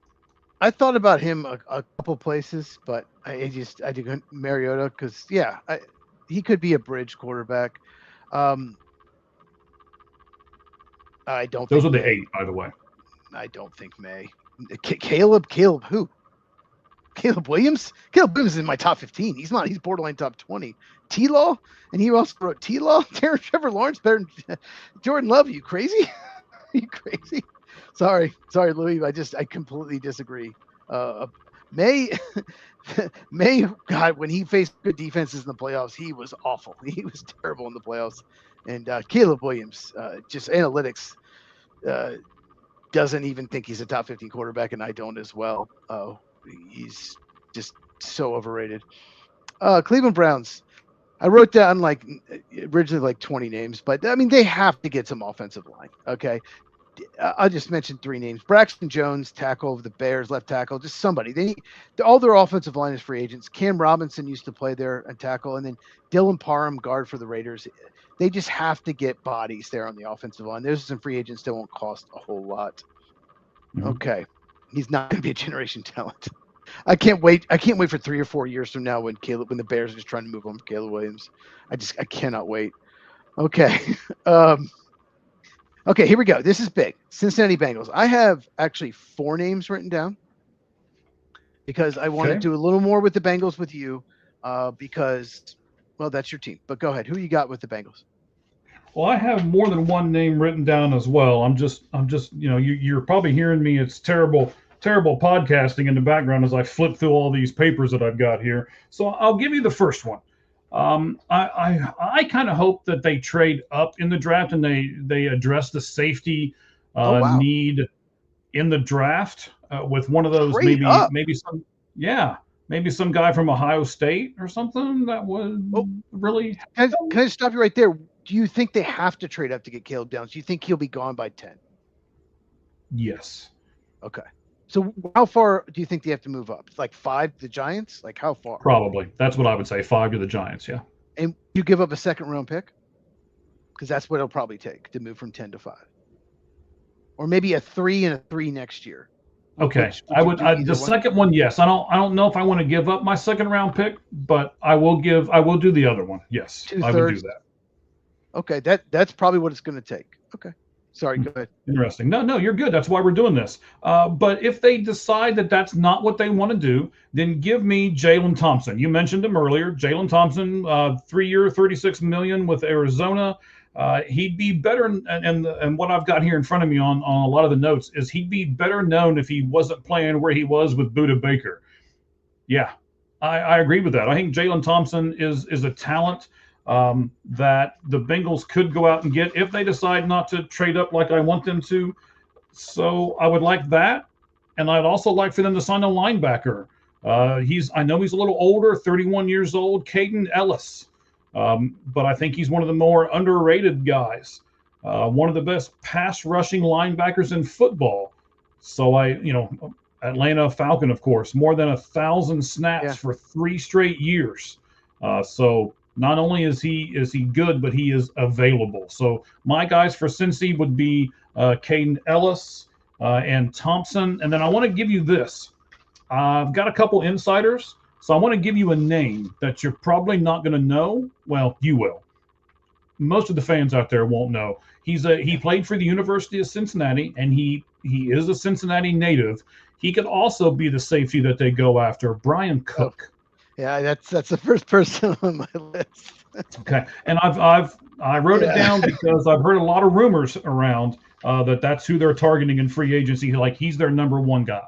I thought about him a couple places, but I did Mariota because he could be a bridge quarterback. I don't. Those are the 8, by the way. I don't think May. Caleb who? Caleb Williams? Caleb Williams is in my top 15. He's not. He's borderline top 20. T-Law? And he also wrote T-Law? Trevor Lawrence better than Jordan Love. You crazy? You crazy? Sorry, Louis. I completely disagree. May, God, when he faced good defenses in the playoffs, he was awful. He was terrible in the playoffs. And Caleb Williams, just analytics, doesn't even think he's a top 15 quarterback, and I don't as well. He's just so overrated. Cleveland Browns. I wrote down originally 20 names, but I mean, they have to get some offensive line. Okay. I'll just mention 3 names. Braxton Jones, tackle of the Bears, left tackle, just somebody. All their offensive line is free agents. Cam Robinson used to play there and tackle, and then Dylan Parham, guard for the Raiders. They just have to get bodies there on the offensive line. There's some free agents that won't cost a whole lot. Mm-hmm. Okay. He's not going to be a generation talent. I can't wait for 3 or 4 years from now when the Bears are just trying to move on from Caleb Williams. I cannot wait. Okay. Okay, here we go. This is big. Cincinnati Bengals. I have actually 4 names written down because I want to do a little more with the Bengals with you because, well, that's your team. But go ahead. Who you got with the Bengals? Well, I have more than one name written down as well. I'm just, you're probably hearing me. It's terrible podcasting in the background as I flip through all these papers that I've got here. So I'll give you the first one. I kind of hope that they trade up in the draft and they address the safety need in the draft with one of those maybe some guy from Ohio State or something that would really. Can I stop you right there? Do you think they have to trade up to get Caleb Downs? Do you think he'll be gone by 10? Yes. Okay. So how far do you think they have to move up? Like 5 to the Giants? Like how far? Probably. That's what I would say. 5 to the Giants, yeah. And you give up a 2nd-round pick? Because that's what it'll probably take to move from 10 to 5. Or maybe a 3 and a 3 next year. Okay. The second one, yes. I don't know if I want to give up my 2nd-round pick, but I will do the other one. Yes. 2/3. I would do that. Okay, that's probably what it's going to take. Okay. Sorry, go ahead. Interesting. No, you're good. That's why we're doing this. But if they decide that that's not what they want to do, then give me Jalen Thompson. You mentioned him earlier. Jalen Thompson, 3-year, $36 million with Arizona. He'd be better, and what I've got here in front of me on a lot of the notes is he'd be better known if he wasn't playing where he was with Budda Baker. Yeah, I agree with that. I think Jalen Thompson is a talent. that the Bengals could go out and get if they decide not to trade up like I want them to. So I would like that, and I'd also like for them to sign a linebacker. I know he's a little older, 31 years old, Caden Ellis, but I think he's one of the more underrated guys. One of the best pass rushing linebackers in football. So Atlanta Falcon, of course, more than 1,000 snaps for 3 straight years. So not only is he good, but he is available. So my guys for Cincy would be Caden Ellis and Thompson. And then I want to give you this. I've got a couple insiders, so I want to give you a name that you're probably not going to know. Well, you will. Most of the fans out there won't know. He played for the University of Cincinnati, and he is a Cincinnati native. He could also be the safety that they go after, Brian Cook. Yeah, that's the first person on my list. Okay, and I wrote it down because I've heard a lot of rumors around that's who they're targeting in free agency. Like he's their number one guy.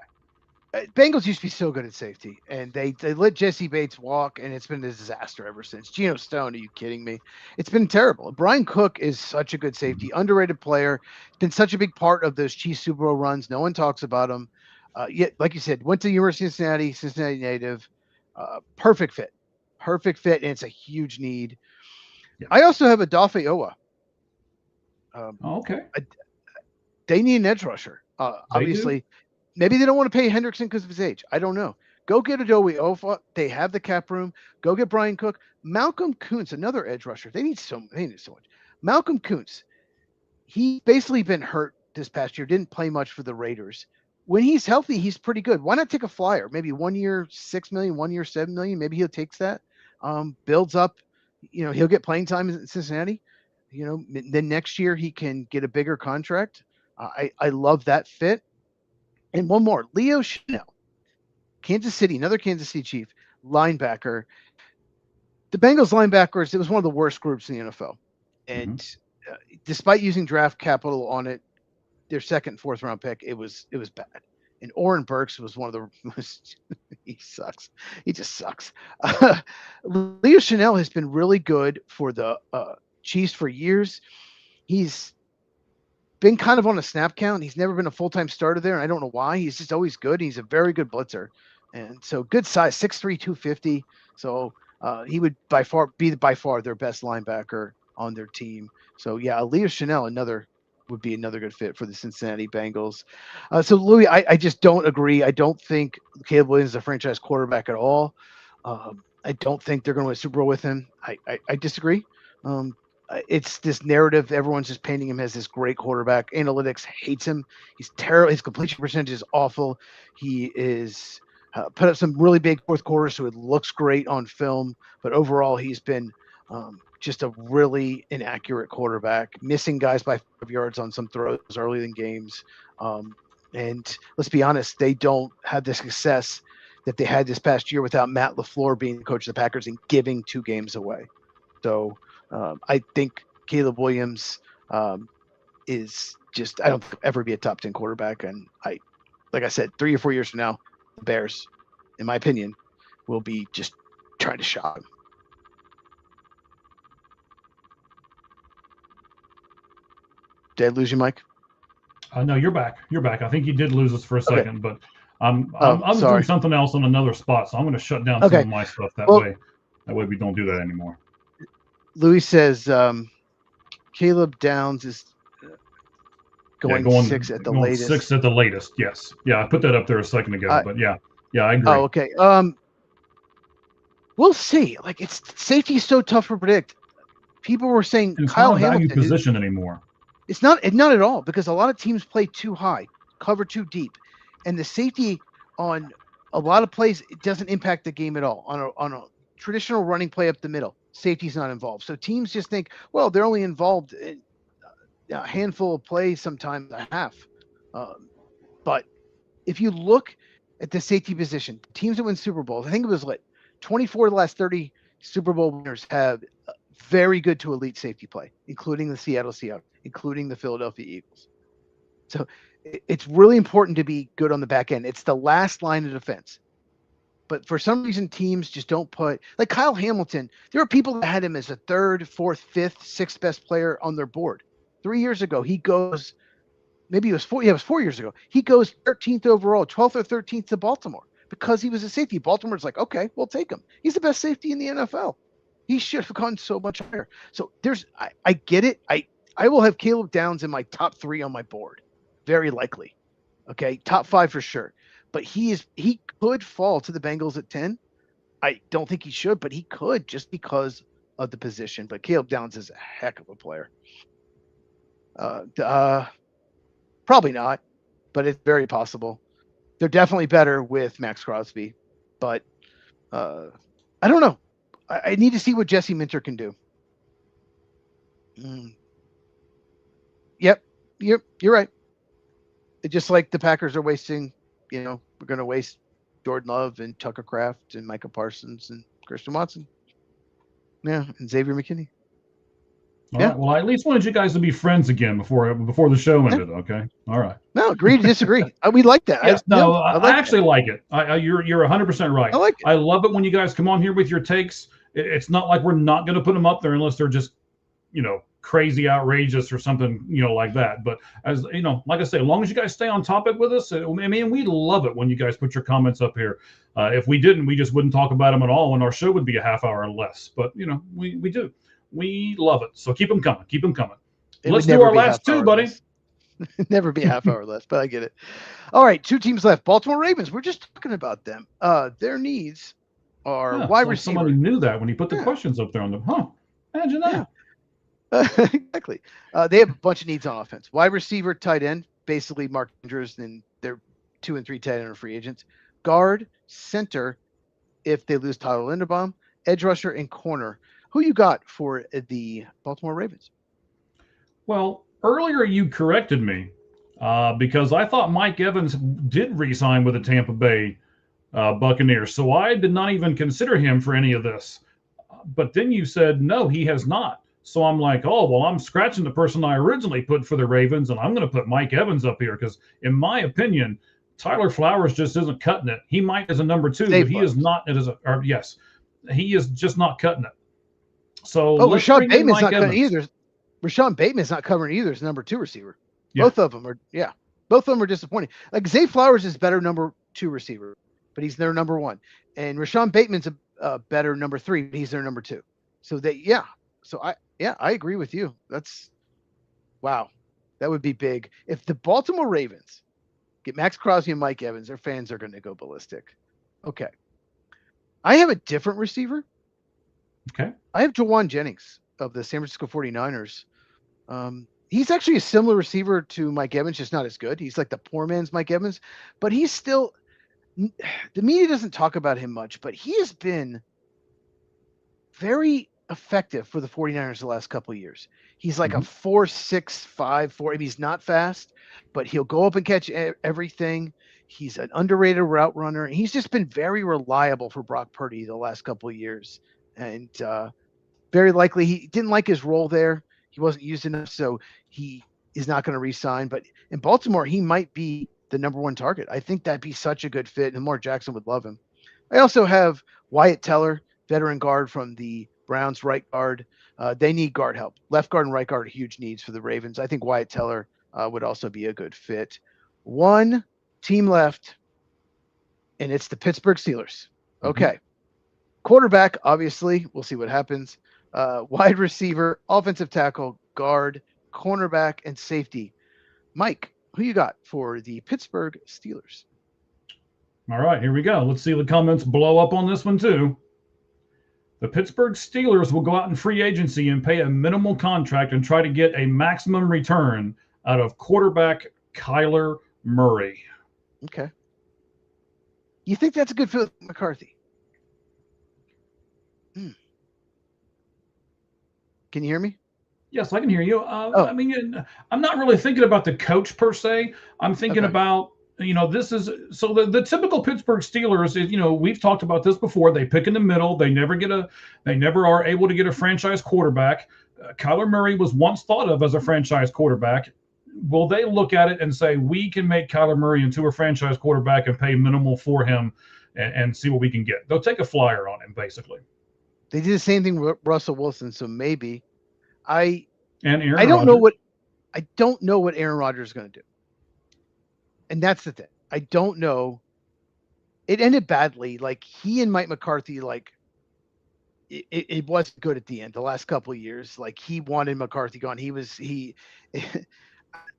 Bengals used to be so good at safety, and they let Jesse Bates walk, and it's been a disaster ever since. Geno Stone, are you kidding me? It's been terrible. Brian Cook is such a good safety, underrated player. Been such a big part of those Chiefs Super Bowl runs. No one talks about him. Yet, like you said, went to the University of Cincinnati native. Perfect fit, and it's a huge need. Yeah. I also have Odafe Owa. Okay. They need an edge rusher. Obviously. Maybe they don't want to pay Hendrickson because of his age. I don't know. Go get Odafe Owa. They have the cap room. Go get Brian Cook. Malcolm Kuntz, another edge rusher. They need so much. Malcolm Kuntz, he's basically been hurt this past year. Didn't play much for the Raiders. When he's healthy, he's pretty good. Why not take a flyer? Maybe 1 year, $6 million, 1 year, $7 million. Maybe he'll take that. Builds up. He'll get playing time in Cincinnati. Then next year he can get a bigger contract. I love that fit. And one more, Leo Chanel, Kansas City, another Kansas City Chief, linebacker. The Bengals linebackers, it was one of the worst groups in the NFL. And despite using draft capital on it, their second, fourth round pick, it was bad. And Oren Burks was one of the most, he sucks. He just sucks. Leo Chanel has been really good for the Chiefs for years. He's been kind of on a snap count. He's never been a full-time starter there, and I don't know why. He's just always good. He's a very good blitzer. And so good size, 6'3", 250. So he would by far their best linebacker on their team. So yeah, Leo Chanel would be another good fit for the Cincinnati Bengals. So Louis, I just don't agree. I don't think Caleb Williams is a franchise quarterback at all. I don't think they're going to win a Super Bowl with him. I disagree. It's this narrative. Everyone's just painting him as this great quarterback. Analytics hates him. He's terrible. His completion percentage is awful. He is put up some really big fourth quarters, so it looks great on film. But overall, he's been just a really inaccurate quarterback, missing guys by 5 yards on some throws early in games. And let's be honest, they don't have the success that they had this past year without Matt LaFleur being the coach of the Packers and giving 2 games away. So I think Caleb Williams is just, I don't think he'll ever be a top 10 quarterback. And like I said, 3 or 4 years from now, the Bears, in my opinion, will be just trying to shop him. Did I lose you, Mike? No, you're back. I think you did lose us for a second, but I'm sorry. doing something else on another spot, so I'm going to shut down some of my stuff that way. That way we don't do that anymore. Louis says Caleb Downs is going 6 at the latest. 6 at the latest, yes. Yeah, I put that up there a second ago, but yeah, I agree. Oh, okay. We'll see. Like, safety is so tough to predict. People were saying it's Kyle not a value Hamilton position anymore. It's not at all, because a lot of teams play too high, cover too deep, and the safety on a lot of plays, it doesn't impact the game at all. On a traditional running play up the middle, safety's not involved. So teams just think, well, they're only involved in a handful of plays, sometimes a half. But if you look at the safety position, teams that win Super Bowls, I think it was 24 of the last 30 Super Bowl winners have very good to elite safety play, including the Seattle Seahawks, including the Philadelphia Eagles. So it's really important to be good on the back end. It's the last line of defense. But for some reason, teams just don't put, like Kyle Hamilton. There are people that had him as a third, fourth, fifth, sixth best player on their board. 3 years ago, he goes, maybe it was 4. Yeah, it was 4 years ago. He goes 13th overall, 12th or 13th to Baltimore because he was a safety. Baltimore's like, okay, we'll take him. He's the best safety in the NFL. He should have gone so much higher. So I get it. I will have Caleb Downs in my top 3 on my board, very likely. Okay, top 5 for sure. But he could fall to the Bengals at 10. I don't think he should, but he could just because of the position. But Caleb Downs is a heck of a player. Probably not, but it's very possible. They're definitely better with Max Crosby, but I don't know. I need to see what Jesse Minter can do. Yep, you're right. It's just like the Packers are wasting, we're going to waste Jordan Love and Tucker Kraft and Micah Parsons and Christian Watson. Yeah, and Xavier McKinney. All right. Well, I at least wanted you guys to be friends again before the show ended. Okay. All right. No, agree to disagree. We like that. Yes, I actually like it. You're 100% right. I like it. I love it when you guys come on here with your takes. It's not like we're not going to put them up there unless they're just, crazy, outrageous or something, like that. But as like I say, as long as you guys stay on topic with us, we love it when you guys put your comments up here. If we didn't, we just wouldn't talk about them at all, and our show would be a half hour or less. But we do. We love it. So keep them coming. Keep them coming. Let's do our last 2, buddy. Never be a half hour less, but I get it. All right, 2 teams left. Baltimore Ravens. We're just talking about them. Their needs are wide receiver. Somebody knew that when he put the questions up there on them. Huh? Imagine that. Yeah. Exactly. They have a bunch of needs on offense. Wide receiver, tight end, basically Mark Andrews, and they're 2 and 3 tight end or free agents. Guard, center, if they lose Tyler Linderbaum, edge rusher, and corner. Who you got for the Baltimore Ravens? Well, earlier you corrected me because I thought Mike Evans did re-sign with the Tampa Bay Buccaneers, so I did not even consider him for any of this. But then you said, no, he has not. So I'm like, oh, well, I'm scratching the person I originally put for the Ravens, and I'm going to put Mike Evans up here because, in my opinion, Tyler Flowers just isn't cutting it. He might as a number 2, but he is not he is just not cutting it. So Rashad Bateman's not cutting either. Rashad Bateman's not covering either as number 2 receiver. Yeah. Both of them are disappointing. Like Zay Flowers is better number 2 receiver, but he's their number 1. And Rashad Bateman's a better number 3, but he's their number 2. So I agree with you. Wow. That would be big. If the Baltimore Ravens get Max Crosby and Mike Evans, their fans are going to go ballistic. Okay. I have a different receiver. Okay. I have Jawan Jennings of the San Francisco 49ers. He's actually a similar receiver to Mike Evans, just not as good. He's like the poor man's Mike Evans, but he's still – the media doesn't talk about him much, but he has been very effective for the 49ers the last couple of years. He's like a 4.65 4. I mean, he's not fast, but he'll go up and catch everything. He's an underrated route runner. He's just been very reliable for Brock Purdy the last couple of years. And very likely he didn't like his role there. He wasn't used enough, so he is not going to re-sign. But in Baltimore, he might be the number 1 target. I think that'd be such a good fit, and Lamar Jackson would love him. I also have Wyatt Teller, veteran guard from the Browns, right guard. They need guard help. Left guard and right guard are huge needs for the Ravens. I think Wyatt Teller would also be a good fit. 1 team left, and it's the Pittsburgh Steelers. Okay. Quarterback, obviously, we'll see what happens. Wide receiver, offensive tackle, guard, cornerback, and safety. Mike, who you got for the Pittsburgh Steelers? All right, here we go. Let's see the comments blow up on this one, too. The Pittsburgh Steelers will go out in free agency and pay a minimal contract and try to get a maximum return out of quarterback Kyler Murray. Okay. You think that's a good fit with McCarthy? Can you hear me? Yes, I can hear you. I mean, I'm not really thinking about the coach per se. I'm thinking about, this is so the typical Pittsburgh Steelers is, we've talked about this before. They pick in the middle. They never are able to get a franchise quarterback. Kyler Murray was once thought of as a franchise quarterback. will they look at it and say, we can make Kyler Murray into a franchise quarterback and pay minimal for him and see what we can get? They'll take a flyer on him, basically. They did the same thing with Russell Wilson, so maybe. And Aaron I don't Rodgers. I don't know what Aaron Rodgers is going to do. And that's the thing. I don't know. It ended badly. Like, he and Mike McCarthy, like, it wasn't good at the end. The last couple of years, like, he wanted McCarthy gone. I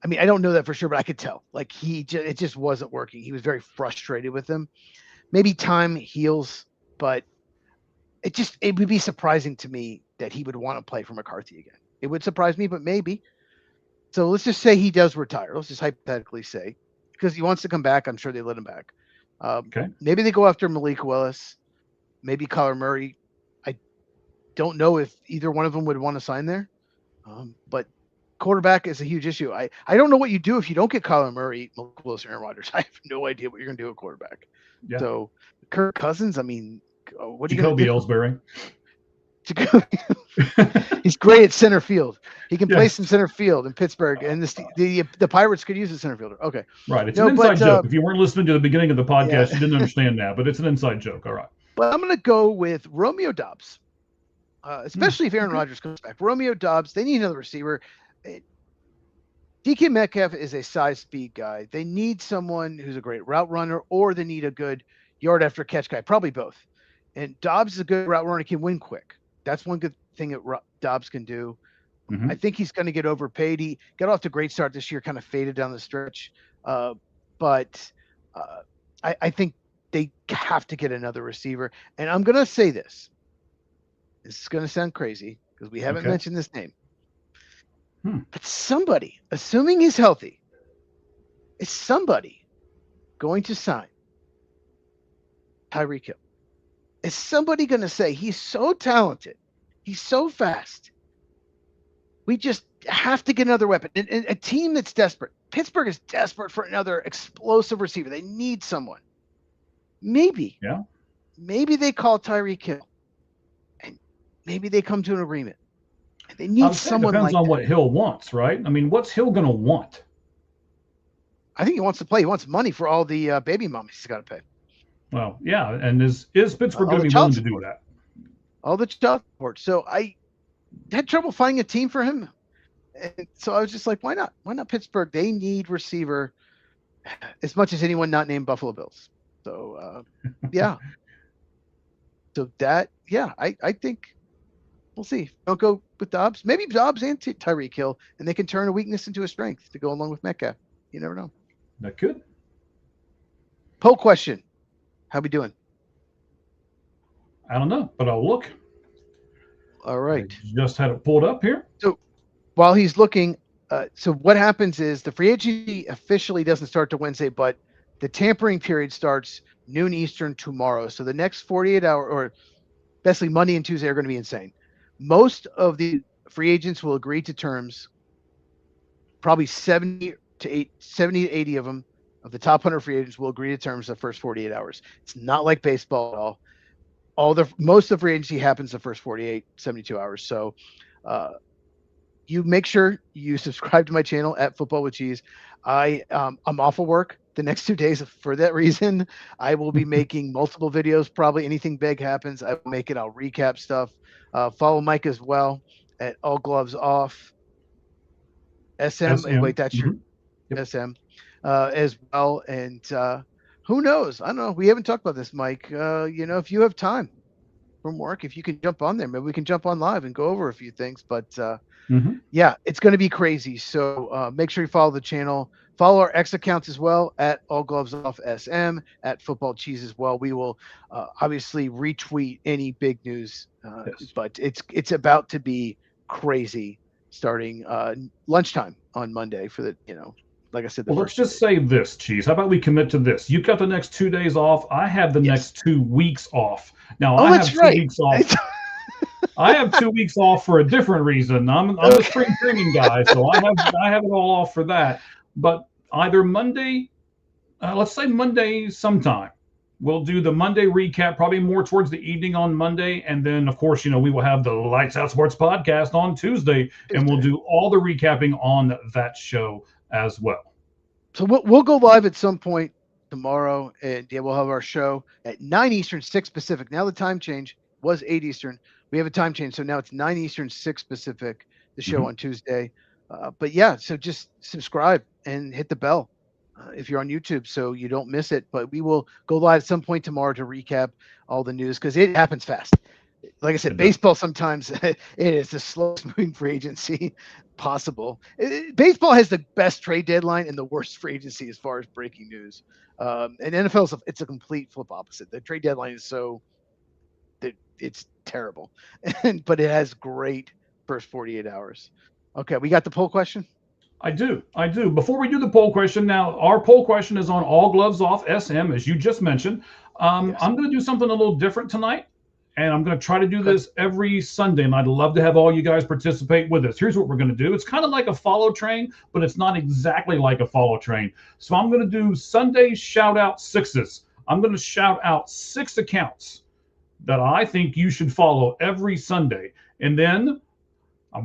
mean, I don't know that for sure, but I could tell. Like, it just wasn't working. He was very frustrated with him. Maybe time heals, but it would be surprising to me that he would want to play for McCarthy again. It would surprise me, but maybe. So let's just say he does retire. Let's just hypothetically say, because he wants to come back. I'm sure they let him back. Okay. Maybe they go after Malik Willis, maybe Kyler Murray. I don't know if either one of them would want to sign there. But quarterback is a huge issue. I don't know what you do if you don't get Kyler Murray, Malik Willis, and Aaron Rodgers. I have no idea what you're going to do at quarterback. Yeah. So Kirk Cousins, I mean, what are you going to Jacoby do? Ellsbury. He's great at center field. He can play some center field in Pittsburgh, and the Pirates could use a center fielder. Okay. Right. It's an inside joke. If you weren't listening to the beginning of the podcast, you didn't understand that, but it's an inside joke. All right. But I'm going to go with Romeo Doubs, especially if Aaron Rodgers comes back. Romeo Doubs, they need another receiver. DK Metcalf is a size speed guy. They need someone who's a great route runner, or they need a good yard after catch guy, probably both. And Dobbs is a good route runner. He can win quick. That's one good thing that Dobbs can do. Mm-hmm. I think he's going to get overpaid. He got off to a great start this year, kind of faded down the stretch. But I think they have to get another receiver. And I'm going to say this. This is going to sound crazy because we haven't mentioned this name. But somebody, assuming he's healthy, is somebody going to sign Tyreek Hill? Is somebody going to say he's so talented, he's so fast, we just have to get another weapon? And a team that's desperate. Pittsburgh is desperate for another explosive receiver. They need someone. Maybe they call Tyreek Hill, and maybe they come to an agreement. And they need someone like that. Depends on what Hill wants, right? I mean, what's Hill going to want? I think he wants to play. He wants money for all the baby mamas he's got to pay. Well, yeah, and is Pittsburgh going to be willing to do that? All the child support. So I had trouble finding a team for him. And so I was just like, why not? Why not Pittsburgh? They need receiver as much as anyone not named Buffalo Bills. So, yeah. So that, I think we'll see. Don't go with Dobbs. Maybe Dobbs and Tyreek Hill, and they can turn a weakness into a strength to go along with Metcalf. You never know. That could. Poll question. How we doing? I don't know, but I'll look. All right. I just had it pulled up here. So while he's looking, so what happens is the free agency officially doesn't start till Wednesday, but the tampering period starts noon Eastern tomorrow. So the next 48 hour, or basically Monday and Tuesday, are going to be insane. Most of the free agents will agree to terms. Probably 70 to 80 of them, of the top 100 free agents, will agree to terms the first 48 hours. It's not like baseball at all. Most of free agency happens the first 48, 72 hours. So you make sure you subscribe to my channel at Football with Cheese. I'm off of work the next 2 days for that reason. I will be making multiple videos. Probably anything big happens, I will make it. I'll recap stuff. Follow Mike as well at All Gloves Off. SM. Wait, that's your SM as well. And who knows? I don't know. We haven't talked about this, Mike. If you have time from work, if you can jump on there, maybe we can jump on live and go over a few things. But yeah, it's going to be crazy. So make sure you follow the channel. Follow our X accounts as well at All Gloves Off SM, at Football Cheese as well. We will obviously retweet any big news, but it's about to be crazy starting lunchtime on Monday for the, like I said. Let's just say this, Cheese. How about we commit to this? You've got the next 2 days off. I have the next 2 weeks off. Now, I have 2 weeks off. I have 2 weeks off for a different reason. I'm a spring training guy, so I have it all off for that. But either Monday, let's say Monday sometime, we'll do the Monday recap, probably more towards the evening on Monday. And then, of course, we will have the Lights Out Sports podcast on Tuesday, and we'll do all the recapping on that show as well. So we'll go live at some point tomorrow, and yeah, we'll have our show at 9 Eastern, 6 Pacific. Now the time change was 8 Eastern. We have a time change, so now it's 9 Eastern, 6 Pacific. The show on Tuesday. But yeah, so just subscribe and hit the bell if you're on YouTube, so you don't miss it. But we will go live at some point tomorrow to recap all the news because it happens fast. Like I said, baseball sometimes it is the slowest moving free agency possible. Baseball has the best trade deadline and the worst free agency as far as breaking news. And NFL it's a complete flip opposite. The trade deadline is so that it's terrible, but it has great first 48 hours. Okay, we got the poll question. I do. Before we do the poll question, now our poll question is on All Gloves Off SM, as you just mentioned. Yes. I'm going to do something a little different tonight, and I'm going to try to do this every Sunday, and I'd love to have all you guys participate with us. Here's what we're going to do. It's kind of like a follow train, but it's not exactly like a follow train. So I'm going to do Sunday shout out sixes. I'm going to shout out 6 accounts that I think you should follow every Sunday. And then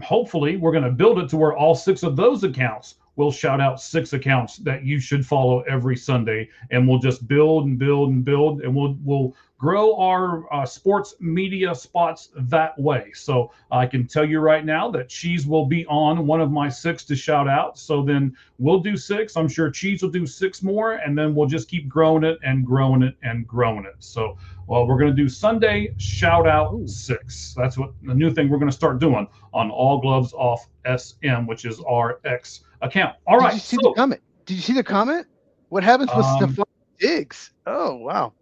hopefully we're going to build it to where all 6 of those accounts will shout out 6 accounts that you should follow every Sunday, and we'll just build and build and build, and we'll grow our sports media spots that way. So I can tell you right now that Cheez will be on one of my 6 to shout out. So then we'll do 6. I'm sure Cheez will do 6 more, and then we'll just keep growing it and growing it and growing it. So we're going to do Sunday shout out 6. That's what the new thing we're going to start doing on All Gloves Off SM, which is our X account. All right. Did you see the comment? Did you see the comment? What happens with Stephon Diggs? Oh, wow.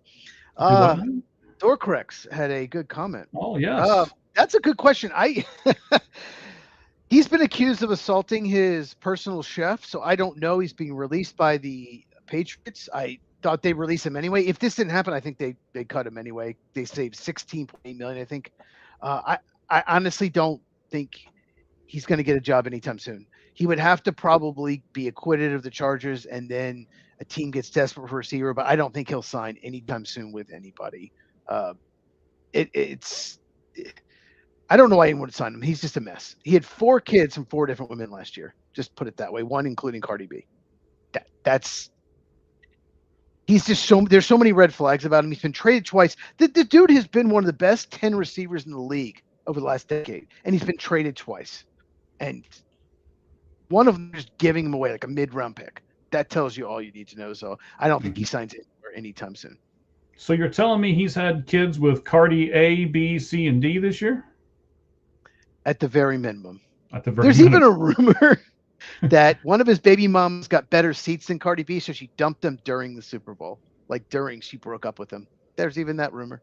Dorcrex had a good comment. Oh, yes. That's a good question. He's been accused of assaulting his personal chef, so I don't know. He's being released by the Patriots. I thought they'd release him anyway. If this didn't happen, I think they cut him anyway. They saved $16.8 million, I think. I honestly don't think he's going to get a job anytime soon. He would have to probably be acquitted of the charges, and then a team gets desperate for a receiver, but I don't think he'll sign anytime soon with anybody. I don't know why anyone would sign him. He's just a mess. He had 4 kids from 4 different women last year. Just put it that way. 1 including Cardi B. He's just there's so many red flags about him. He's been traded twice. The dude has been one of the best 10 receivers in the league over the last decade, and he's been traded twice. And one of them is giving him away like a mid-round pick. That tells you all you need to know. So I don't think he signs anywhere anytime soon. So you're telling me he's had kids with Cardi A, B, C, and D this year? At the very minimum. There's even a rumor that one of his baby moms got better seats than Cardi B, so she dumped them during the Super Bowl. Like she broke up with him. There's even that rumor.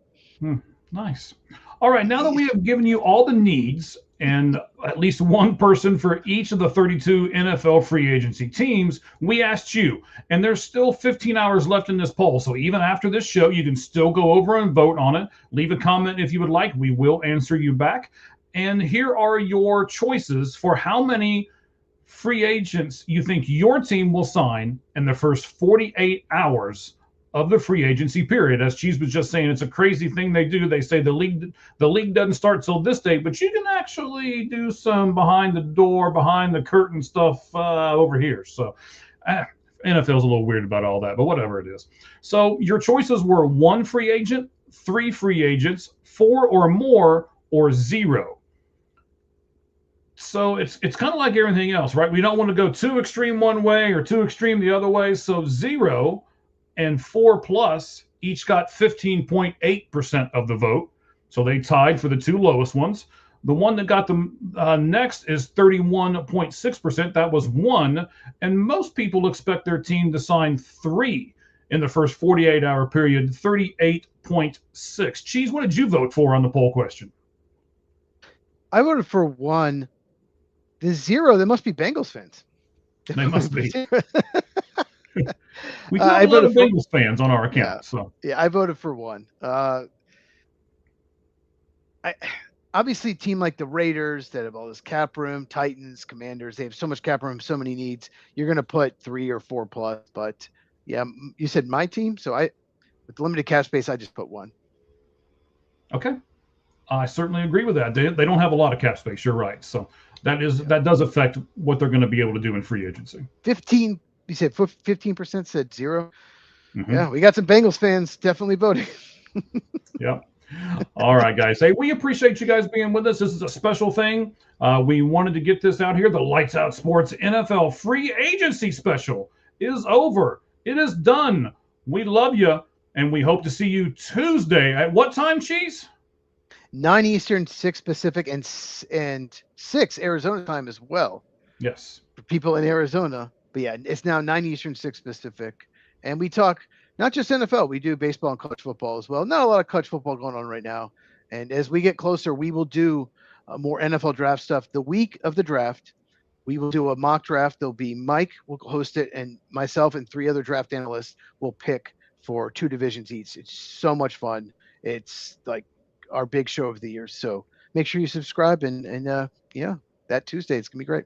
Nice. All right, now that we have given you all the needs and at least one person for each of the 32 NFL free agency teams, we asked you, and there's still 15 hours left in this poll. So even after this show, you can still go over and vote on it. Leave a comment if you would like. We will answer you back. And here are your choices for how many free agents you think your team will sign in the first 48 hours of the free agency period. As Cheez was just saying, it's a crazy thing they do. They say the league doesn't start till this date, but you can actually do some behind the curtain stuff over here. So NFL's a little weird about all that, but whatever it is. So your choices were 1 free agent, 3 free agents, 4 or more, or 0. So it's kind of like everything else, right? We don't want to go too extreme one way or too extreme the other way. So 0 and 4 plus each got 15.8% of the vote. So they tied for the 2 lowest ones. The one that got the next is 31.6%. That was 1. And most people expect their team to sign 3 in the first 48-hour period, 38.6. Cheez, what did you vote for on the poll question? I voted for 1. The 0, they must be Bengals fans. They must be. We got a lot of Bengals fans on our account. I voted for 1. Obviously, a team like the Raiders that have all this cap room, Titans, Commanders, they have so much cap room, so many needs. You're going to put 3 or 4 plus. But yeah, you said my team, so with limited cap space, I just put 1. Okay. I certainly agree with that. They don't have a lot of cap space. You're right. So that does affect what they're going to be able to do in free agency. 15. You said 15% said 0. Mm-hmm. Yeah, we got some Bengals fans definitely voting. Yep. All right, guys. Hey, we appreciate you guys being with us. This is a special thing. We wanted to get this out here. The Lights Out Sports NFL free agency special is over. It is done. We love you, and we hope to see you Tuesday at what time, Cheese? 9 Eastern, 6 Pacific, and 6 Arizona time as well. Yes. For people in Arizona. But yeah, it's now 9 Eastern, 6 Pacific. And we talk not just NFL, we do baseball and college football as well. Not a lot of college football going on right now. And as we get closer, we will do more NFL draft stuff. The week of the draft, we will do a mock draft. There'll be Mike will host it, and myself and 3 other draft analysts will pick for 2 divisions each. It's so much fun. It's like our big show of the year. So make sure you subscribe and yeah, that Tuesday, it's gonna be great.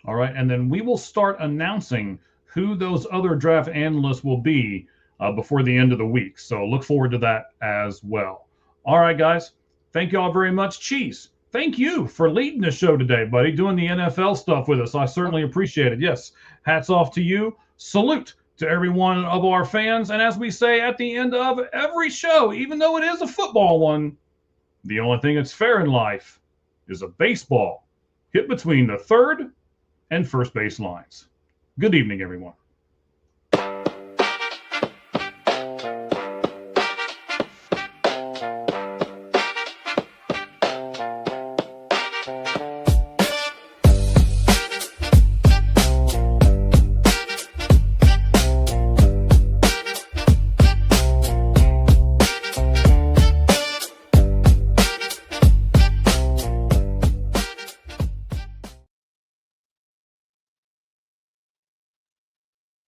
All right. And then we will start announcing who those other draft analysts will be before the end of the week. So look forward to that as well. All right, guys. Thank you all very much. Cheese, thank you for leading the show today, buddy, doing the NFL stuff with us. I certainly appreciate it. Yes. Hats off to you. Salute to every one of our fans. And as we say at the end of every show, even though it is a football one, the only thing that's fair in life is a baseball hit between the third and first base lines. Good evening, everyone.